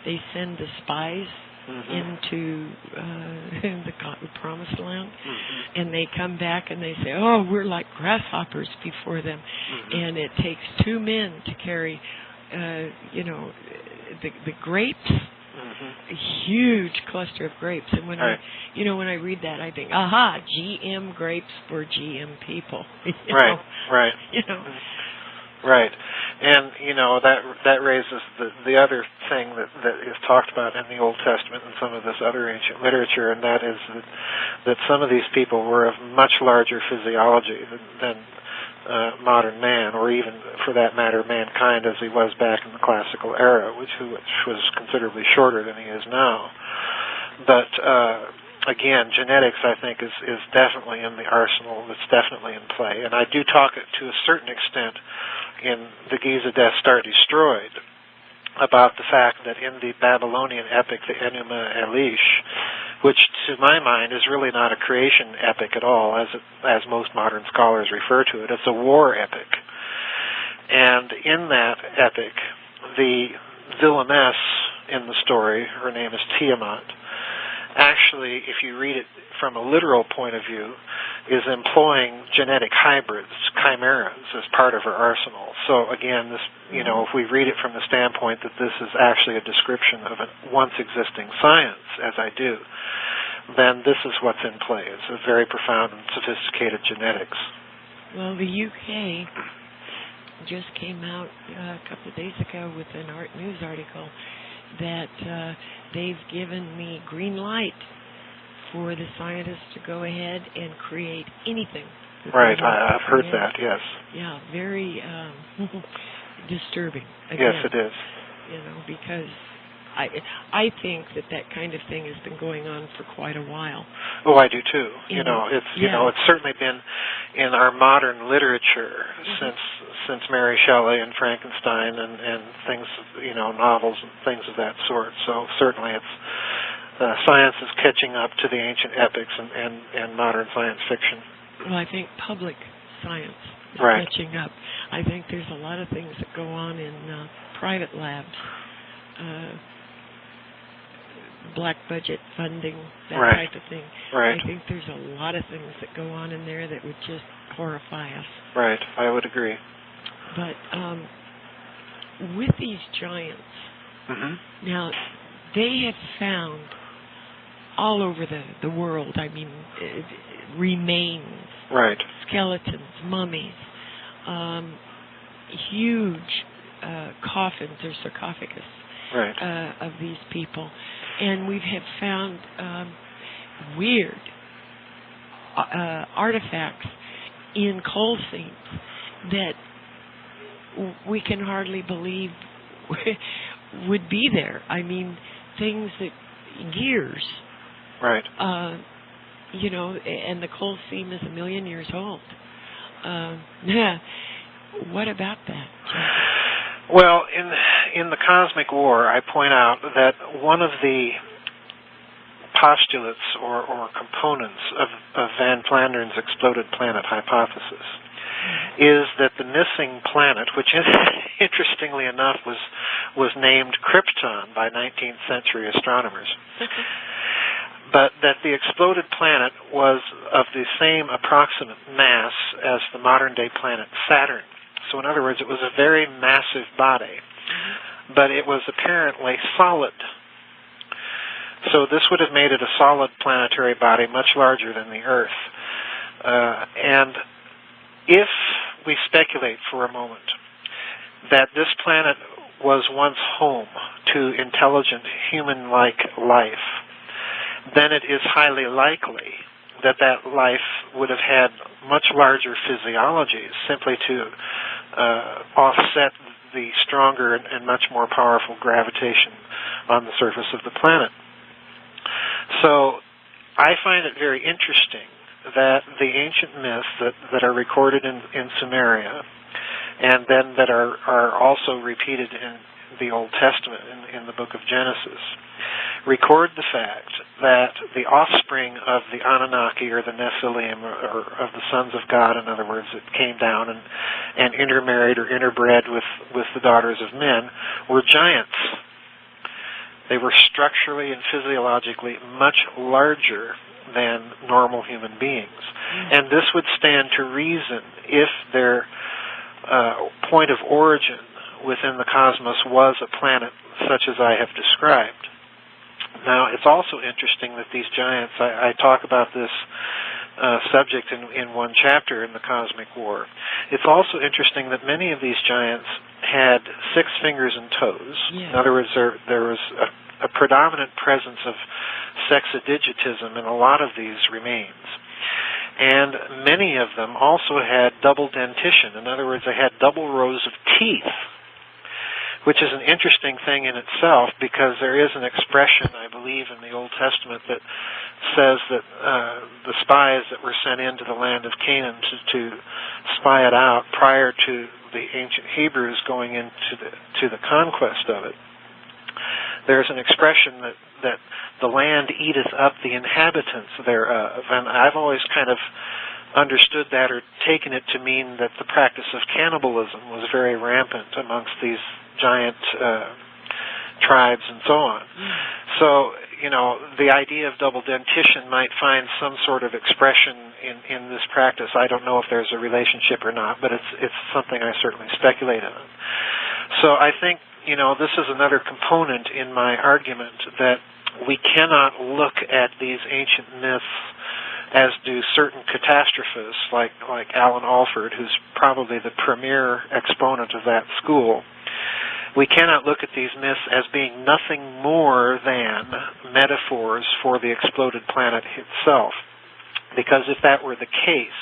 [SPEAKER 2] they send the spies into the Promised Land, and they come back and they say, oh, we're like grasshoppers before them, and it takes 2 men to carry the grapes, a huge cluster of grapes. And when when I read that, I think, aha, GM grapes for GM people.
[SPEAKER 1] Right. Right. And, that raises the other thing that is talked about in the Old Testament and some of this other ancient literature, and that is that some of these people were of much larger physiology than modern man, or even, for that matter, mankind as he was back in the classical era, which was considerably shorter than he is now. But again, genetics, I think, is definitely in the arsenal. It's definitely in play. And I do talk it to a certain extent in the Giza Death Star Destroyed about the fact that in the Babylonian epic, the Enuma Elish, which to my mind is really not a creation epic at all, as most modern scholars refer to it. It's a war epic. And in that epic, the villainess in the story, her name is Tiamat, actually, if you read it from a literal point of view, is employing genetic hybrids, chimeras, as part of her arsenal. So again, this, if we read it from the standpoint that this is actually a description of a once existing science, as I do, then this is what's in play. It's a very profound and sophisticated genetics.
[SPEAKER 2] Well, the UK just came out a couple of days ago with an Art News article that they've given the green light for the scientists to go ahead and create anything.
[SPEAKER 1] Right, I've heard that, yes.
[SPEAKER 2] Yeah, very disturbing. Again,
[SPEAKER 1] yes, it is.
[SPEAKER 2] Because I think that kind of thing has been going on for quite a while.
[SPEAKER 1] Oh, I do too. It's certainly been in our modern literature since Mary Shelley and Frankenstein and things, novels and things of that sort. So certainly it's science is catching up to the ancient epics and modern science fiction.
[SPEAKER 2] Well, I think public science is catching up. I think there's a lot of things that go on in private labs. Black budget funding, that type of thing.
[SPEAKER 1] Right.
[SPEAKER 2] I think there's a lot of things that go on in there that would just horrify us.
[SPEAKER 1] Right, I would agree.
[SPEAKER 2] But with these giants, now they have found all over the world, remains,
[SPEAKER 1] right,
[SPEAKER 2] skeletons, mummies, huge coffins or sarcophagus
[SPEAKER 1] Right.
[SPEAKER 2] of these people, and we have found weird artifacts in coal seams that we can hardly believe would be there. I mean, things that gears.
[SPEAKER 1] Right.
[SPEAKER 2] And the coal seam is 1 million years old. What about that?
[SPEAKER 1] Well, in the Cosmic War, I point out that one of the postulates or components of Van Flanderen's exploded planet hypothesis is that the missing planet, which interestingly enough was named Krypton by 19th century astronomers, but that the exploded planet was of the same approximate mass as the modern-day planet Saturn. So in other words, it was a very massive body, but it was apparently solid. So this would have made it a solid planetary body much larger than the Earth. And if we speculate for a moment that this planet was once home to intelligent human-like life, then it is highly likely that that life would have had much larger physiologies simply to offset the stronger and much more powerful gravitation on the surface of the planet. So I find it very interesting that the ancient myths that are recorded in Sumeria and then that are also repeated in the Old Testament, in the book of Genesis, record the fact that the offspring of the Anunnaki or the Nephilim or of the sons of God, in other words, that came down and intermarried or interbred with the daughters of men, were giants. They were structurally and physiologically much larger than normal human beings. And this would stand to reason if their point of origin within the cosmos was a planet such as I have described. Now, it's also interesting that these giants, I talk about this subject in one chapter in the Cosmic War. It's also interesting that many of these giants had 6 fingers and toes.
[SPEAKER 2] Yeah.
[SPEAKER 1] In other words, there was a predominant presence of sexadigitism in a lot of these remains. And many of them also had double dentition. In other words, they had double rows of teeth, which is an interesting thing in itself because there is an expression, I believe, in the Old Testament that says that the spies that were sent into the land of Canaan to spy it out prior to the ancient Hebrews going into the conquest of it, there's an expression that the land eateth up the inhabitants thereof. And I've always kind of understood that or taken it to mean that the practice of cannibalism was very rampant amongst these giant tribes and so on. So, the idea of double dentition might find some sort of expression in this practice. I don't know if there's a relationship or not, but it's something I certainly speculate on. So I think, this is another component in my argument that we cannot look at these ancient myths as do certain catastrophists like Alan Alford, who's probably the premier exponent of that school. We cannot look at these myths as being nothing more than metaphors for the exploded planet itself. Because if that were the case,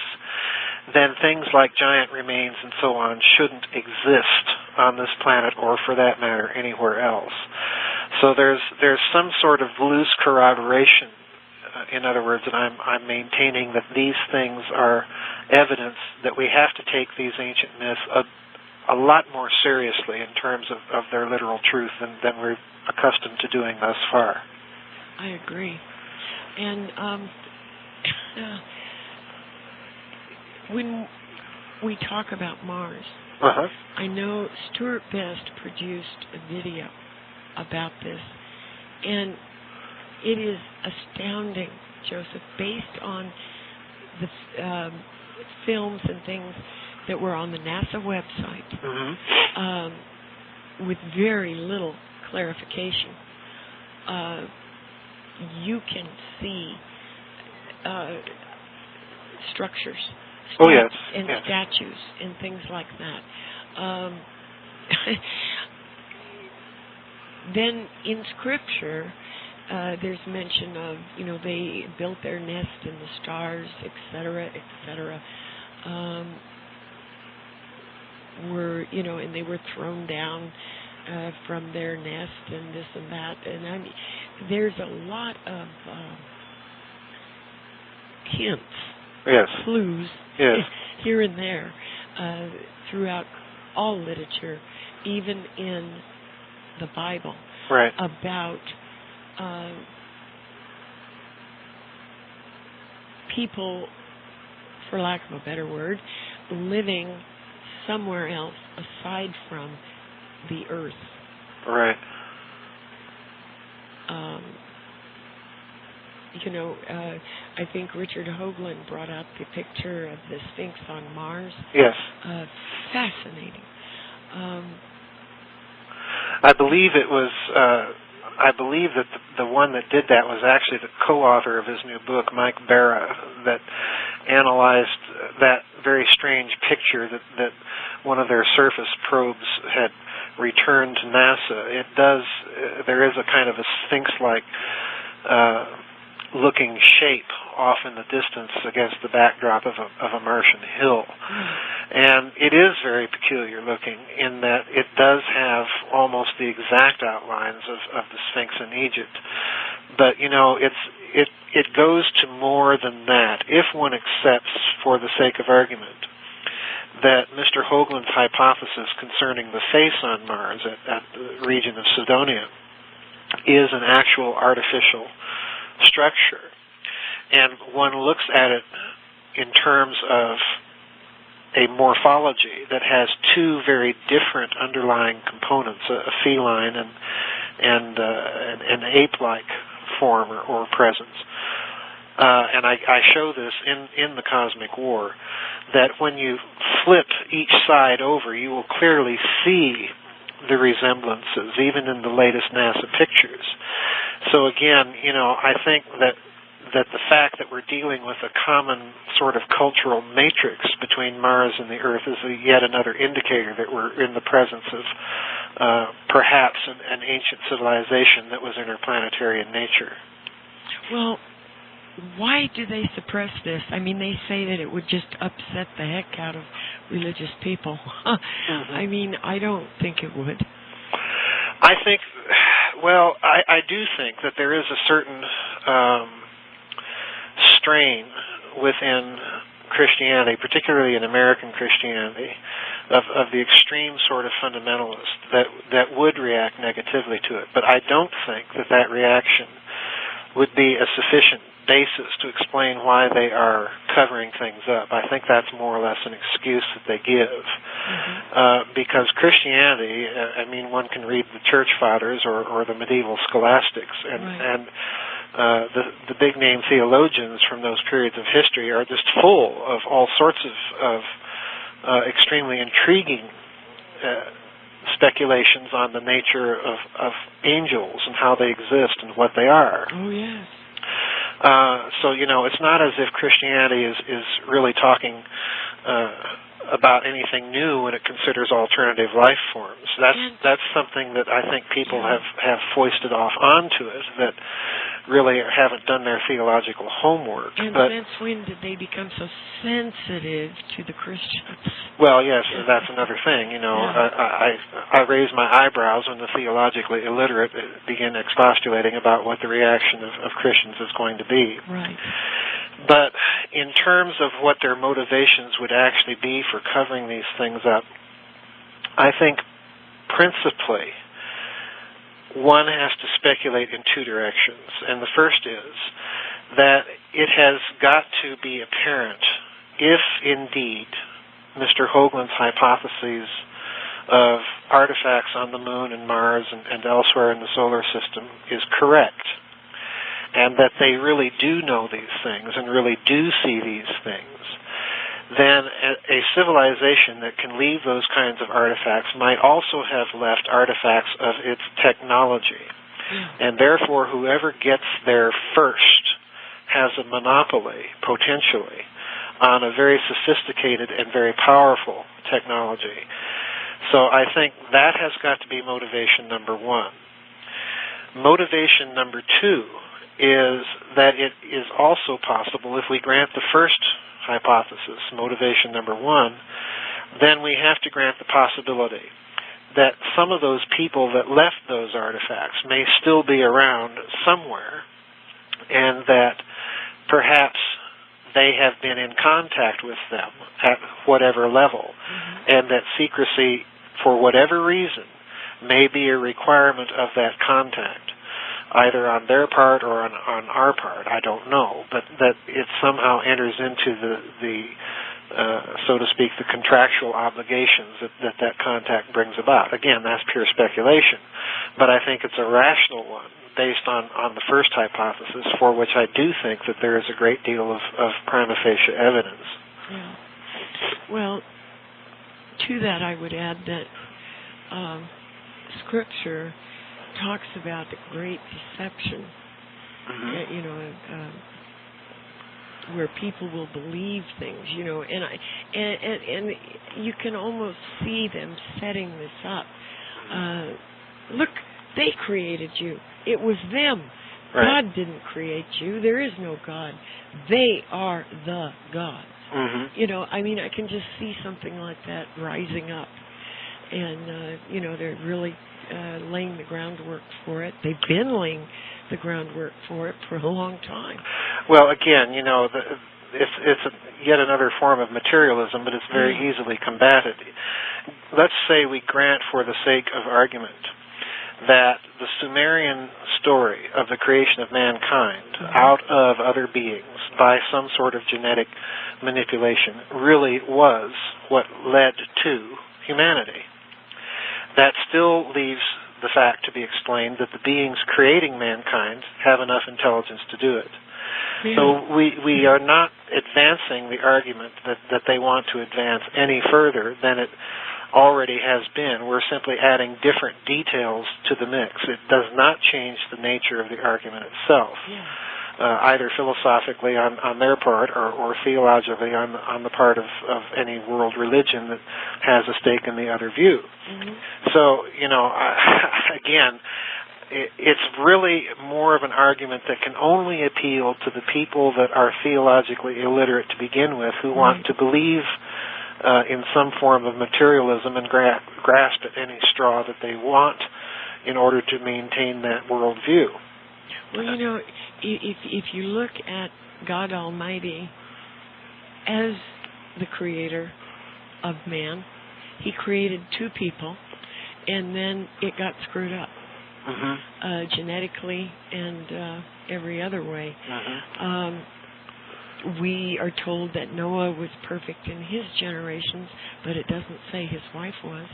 [SPEAKER 1] then things like giant remains and so on shouldn't exist on this planet or, for that matter, anywhere else. So there's some sort of loose corroboration. In other words, that I'm maintaining that these things are evidence that we have to take these ancient myths a lot more seriously in terms of their literal truth than we're accustomed to doing thus far.
[SPEAKER 2] I agree. And when we talk about Mars, I know Stuart Best produced a video about this, and it is astounding, Joseph, based on the films and things that were on the NASA website, with very little clarification. You can see structures, and statues, and things like that. Then in Scripture, there's mention of, they built their nest in the stars, etc., etc. And they were thrown down from their nest and this and that. And I mean, there's a lot of hints,
[SPEAKER 1] yes,
[SPEAKER 2] clues,
[SPEAKER 1] yes,
[SPEAKER 2] here and there throughout all literature, even in the Bible,
[SPEAKER 1] right,
[SPEAKER 2] about people, for lack of a better word, living somewhere else aside from the earth.
[SPEAKER 1] right.
[SPEAKER 2] I think Richard Hoagland brought out the picture of the Sphinx on Mars.
[SPEAKER 1] Yes.
[SPEAKER 2] Fascinating.
[SPEAKER 1] I believe it was. I believe that the one that did that was actually the co-author of his new book, Mike Barra, that analyzed that very strange picture that one of their surface probes had returned to NASA. It does. There is a kind of a sphinx-like looking shape off in the distance against the backdrop of a Martian hill. And it is very peculiar looking in that it does have almost the exact outlines of the Sphinx in Egypt. But, it goes to more than that. If one accepts, for the sake of argument, that Mr. Hoagland's hypothesis concerning the face on Mars at the region of Cydonia is an actual artificial structure, and one looks at it in terms of a morphology that has two very different underlying components, a feline and an ape-like form or presence. And I show this in the Cosmic War, that when you flip each side over, you will clearly see the resemblances, even in the latest NASA pictures. So again, I think that the fact that we're dealing with a common sort of cultural matrix between Mars and the Earth is yet another indicator that we're in the presence of perhaps an ancient civilization that was interplanetary in nature.
[SPEAKER 2] Well, why do they suppress this? I mean, they say that it would just upset the heck out of religious people.
[SPEAKER 1] Mm-hmm.
[SPEAKER 2] I mean, I don't think it would.
[SPEAKER 1] I think, I do think that there is a certain strain within Christianity, particularly in American Christianity, of the extreme sort of fundamentalist that would react negatively to it. But I don't think that reaction would be a sufficient basis to explain why they are covering things up. I think that's more or less an excuse that they give. Mm-hmm. Because Christianity, one can read the Church Fathers or the medieval scholastics, and the big name theologians from those periods of history are just full of all sorts of extremely intriguing speculations on the nature of angels and how they exist and what they are.
[SPEAKER 2] Oh, yes.
[SPEAKER 1] So, it's not as if Christianity is really talking about anything new when it considers alternative life forms. That's something that I think people have foisted off onto it that really haven't done their theological homework.
[SPEAKER 2] And since when did they become so sensitive to the Christians? Well,
[SPEAKER 1] yes, that's another thing. I raise my eyebrows when the theologically illiterate begin expostulating about what the reaction of Christians is going to be.
[SPEAKER 2] Right.
[SPEAKER 1] But in terms of what their motivations would actually be for covering these things up, I think principally one has to speculate in two directions. And the first is that it has got to be apparent if indeed Mr. Hoagland's hypotheses of artifacts on the Moon and Mars and elsewhere in the solar system is correct, and that they really do know these things and really do see these things, then a civilization that can leave those kinds of artifacts might also have left artifacts of its technology. And therefore, whoever gets there first has a monopoly, potentially, on a very sophisticated and very powerful technology. So I think that has got to be motivation number one. Motivation number two is that it is also possible, if we grant the first hypothesis, motivation number one, then we have to grant the possibility that some of those people that left those artifacts may still be around somewhere, and that perhaps they have been in contact with them at whatever level, and that secrecy, for whatever reason, may be a requirement of that contact, either on their part or on our part. I don't know, but that it somehow enters into the so to speak, the contractual obligations that contact brings about. Again, that's pure speculation, but I think it's a rational one based on the first hypothesis, for which I do think that there is a great deal of prima facie evidence.
[SPEAKER 2] Yeah. Well, to that I would add that Scripture talks about the great deception, where people will believe things, and you can almost see them setting this up. Look, they created you. It was them.
[SPEAKER 1] Right.
[SPEAKER 2] God didn't create you. There is no God. They are the God. I can just see something like that rising up, and they're really laying the groundwork for it. They've been laying the groundwork for it for a long time.
[SPEAKER 1] Well, again, it's yet another form of materialism, but it's very easily combated. Let's say we grant, for the sake of argument, that the Sumerian story of the creation of mankind out of other beings by some sort of genetic manipulation really was what led to humanity. That still leaves the fact to be explained that the beings creating mankind have enough intelligence to do it. Yeah. So we are not advancing the argument that they want to advance any further than it already has been. We're simply adding different details to the mix. It does not change the nature of the argument itself, either philosophically on their part or theologically on the part of any world religion that has a stake in the other view. So, again, it's really more of an argument that can only appeal to the people that are theologically illiterate to begin with, who want to believe in some form of materialism and grasp at any straw that they want in order to maintain that worldview.
[SPEAKER 2] Well, if you look at God Almighty as the creator of man, He created two people, and then it got screwed up. Genetically and every other way. We are told that Noah was perfect in his generations, but it doesn't say his wife was.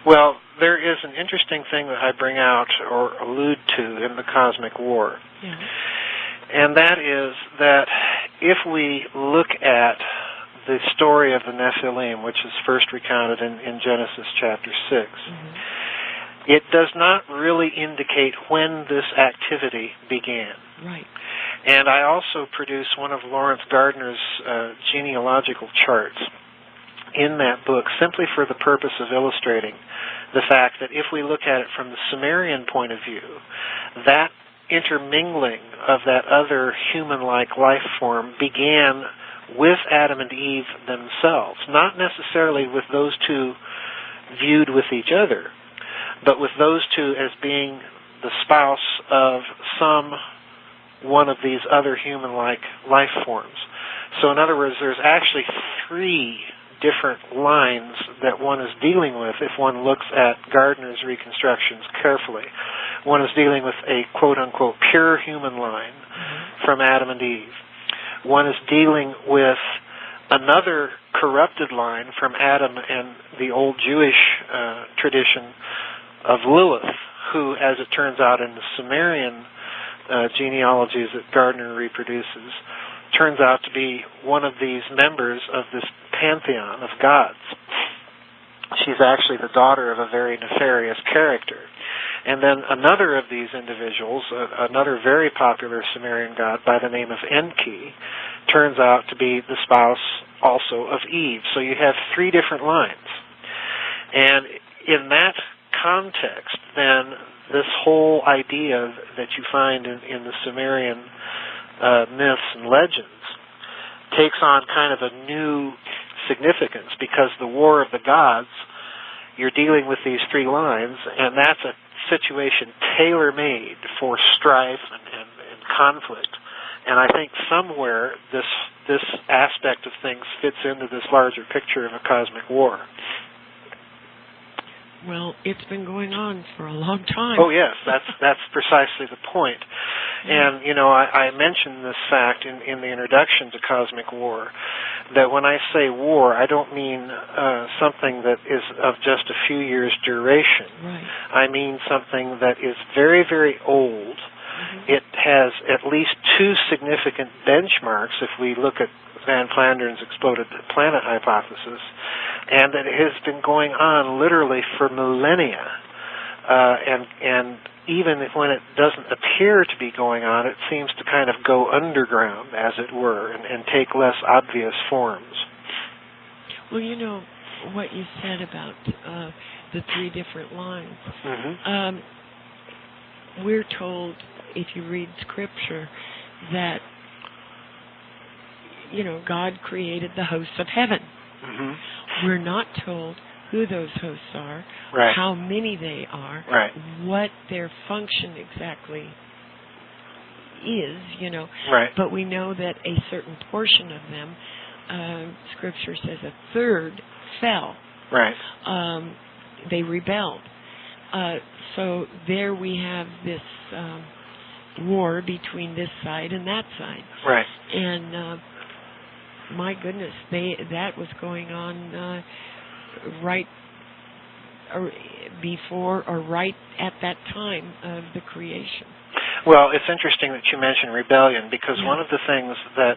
[SPEAKER 1] Well, there is an interesting thing that I bring out or allude to in the Cosmic War. And that is that if we look at the story of the Nephilim, which is first recounted in Genesis chapter 6, it does not really indicate when this activity began.
[SPEAKER 2] Right.
[SPEAKER 1] And I also produce one of Lawrence Gardner's genealogical charts in that book simply for the purpose of illustrating the fact that if we look at it from the Sumerian point of view, that intermingling of that other human-like life form began with Adam and Eve themselves, not necessarily with those two viewed with each other, but with those two as being the spouse of some one of these other human-like life forms. So in other words, there's actually three different lines that one is dealing with if one looks at Gardner's reconstructions carefully. One is dealing with a quote-unquote pure human line from Adam and Eve. One is dealing with another corrupted line from Adam and the old Jewish tradition of Lilith, who, as it turns out in the Sumerian genealogies that Gardner reproduces, turns out to be one of these members of this pantheon of gods. She's actually the daughter of a very nefarious character. And then another of these individuals, another very popular Sumerian god by the name of Enki, turns out to be the spouse also of Eve. So you have three different lines. And in that context, then, this whole idea that you find in the Sumerian myths and legends takes on kind of a new significance, because the war of the gods, you're dealing with these three lines, and that's a situation tailor-made for strife and conflict. And I think somewhere this aspect of things fits into this larger picture of a cosmic war.
[SPEAKER 2] Well, it's been going on for a long time.
[SPEAKER 1] Oh yes, that's precisely the point. And I mentioned this fact in the introduction to Cosmic War, that when I say war, I don't mean something that is of just a few years' duration.
[SPEAKER 2] Right.
[SPEAKER 1] I mean something that is very, very old. It has at least two significant benchmarks if we look at Van Flanderen's exploded planet hypothesis, and that it has been going on literally for millennia. And even when it doesn't appear to be going on, it seems to kind of go underground, as it were, and take less obvious forms.
[SPEAKER 2] Well, what you said about the three different lines. We're told, if you read Scripture, that God created the hosts of heaven. We're not told who those hosts are,
[SPEAKER 1] right,
[SPEAKER 2] how many they are,
[SPEAKER 1] right,
[SPEAKER 2] what their function exactly is,
[SPEAKER 1] right.
[SPEAKER 2] But we know that a certain portion of them, Scripture says a third fell.
[SPEAKER 1] Right.
[SPEAKER 2] They rebelled. So there we have this war between this side and that side.
[SPEAKER 1] Right.
[SPEAKER 2] And my goodness, that was going on right before or right at that time of the creation.
[SPEAKER 1] Well, it's interesting that you mentioned rebellion, because one of the things that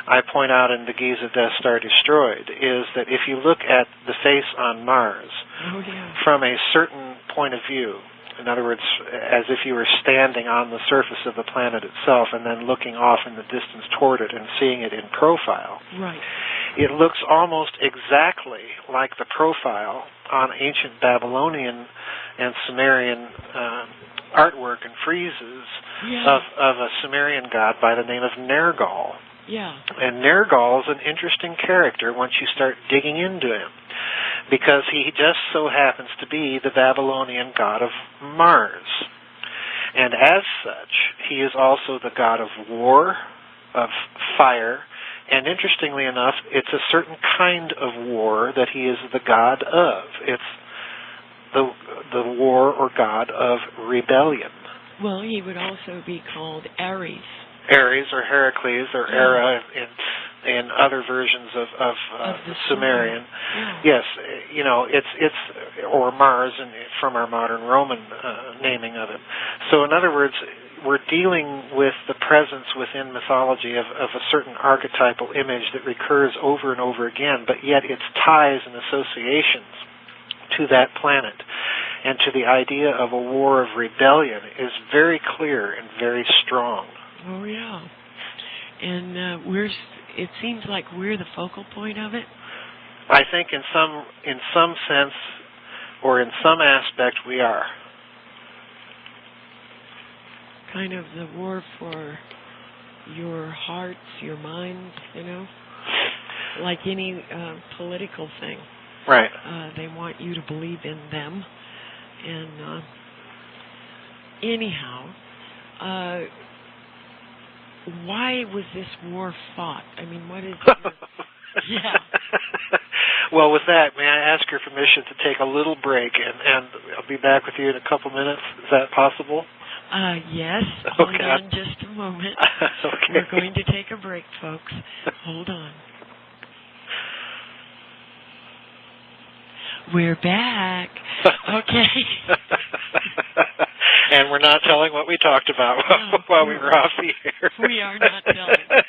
[SPEAKER 1] I point out in the Giza Death Star Destroyed is that if you look at the face on Mars from a certain point of view, in other words, as if you were standing on the surface of the planet itself and then looking off in the distance toward it and seeing it in profile,
[SPEAKER 2] right,
[SPEAKER 1] it looks almost exactly like the profile on ancient Babylonian and Sumerian artwork and friezes of a Sumerian god by the name of Nergal.
[SPEAKER 2] Yeah.
[SPEAKER 1] And Nergal is an interesting character once you start digging into him, because he just so happens to be the Babylonian god of Mars. And as such, he is also the god of war, of fire, and interestingly enough, it's a certain kind of war that he is the god of. It's the war or god of rebellion.
[SPEAKER 2] Well, he would also be called Ares.
[SPEAKER 1] Ares or Heracles or Era in other versions of the Sumerian. Yes, it's or Mars from our modern Roman naming of it. So in other words, we're dealing with the presence within mythology of a certain archetypal image that recurs over and over again, but yet its ties and associations to that planet and to the idea of a war of rebellion is very clear and very strong.
[SPEAKER 2] Oh yeah, and it seems like we're the focal point of it.
[SPEAKER 1] I think in some sense or in some aspect we are.
[SPEAKER 2] Kind of the war for your hearts, your minds, like any political thing.
[SPEAKER 1] Right.
[SPEAKER 2] They want you to believe in them. And anyhow, why was this war fought? I mean, what is it? Yeah.
[SPEAKER 1] Well, with that, may I ask your permission to take a little break, and I'll be back with you in a couple minutes. Is that possible?
[SPEAKER 2] Yes.
[SPEAKER 1] Okay.
[SPEAKER 2] Hold on just a moment.
[SPEAKER 1] Okay.
[SPEAKER 2] We're going to take a break, folks. Hold on. We're back. Okay.
[SPEAKER 1] And we're not telling what we talked about while we were off the air.
[SPEAKER 2] We are not telling.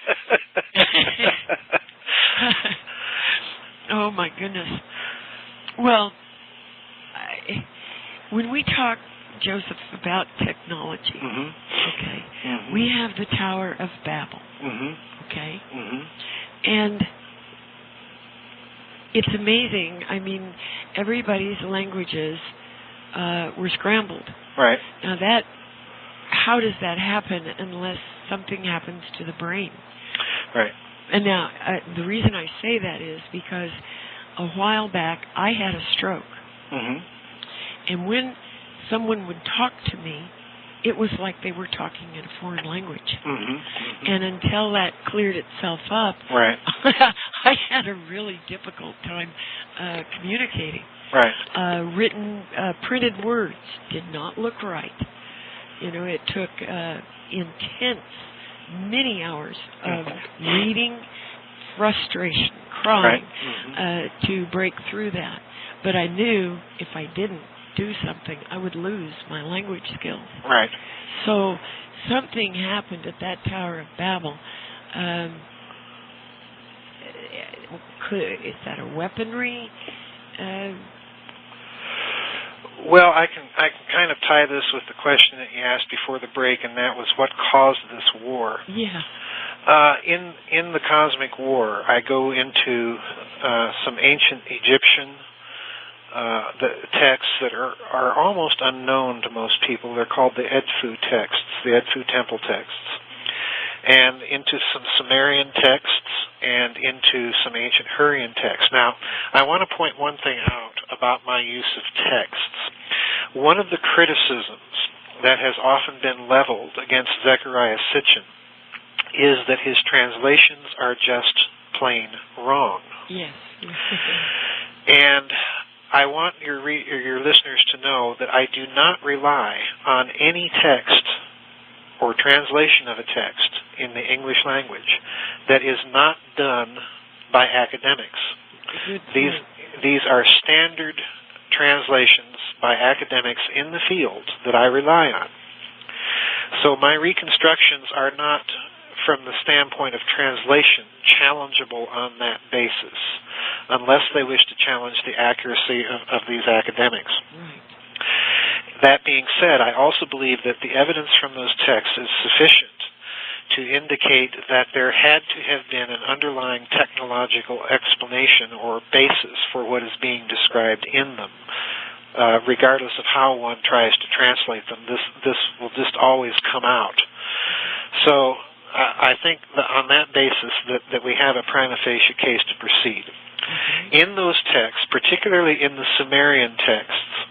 [SPEAKER 2] Oh, my goodness. Well, when we talk, Joseph, about technology, okay, we have the Tower of Babel, okay, and it's amazing. I mean, everybody's languages were scrambled.
[SPEAKER 1] Right.
[SPEAKER 2] Now how does that happen unless something happens to the brain?
[SPEAKER 1] Right.
[SPEAKER 2] And now, the reason I say that is because a while back I had a stroke.
[SPEAKER 1] Mm-hmm.
[SPEAKER 2] And when someone would talk to me, it was like they were talking in a foreign language.
[SPEAKER 1] Mm-hmm. Mm-hmm.
[SPEAKER 2] And until that cleared itself up,
[SPEAKER 1] right.
[SPEAKER 2] I had a really difficult time communicating.
[SPEAKER 1] Right.
[SPEAKER 2] Printed words did not look right. It took intense, many hours of reading, frustration, crying,
[SPEAKER 1] right.
[SPEAKER 2] to break through that. But I knew if I didn't do something, I would lose my language skills.
[SPEAKER 1] Right.
[SPEAKER 2] So something happened at that Tower of Babel. Is that a weaponry?
[SPEAKER 1] Well, I can kind of tie this with the question that you asked before the break, and that was what caused this war.
[SPEAKER 2] Yeah.
[SPEAKER 1] In the Cosmic War, I go into some ancient Egyptian the texts that are almost unknown to most people. They're called the Edfu texts, the Edfu temple texts, and into some Sumerian texts and into some ancient Hurrian texts. Now, I want to point one thing out about my use of texts. One of the criticisms that has often been leveled against Zecharia Sitchin is that his translations are just plain wrong.
[SPEAKER 2] Yes.
[SPEAKER 1] And I want your listeners to know that I do not rely on any text or translation of a text in the English language that is not done by academics. These are standard translations by academics in the field that I rely on. So my reconstructions are not, from the standpoint of translation, challengeable on that basis, unless they wish to challenge the accuracy of these academics.
[SPEAKER 2] Right.
[SPEAKER 1] That being said, I also believe that the evidence from those texts is sufficient to indicate that there had to have been an underlying technological explanation or basis for what is being described in them. Regardless of how one tries to translate them, this will just always come out. So I think that on that basis that we have a prima facie case to proceed. In those texts, particularly in the Sumerian texts,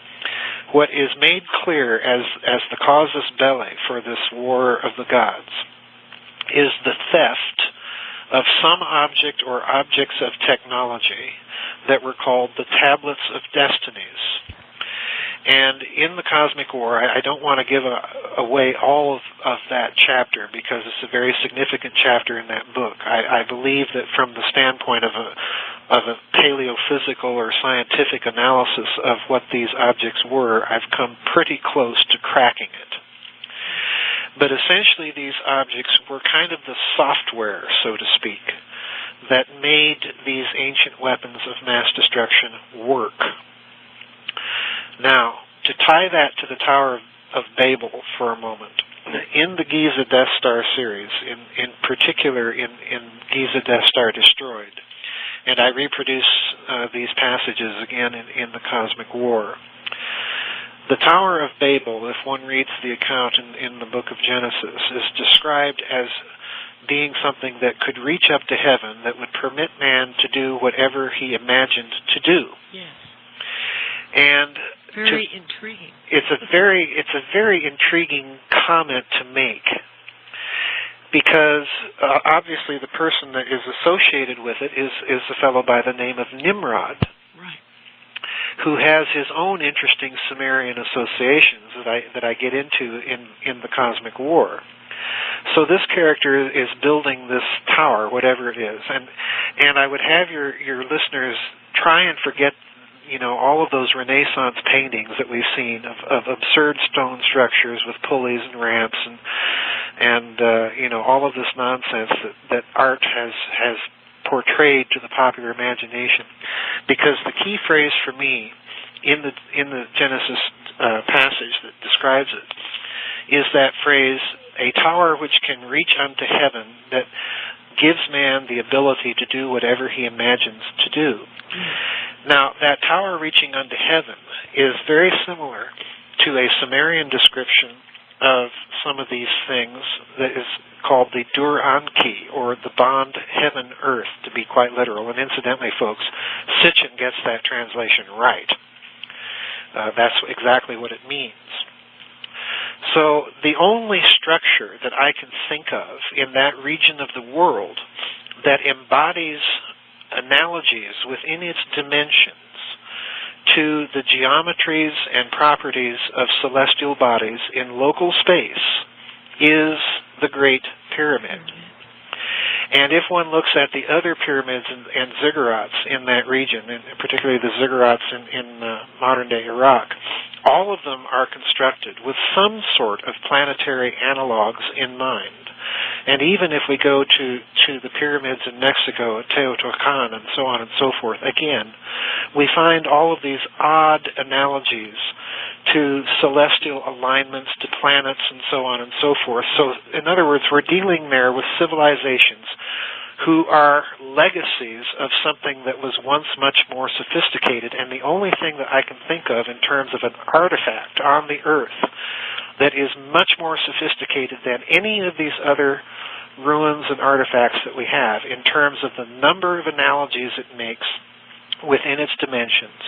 [SPEAKER 1] what is made clear as the casus belli for this war of the gods is the theft of some object or objects of technology that were called the Tablets of Destinies. And in the Cosmic War, I don't want to give away all of that chapter because it's a very significant chapter in that book. I believe that from the standpoint of a paleophysical or scientific analysis of what these objects were, I've come pretty close to cracking it. But essentially these objects were kind of the software, so to speak, that made these ancient weapons of mass destruction work. Now, to tie that to the Tower of Babel for a moment, in the Giza Death Star series, in particular in Giza Death Star Destroyed, and I reproduce these passages again in the Cosmic War, the Tower of Babel, if one reads the account in the book of Genesis, is described as being something that could reach up to heaven, that would permit man to do whatever he imagined to do.
[SPEAKER 2] Yes.
[SPEAKER 1] And
[SPEAKER 2] very intriguing.
[SPEAKER 1] It's a very intriguing comment to make, because obviously the person that is associated with it is a fellow by the name of Nimrod,
[SPEAKER 2] right,
[SPEAKER 1] who has his own interesting Sumerian associations that I get into in the Cosmic War. So this character is building this tower, whatever it is, and I would have your listeners try and forget, all of those Renaissance paintings that we've seen of absurd stone structures with pulleys and ramps and all of this nonsense that art has portrayed to the popular imagination. Because the key phrase for me in the Genesis passage that describes it is that phrase, a tower which can reach unto heaven, that gives man the ability to do whatever he imagines to do. Now, that tower reaching unto heaven is very similar to a Sumerian description of some of these things that is called the Dur Anki, or the bond heaven-earth, to be quite literal. And incidentally, folks, Sitchin gets that translation right. That's exactly what it means. So the only structure that I can think of in that region of the world that embodies analogies within its dimensions to the geometries and properties of celestial bodies in local space is the Great Pyramid. And if one looks at the other pyramids and ziggurats in that region, and particularly the ziggurats in modern-day Iraq, all of them are constructed with some sort of planetary analogs in mind. And even if we go to the pyramids in Mexico, Teotihuacan, and so on and so forth, again, we find all of these odd analogies to celestial alignments, to planets, and so on and so forth. So, in other words, we're dealing there with civilizations who are legacies of something that was once much more sophisticated, and the only thing that I can think of in terms of an artifact on the Earth that is much more sophisticated than any of these other ruins and artifacts that we have in terms of the number of analogies it makes within its dimensions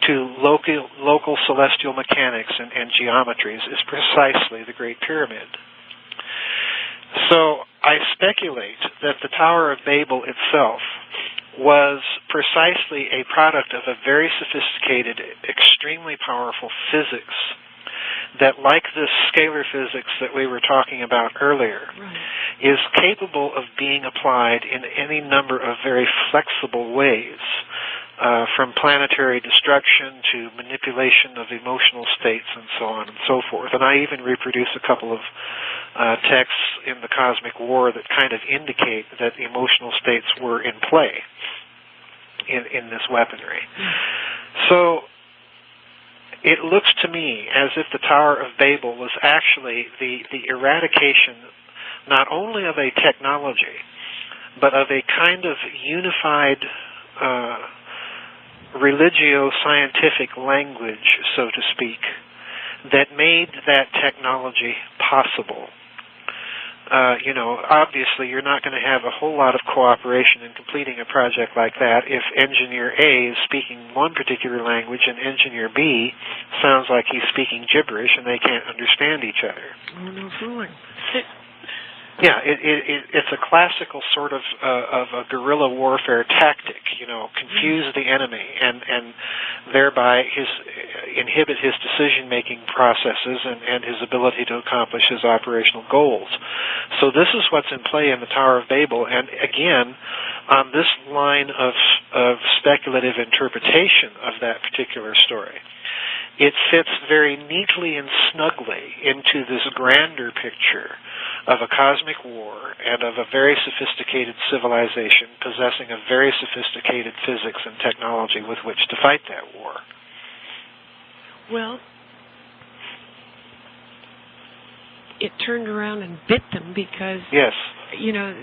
[SPEAKER 1] to local celestial mechanics and geometries is precisely the Great Pyramid. So I speculate that the Tower of Babel itself was precisely a product of a very sophisticated, extremely powerful physics that, like this scalar physics that we were talking about earlier, is capable of being applied in any number of very flexible ways, from planetary destruction to manipulation of emotional states and so on and so forth. And I even reproduce a couple of texts in the Cosmic War that kind of indicate that emotional states were in play in this weaponry. So it looks to me as if the Tower of Babel was actually the eradication not only of a technology, but of a kind of unified religio-scientific language, so to speak, that made that technology possible. Obviously you're not going to have a whole lot of cooperation in completing a project like that if engineer A is speaking one particular language and engineer B sounds like he's speaking gibberish and they can't understand each other.
[SPEAKER 2] Oh, no fooling.
[SPEAKER 1] Yeah, it's a classical sort of a guerrilla warfare tactic, confuse the enemy and thereby inhibit his decision-making processes and his ability to accomplish his operational goals. So this is what's in play in the Tower of Babel, and again, on this line of speculative interpretation of that particular story, it fits very neatly and snugly into this grander picture of a cosmic war and of a very sophisticated civilization possessing a very sophisticated physics and technology with which to fight that war.
[SPEAKER 2] Well, it turned around and bit them because,
[SPEAKER 1] yes,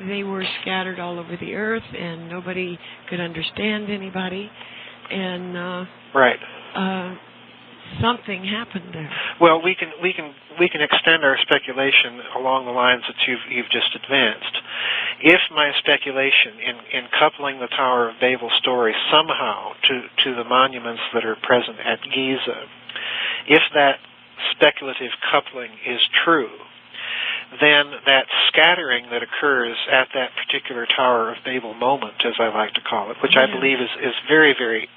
[SPEAKER 2] they were scattered all over the earth and nobody could understand anybody. And
[SPEAKER 1] right.
[SPEAKER 2] Something happened there.
[SPEAKER 1] Well, we can extend our speculation along the lines that you've just advanced. If my speculation in coupling the Tower of Babel story somehow to the monuments that are present at Giza, if that speculative coupling is true, then that scattering that occurs at that particular Tower of Babel moment, as I like to call it, which I believe is very, very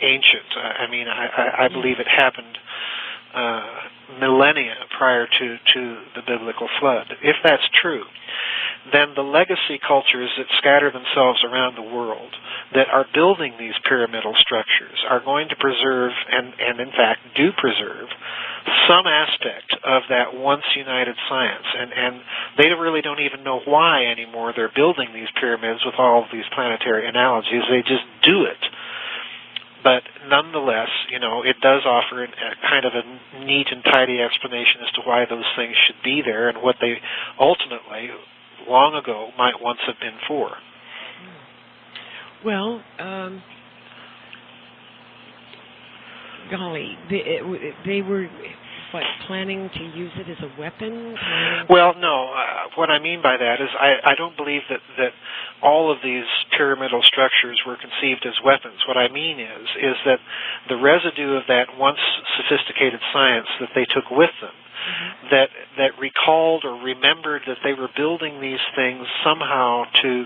[SPEAKER 1] ancient. I believe it happened millennia prior to the biblical flood. If that's true, then the legacy cultures that scatter themselves around the world that are building these pyramidal structures are going to preserve, and in fact do preserve, some aspect of that once united science. And they really don't even know why anymore they're building these pyramids with all of these planetary analogies. They just do it. But nonetheless, it does offer a kind of a neat and tidy explanation as to why those things should be there and what they ultimately long ago might once have been for.
[SPEAKER 2] Well, golly, they were planning to use it as a weapon?
[SPEAKER 1] Well, no. What I mean by that is I don't believe that all of these pyramidal structures were conceived as weapons. What I mean is that the residue of that once sophisticated science that they took with them, that recalled or remembered that they were building these things somehow to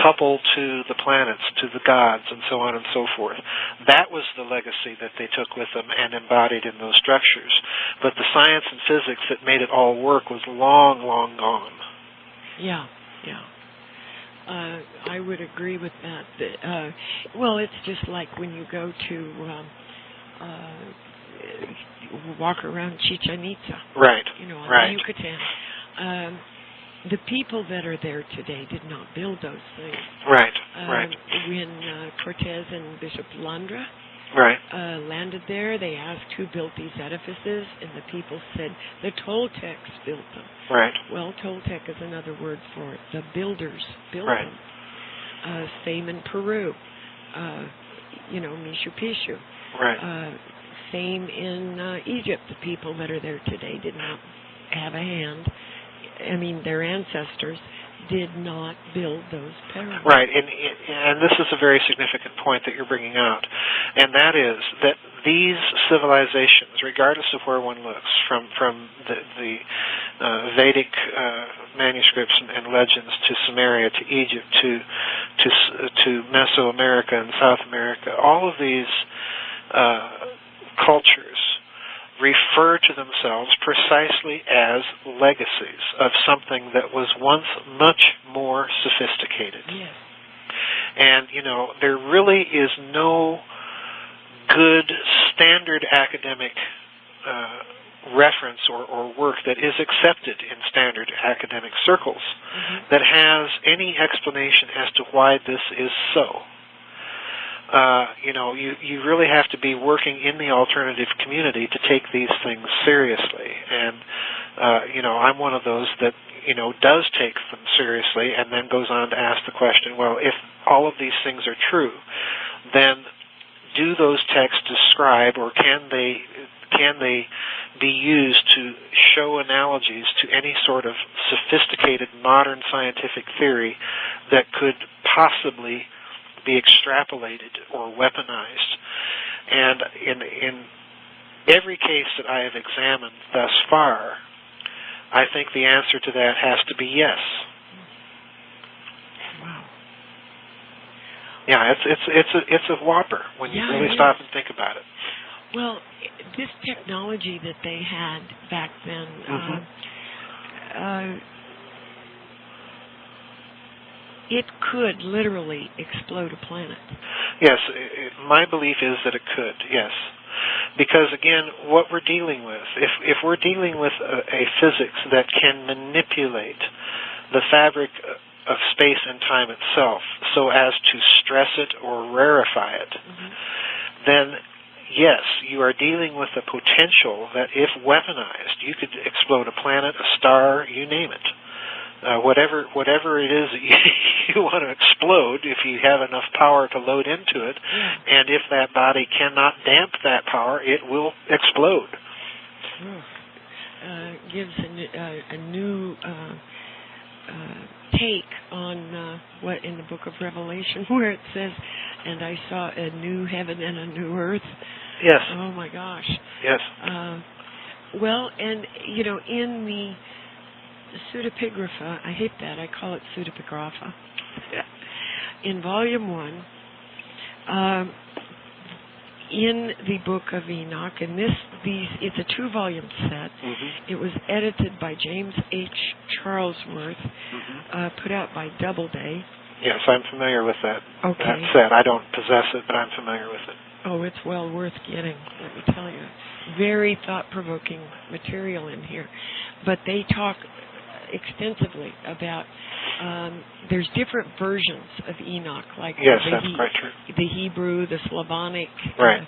[SPEAKER 1] couple to the planets, to the gods, and so on and so forth. That was the legacy that they took with them and embodied in those structures. But the science and physics that made it all work was long, long gone.
[SPEAKER 2] Yeah. I would agree with that. Well, it's just like when you go to walk around Chichen Itza.
[SPEAKER 1] Right.
[SPEAKER 2] On Yucatan. The people that are there today did not build those things.
[SPEAKER 1] Right.
[SPEAKER 2] When Cortez and Bishop Landra landed there, they asked who built these edifices, and the people said the Toltecs built them.
[SPEAKER 1] Right.
[SPEAKER 2] Well, Toltec is another word for it. The builders built them. Same in Peru. Machu Picchu.
[SPEAKER 1] Right.
[SPEAKER 2] Same in Egypt. The people that are there today did not have a hand. I mean, their ancestors did not build those pyramids.
[SPEAKER 1] Right, and this is a very significant point that you're bringing out, and that is that these civilizations, regardless of where one looks, from the Vedic manuscripts and legends to Sumeria, to Egypt, to Mesoamerica and South America, all of these cultures refer to themselves precisely as legacies of something that was once much more sophisticated.
[SPEAKER 2] Yes.
[SPEAKER 1] And, there really is no good standard academic reference or work that is accepted in standard academic circles that has any explanation as to why this is so. You really have to be working in the alternative community to take these things seriously. And, I'm one of those that, does take them seriously and then goes on to ask the question, well, if all of these things are true, then do those texts describe or can they be used to show analogies to any sort of sophisticated modern scientific theory that could possibly be extrapolated or weaponized? And in every case that I have examined thus far, I think the answer to that has to be yes.
[SPEAKER 2] Wow.
[SPEAKER 1] Yeah, it's a whopper when you really stop and think about it.
[SPEAKER 2] Well, this technology that they had back then, it could literally explode a planet.
[SPEAKER 1] Yes, my belief is that it could, yes. Because, again, what we're dealing with, if we're dealing with a physics that can manipulate the fabric of space and time itself so as to stress it or rarefy it, then, yes, you are dealing with a potential that, if weaponized, you could explode a planet, a star, you name it. Whatever it is that you want to explode, if you have enough power to load into it, and if that body cannot damp that power, it will explode.
[SPEAKER 2] Gives a new take on what in the book of Revelation, where it says, "And I saw a new heaven and a new earth."
[SPEAKER 1] Yes.
[SPEAKER 2] Oh my gosh.
[SPEAKER 1] Yes.
[SPEAKER 2] Well, and in the pseudepigrapha, I hate that, I call it pseudepigrapha. In volume 1, in the book of Enoch, and it's a 2-volume set. It was edited by James H. Charlesworth, put out by Doubleday.
[SPEAKER 1] Yes, I'm familiar with that.
[SPEAKER 2] Okay.
[SPEAKER 1] That set. I don't possess it, but I'm familiar with it.
[SPEAKER 2] Oh, it's well worth getting, let me tell you. Very thought-provoking material in here. But they talk extensively about there's different versions of Enoch, like
[SPEAKER 1] yes, that's quite true.
[SPEAKER 2] The Hebrew, the Slavonic,
[SPEAKER 1] right?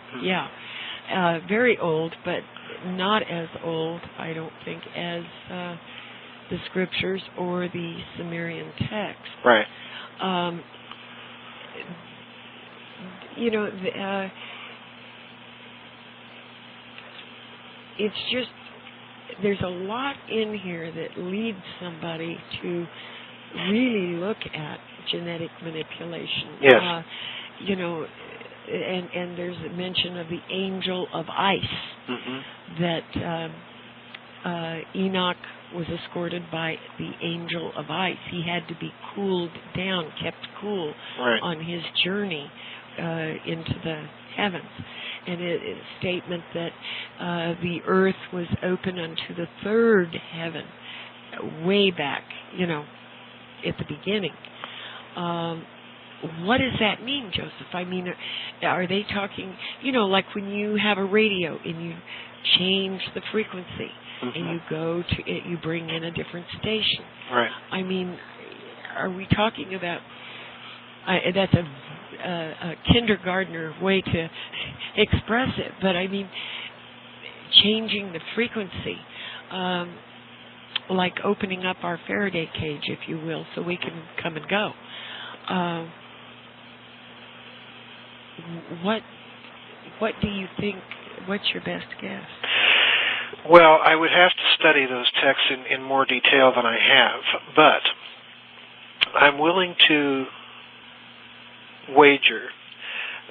[SPEAKER 2] Very old, but not as old, I don't think, as the scriptures or the Sumerian text.
[SPEAKER 1] Right.
[SPEAKER 2] You know, it's just, there's a lot in here that leads somebody to really look at genetic manipulation.
[SPEAKER 1] Yes.
[SPEAKER 2] You know, and there's a mention of the angel of ice, that Enoch was escorted by the angel of ice. He had to be cooled down, kept cool on his journey into the heavens. And it's a statement that the earth was open unto the third heaven, way back, you know, at the beginning. What does that mean, Joseph? I mean, are they talking, you know, like when you have a radio and you change the frequency and you go to it, you bring in a different station.
[SPEAKER 1] Right.
[SPEAKER 2] I mean, are we talking about, that's a kindergartner way to express it, but I mean, changing the frequency, like opening up our Faraday cage, if you will, so we can come and go. What do you think? What's your best guess?
[SPEAKER 1] Well, I would have to study those texts in more detail than I have, but I'm willing to wager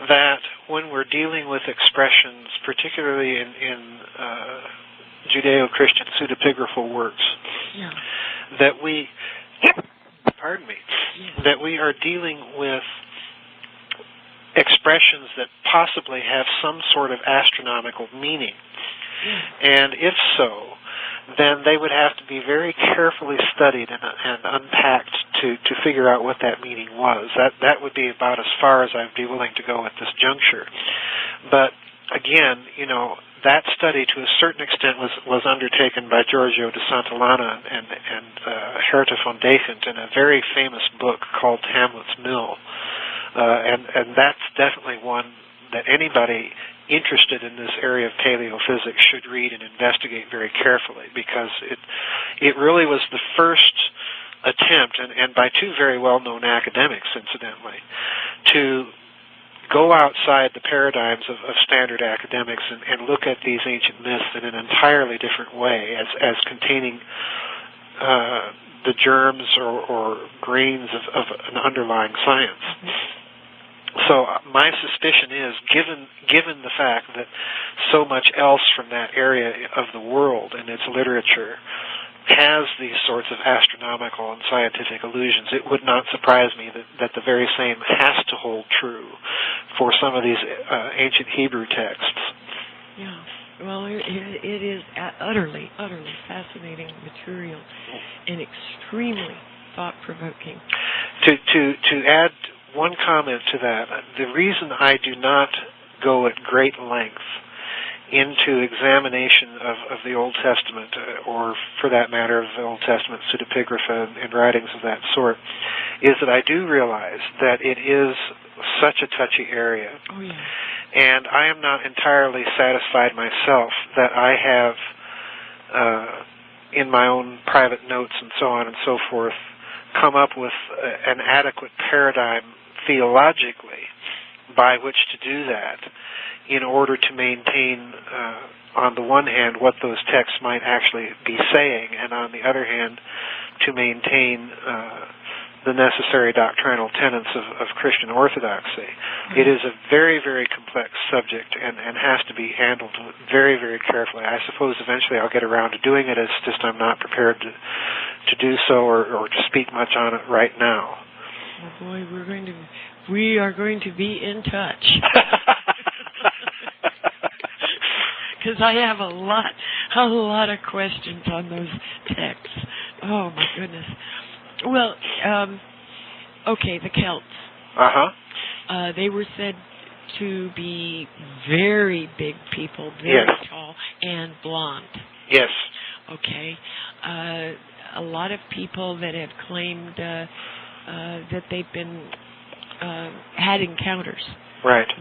[SPEAKER 1] that when we're dealing with expressions, particularly in Judeo-Christian pseudepigraphal works, that we, that we are dealing with expressions that possibly have some sort of astronomical meaning. And if so, then they would have to be very carefully studied and unpacked to figure out what that meaning was. That would be about as far as I'd be willing to go at this juncture. But again, you know, that study to a certain extent was undertaken by Giorgio de Santillana and Herta von Dechant in a very famous book called Hamlet's Mill. And that's definitely one that anybody interested in this area of paleophysics should read and investigate very carefully, because it really was the first attempt, and by two very well-known academics, incidentally, to go outside the paradigms of standard academics and look at these ancient myths in an entirely different way, as containing the germs or grains of an underlying science. So my suspicion is, given the fact that so much else from that area of the world and its literature has these sorts of astronomical and scientific allusions, it would not surprise me that the very same has to hold true for some of these ancient Hebrew texts.
[SPEAKER 2] Yeah. Well, it is utterly fascinating material and extremely thought-provoking. To add one comment to that, the reason I do not go at great length into examination of the Old Testament, or for that matter of the Old Testament pseudepigrapha and writings of that sort, is that I do realize that it is such a touchy area. Oh, yeah.
[SPEAKER 1] And I am not entirely satisfied myself that I have, in my own private notes and so on and so forth, come up with an adequate paradigm theologically by which to do that in order to maintain, on the one hand, what those texts might actually be saying, and on the other hand, to maintain the necessary doctrinal tenets of Christian orthodoxy. It is a very, very complex subject and has to be handled very, very carefully. I suppose eventually I'll get around to doing it, it's just I'm not prepared to do so or to speak much on it right now.
[SPEAKER 2] Oh boy, we are going to be in touch. Because I have a lot of questions on those texts. Oh my goodness. Well, okay, the Celts. They were said to be very big people, very tall and blonde.
[SPEAKER 1] Yes.
[SPEAKER 2] Okay. A lot of people that have claimed that they've been had encounters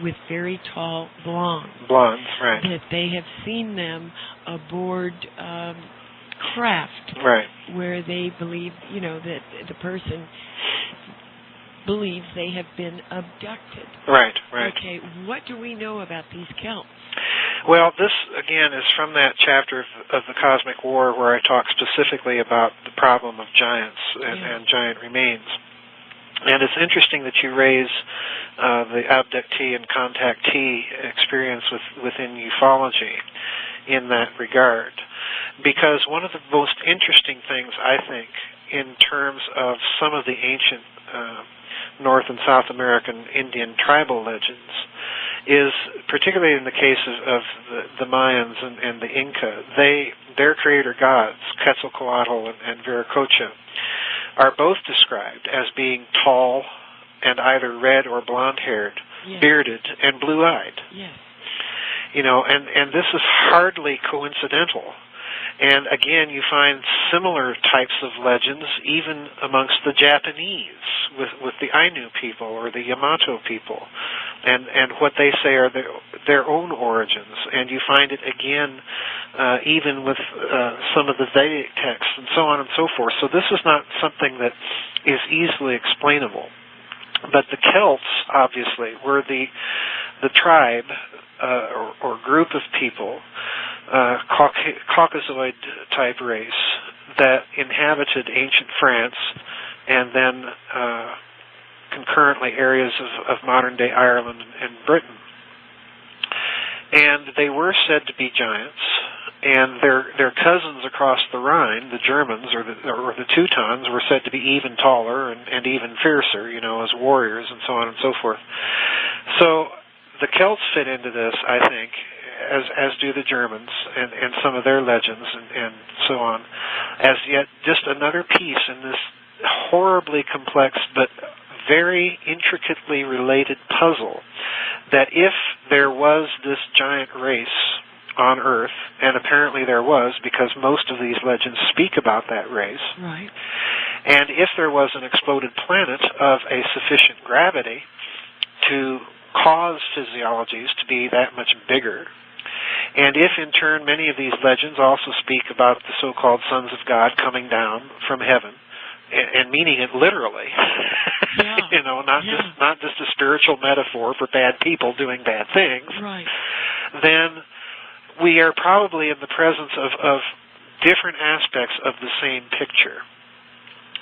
[SPEAKER 2] with very tall blondes.
[SPEAKER 1] Blondes, right.
[SPEAKER 2] That they have seen them aboard craft,
[SPEAKER 1] right,
[SPEAKER 2] where they believe, that the person believes they have been abducted.
[SPEAKER 1] right, right.
[SPEAKER 2] Okay, what do we know about these Celts?
[SPEAKER 1] Well, this, again, is from that chapter of the Cosmic War where I talk specifically about the problem of giants and giant remains. And it's interesting that you raise the abductee and contactee experience within ufology in that regard, because one of the most interesting things, I think, in terms of some of the ancient North and South American Indian tribal legends is, particularly in the case of the Mayans and the Inca, their creator gods, Quetzalcoatl and Viracocha, are both described as being tall and either red or blonde-haired, bearded, and blue-eyed.
[SPEAKER 2] Yes.
[SPEAKER 1] And this is hardly coincidental. And again, you find similar types of legends even amongst the Japanese with the Ainu people or the Yamato people, and what they say are their own origins. And you find it again even with some of the Vedic texts and so on and so forth. So this is not something that is easily explainable. But the Celts, obviously, were the tribe or group of people, Caucasoid-type race, that inhabited ancient France and then concurrently areas of modern-day Ireland and Britain. And they were said to be giants, and their cousins across the Rhine, the Germans or the Teutons, were said to be even taller and even fiercer, as warriors and so on and so forth. So the Celts fit into this, I think, as do the Germans and some of their legends and so on, as yet just another piece in this horribly complex but very intricately related puzzle, that if there was this giant race on Earth, and apparently there was, because most of these legends speak about that race,
[SPEAKER 2] right,
[SPEAKER 1] and if there was an exploded planet of a sufficient gravity to cause physiologies to be that much bigger, and if in turn many of these legends also speak about the so-called sons of God coming down from heaven, and meaning it literally, not just a spiritual metaphor for bad people doing bad things,
[SPEAKER 2] right,
[SPEAKER 1] then we are probably in the presence of different aspects of the same picture.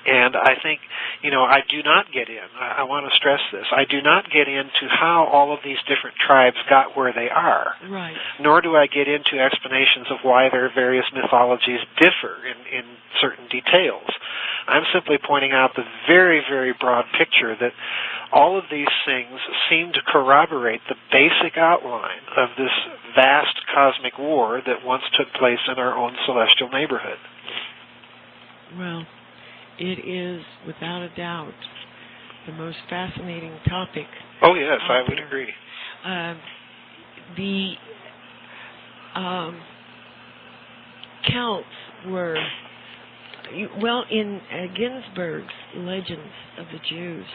[SPEAKER 1] And I think, I do not get in. I want to stress this. I do not get into how all of these different tribes got where they are.
[SPEAKER 2] Right.
[SPEAKER 1] Nor do I get into explanations of why their various mythologies differ in certain details. I'm simply pointing out the very, very broad picture that all of these things seem to corroborate the basic outline of this vast cosmic war that once took place in our own celestial neighborhood.
[SPEAKER 2] Well, it is, without a doubt, the most fascinating topic.
[SPEAKER 1] Oh, yes, I would agree.
[SPEAKER 2] The Celts were, in Ginsberg's Legends of the Jews,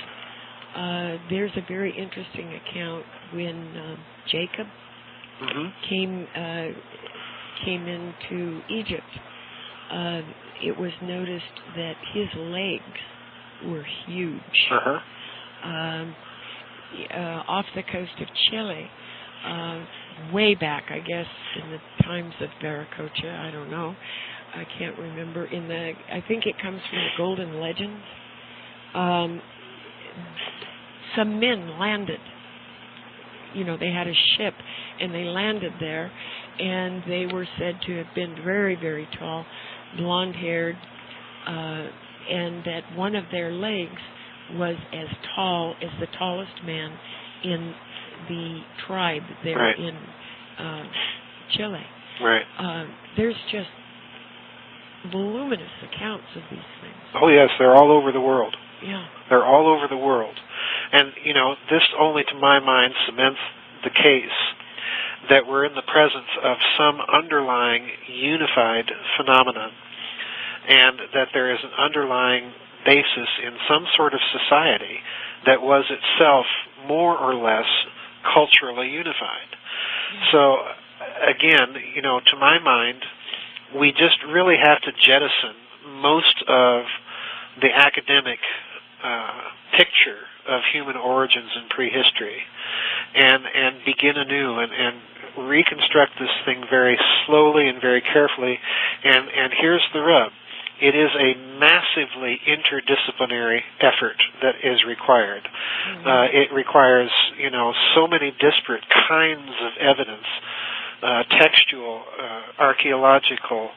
[SPEAKER 2] there's a very interesting account when Jacob came into Egypt. It was noticed that his legs were huge. Off the coast of Chile, way back, I guess, in the times of Viracocha, I don't know, I can't remember. I think it comes from the Golden Legends. Some men landed. They had a ship, and they landed there, and they were said to have been very, very tall, blonde-haired, and that one of their legs was as tall as the tallest man in the tribe there in Chile.
[SPEAKER 1] Right.
[SPEAKER 2] There's just voluminous accounts of these things.
[SPEAKER 1] Oh, yes, they're all over the world.
[SPEAKER 2] Yeah.
[SPEAKER 1] They're all over the world. And, this only to my mind cements the case that we're in the presence of some underlying unified phenomenon, and that there is an underlying basis in some sort of society that was itself more or less culturally unified. So, again, to my mind, we just really have to jettison most of the academic picture of human origins in prehistory and begin anew and reconstruct this thing very slowly and very carefully. And here's the rub. It is a massively interdisciplinary effort that is required. It requires, so many disparate kinds of evidence, textual, archaeological,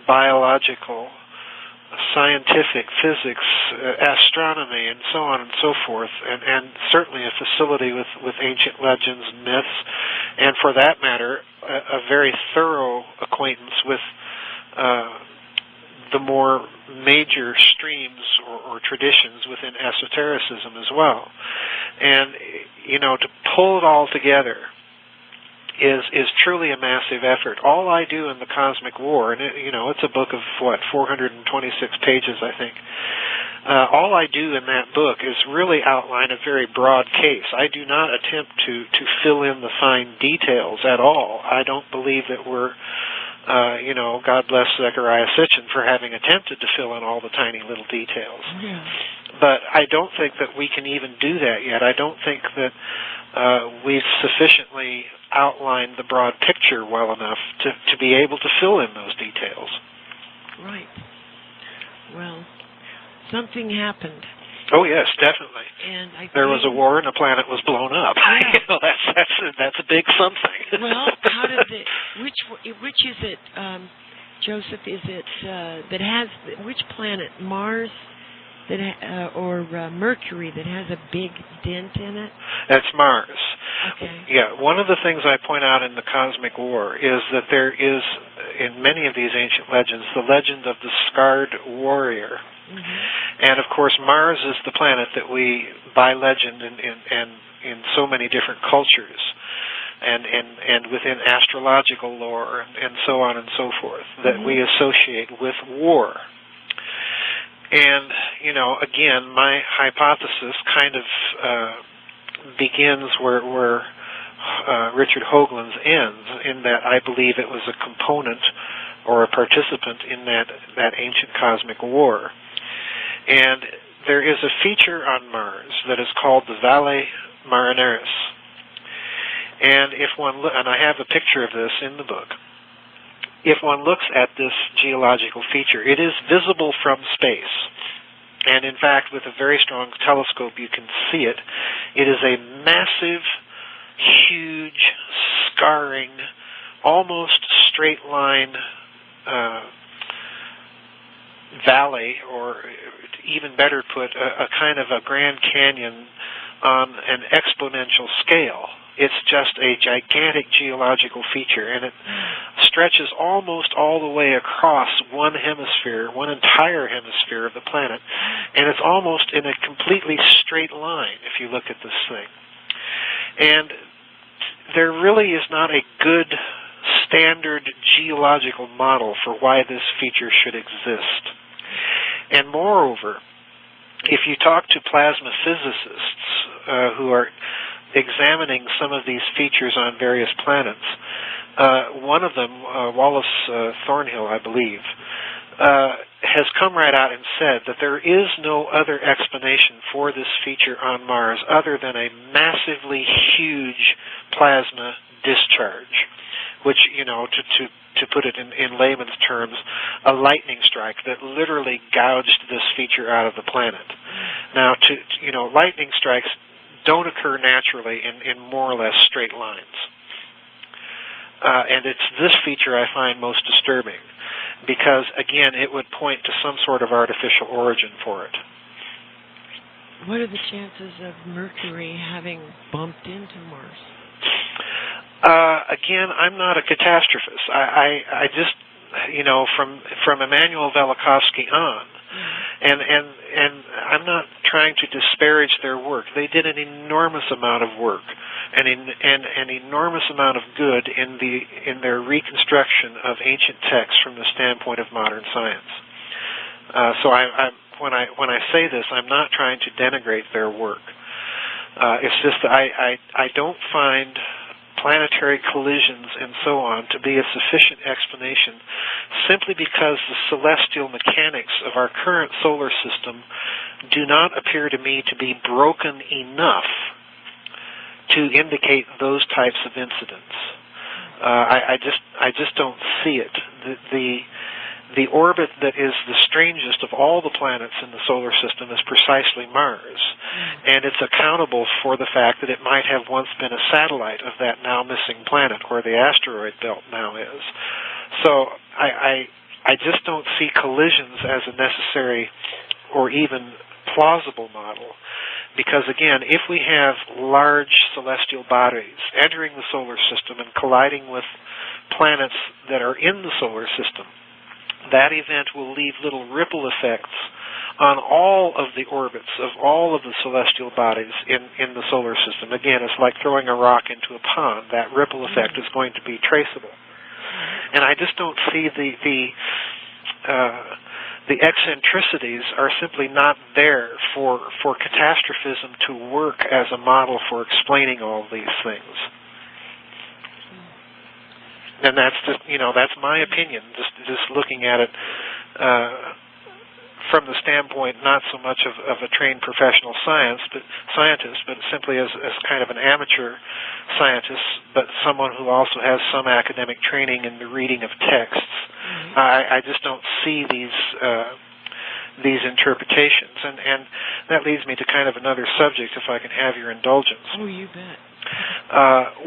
[SPEAKER 1] biological, scientific, physics, astronomy, and so on and so forth, and certainly a facility with ancient legends and myths, and for that matter, a very thorough acquaintance with the more major streams or traditions within esotericism as well. And, to pull it all together is truly a massive effort. All I do in the Cosmic War, and it's a book of 426 pages, I think. All I do in that book is really outline a very broad case. I do not attempt to fill in the fine details at all. I don't believe that we're, God bless Zechariah Sitchin for having attempted to fill in all the tiny little details.
[SPEAKER 2] Yeah.
[SPEAKER 1] But I don't think that we can even do that yet. I don't think that we've sufficiently outlined the broad picture well enough to be able to fill in those details.
[SPEAKER 2] Right. Well, something happened.
[SPEAKER 1] Oh yes, definitely.
[SPEAKER 2] And I
[SPEAKER 1] there was a war and a planet was blown up.
[SPEAKER 2] Yeah.
[SPEAKER 1] That's a big something.
[SPEAKER 2] Well, how did which is it, Joseph? Is it that has which planet? Mars that or Mercury that has a big dent in it?
[SPEAKER 1] That's Mars.
[SPEAKER 2] Okay.
[SPEAKER 1] Yeah, one of the things I point out in the Cosmic War is that there is, in many of these ancient legends, the legend of the scarred warrior. Mm-hmm. And of course, Mars is the planet that we, by legend, and in so many different cultures, and within astrological lore, and so on and so forth, that mm-hmm. we associate with war. And, again, my hypothesis kind of begins where Richard Hoagland's ends, in that I believe it was a component or a participant in that ancient cosmic war. And there is a feature on Mars that is called the Valle Marineris. And and I have a picture of this in the book. If one looks at this geological feature, it is visible from space. And in fact, with a very strong telescope, you can see it. It is a massive, huge, scarring, almost straight line valley, or even better put, a kind of a Grand Canyon on an exponential scale. It's just a gigantic geological feature, and it stretches almost all the way across one entire hemisphere of the planet, and it's almost in a completely straight line if you look at this thing. And there really is not a good standard geological model for why this feature should exist. And moreover, if you talk to plasma physicists who are examining some of these features on various planets, one of them, Wallace Thornhill, I believe, has come right out and said that there is no other explanation for this feature on Mars other than a massively huge plasma discharge, which, to put it in layman's terms, a lightning strike that literally gouged this feature out of the planet. Now, lightning strikes don't occur naturally in more or less straight lines. And it's this feature I find most disturbing, because, again, it would point to some sort of artificial origin for it.
[SPEAKER 2] What are the chances of Mercury having bumped into Mars?
[SPEAKER 1] Again, I'm not a catastrophist. I just, from Immanuel Velikovsky on, and I'm not trying to disparage their work. They did an enormous amount of work and an enormous amount of good in their reconstruction of ancient texts from the standpoint of modern science. So when I say this, I'm not trying to denigrate their work. It's just that I don't find planetary collisions and so on to be a sufficient explanation, simply because the celestial mechanics of our current solar system do not appear to me to be broken enough to indicate those types of incidents. I just don't see it. The orbit that is the strangest of all the planets in the solar system is precisely Mars, and it's accountable for the fact that it might have once been a satellite of that now missing planet where the asteroid belt now is. So I just don't see collisions as a necessary or even plausible model, because again, if we have large celestial bodies entering the solar system and colliding with planets that are in the solar system, that event will leave little ripple effects on all of the orbits of all of the celestial bodies in the solar system. Again, it's like throwing a rock into a pond. That ripple effect is going to be traceable. And I just don't see the eccentricities are simply not there for catastrophism to work as a model for explaining all of these things. And that's just, that's my opinion, just looking at it from the standpoint not so much of a trained professional scientist, but simply as kind of an amateur scientist, but someone who also has some academic training in the reading of texts. I just don't see these interpretations, and that leads me to kind of another subject, if I can have your indulgence.
[SPEAKER 2] Oh, you bet.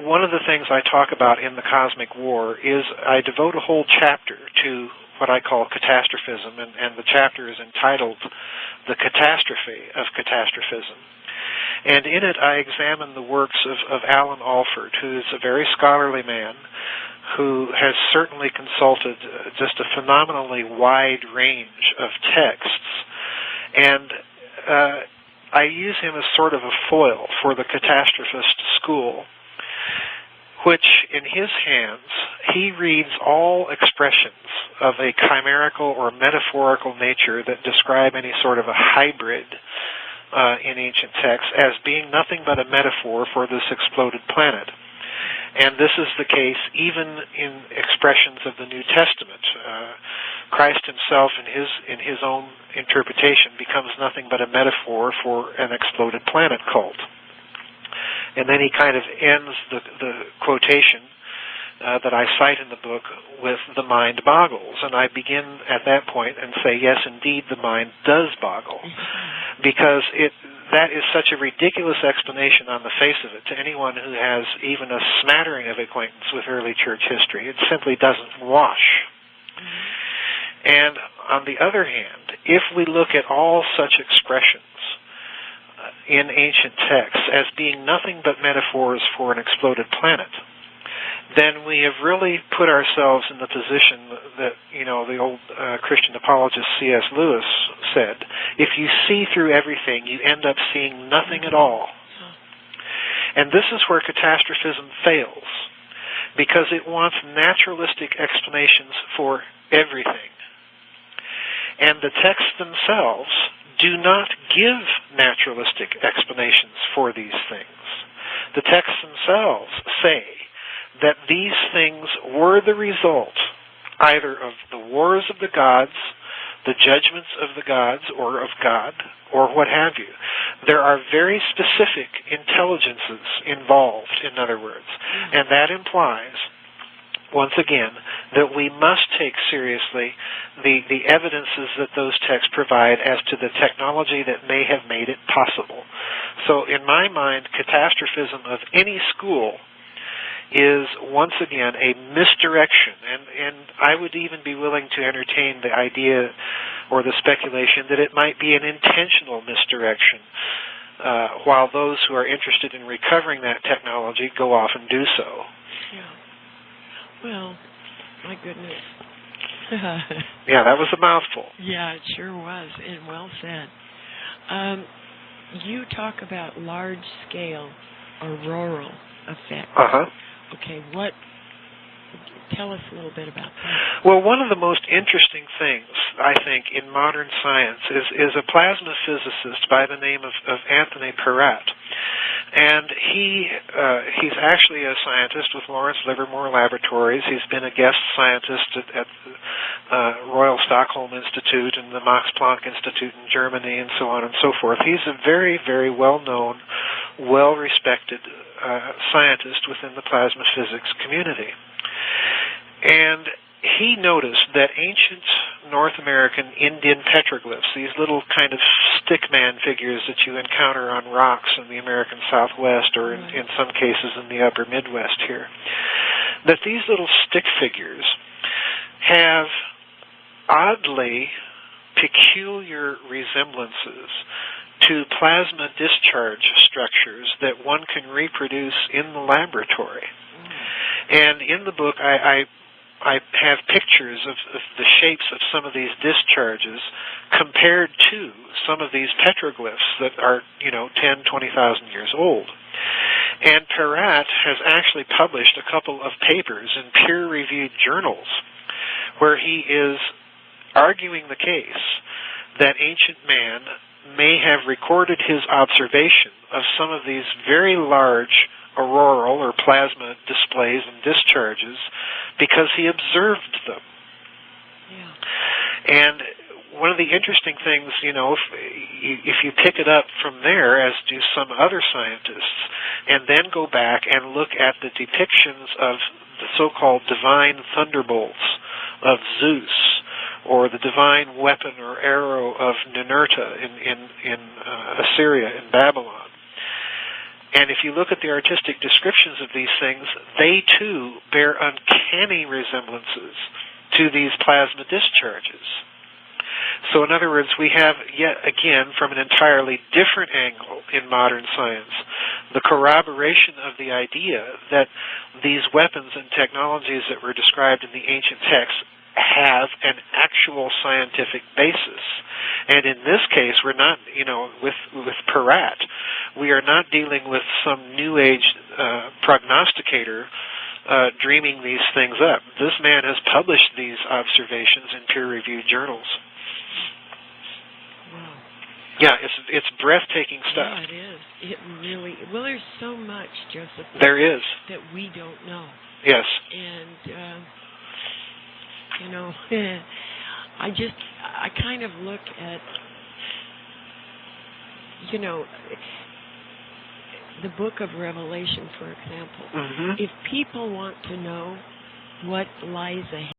[SPEAKER 1] One of the things I talk about in The Cosmic War is I devote a whole chapter to what I call catastrophism, and the chapter is entitled The Catastrophe of Catastrophism. And in it I examine the works of Alan Alford, who is a very scholarly man who has certainly consulted just a phenomenally wide range of texts. And I use him as sort of a foil for the catastrophist school, which in his hands, he reads all expressions of a chimerical or metaphorical nature that describe any sort of a hybrid in ancient texts as being nothing but a metaphor for this exploded planet. And this is the case even in expressions of the New Testament. Christ himself, in his own interpretation, becomes nothing but a metaphor for an exploded planet cult. And then he kind of ends the quotation that I cite in the book with "the mind boggles," and I begin at that point and say, yes, indeed, the mind does boggle, because that is such a ridiculous explanation on the face of it to anyone who has even a smattering of acquaintance with early church history. It simply doesn't wash. And on the other hand, if we look at all such expressions in ancient texts as being nothing but metaphors for an exploded planet, then we have really put ourselves in the position that, the old Christian apologist C.S. Lewis said, if you see through everything, you end up seeing nothing at all. And this is where catastrophism fails, because it wants naturalistic explanations for everything. And the texts themselves do not give naturalistic explanations for these things. The texts themselves say that these things were the result either of the wars of the gods, the judgments of the gods, or of God, or what have you. There are very specific intelligences involved, in other words, and that implies, once again, that we must take seriously the evidences that those texts provide as to the technology that may have made it possible. So in my mind, catastrophism of any school is, once again, a misdirection. And I would even be willing to entertain the idea or the speculation that it might be an intentional misdirection, while those who are interested in recovering that technology go off and do so.
[SPEAKER 2] Yeah. Well, my goodness.
[SPEAKER 1] Yeah, that was a mouthful.
[SPEAKER 2] Yeah, it sure was, and well said. You talk about large-scale auroral effects.
[SPEAKER 1] Uh-huh.
[SPEAKER 2] Okay, tell us a little bit about that.
[SPEAKER 1] Well, one of the most interesting things, I think, in modern science is a plasma physicist by the name of Anthony Peratt. And he's actually a scientist with Lawrence Livermore Laboratories. He's been a guest scientist at Royal Stockholm Institute and the Max Planck Institute in Germany, and so on and so forth. He's a very, very well-known, well-respected scientist within the plasma physics community. And he noticed that ancient North American Indian petroglyphs, these little kind of stickman figures that you encounter on rocks in the American Southwest or in some cases in the upper Midwest here, that these little stick figures have oddly peculiar resemblances to plasma discharge structures that one can reproduce in the laboratory. And in the book, I have pictures of the shapes of some of these discharges compared to some of these petroglyphs that are, 10, 20,000 years old. And Peratt has actually published a couple of papers in peer-reviewed journals where he is arguing the case that ancient man may have recorded his observation of some of these very large auroral or plasma displays and discharges because he observed them. Yeah. And one of the interesting things, if you pick it up from there, as do some other scientists, and then go back and look at the depictions of the so-called divine thunderbolts of Zeus, or the divine weapon or arrow of Ninurta in Assyria, in Babylon. And if you look at the artistic descriptions of these things, they too bear uncanny resemblances to these plasma discharges. So in other words, we have, yet again, from an entirely different angle in modern science, the corroboration of the idea that these weapons and technologies that were described in the ancient texts have an actual scientific basis. And in this case, we're not, with Peratt, we are not dealing with some New Age prognosticator dreaming these things up. This man has published these observations in peer-reviewed journals.
[SPEAKER 2] Wow.
[SPEAKER 1] Yeah, it's breathtaking stuff.
[SPEAKER 2] Yeah, it is. It really. Well, there's so much, Joseph.
[SPEAKER 1] There is.
[SPEAKER 2] That we don't know.
[SPEAKER 1] Yes.
[SPEAKER 2] And I kind of look at, the book of Revelation, for example.
[SPEAKER 1] Mm-hmm.
[SPEAKER 2] If people want to know what lies ahead,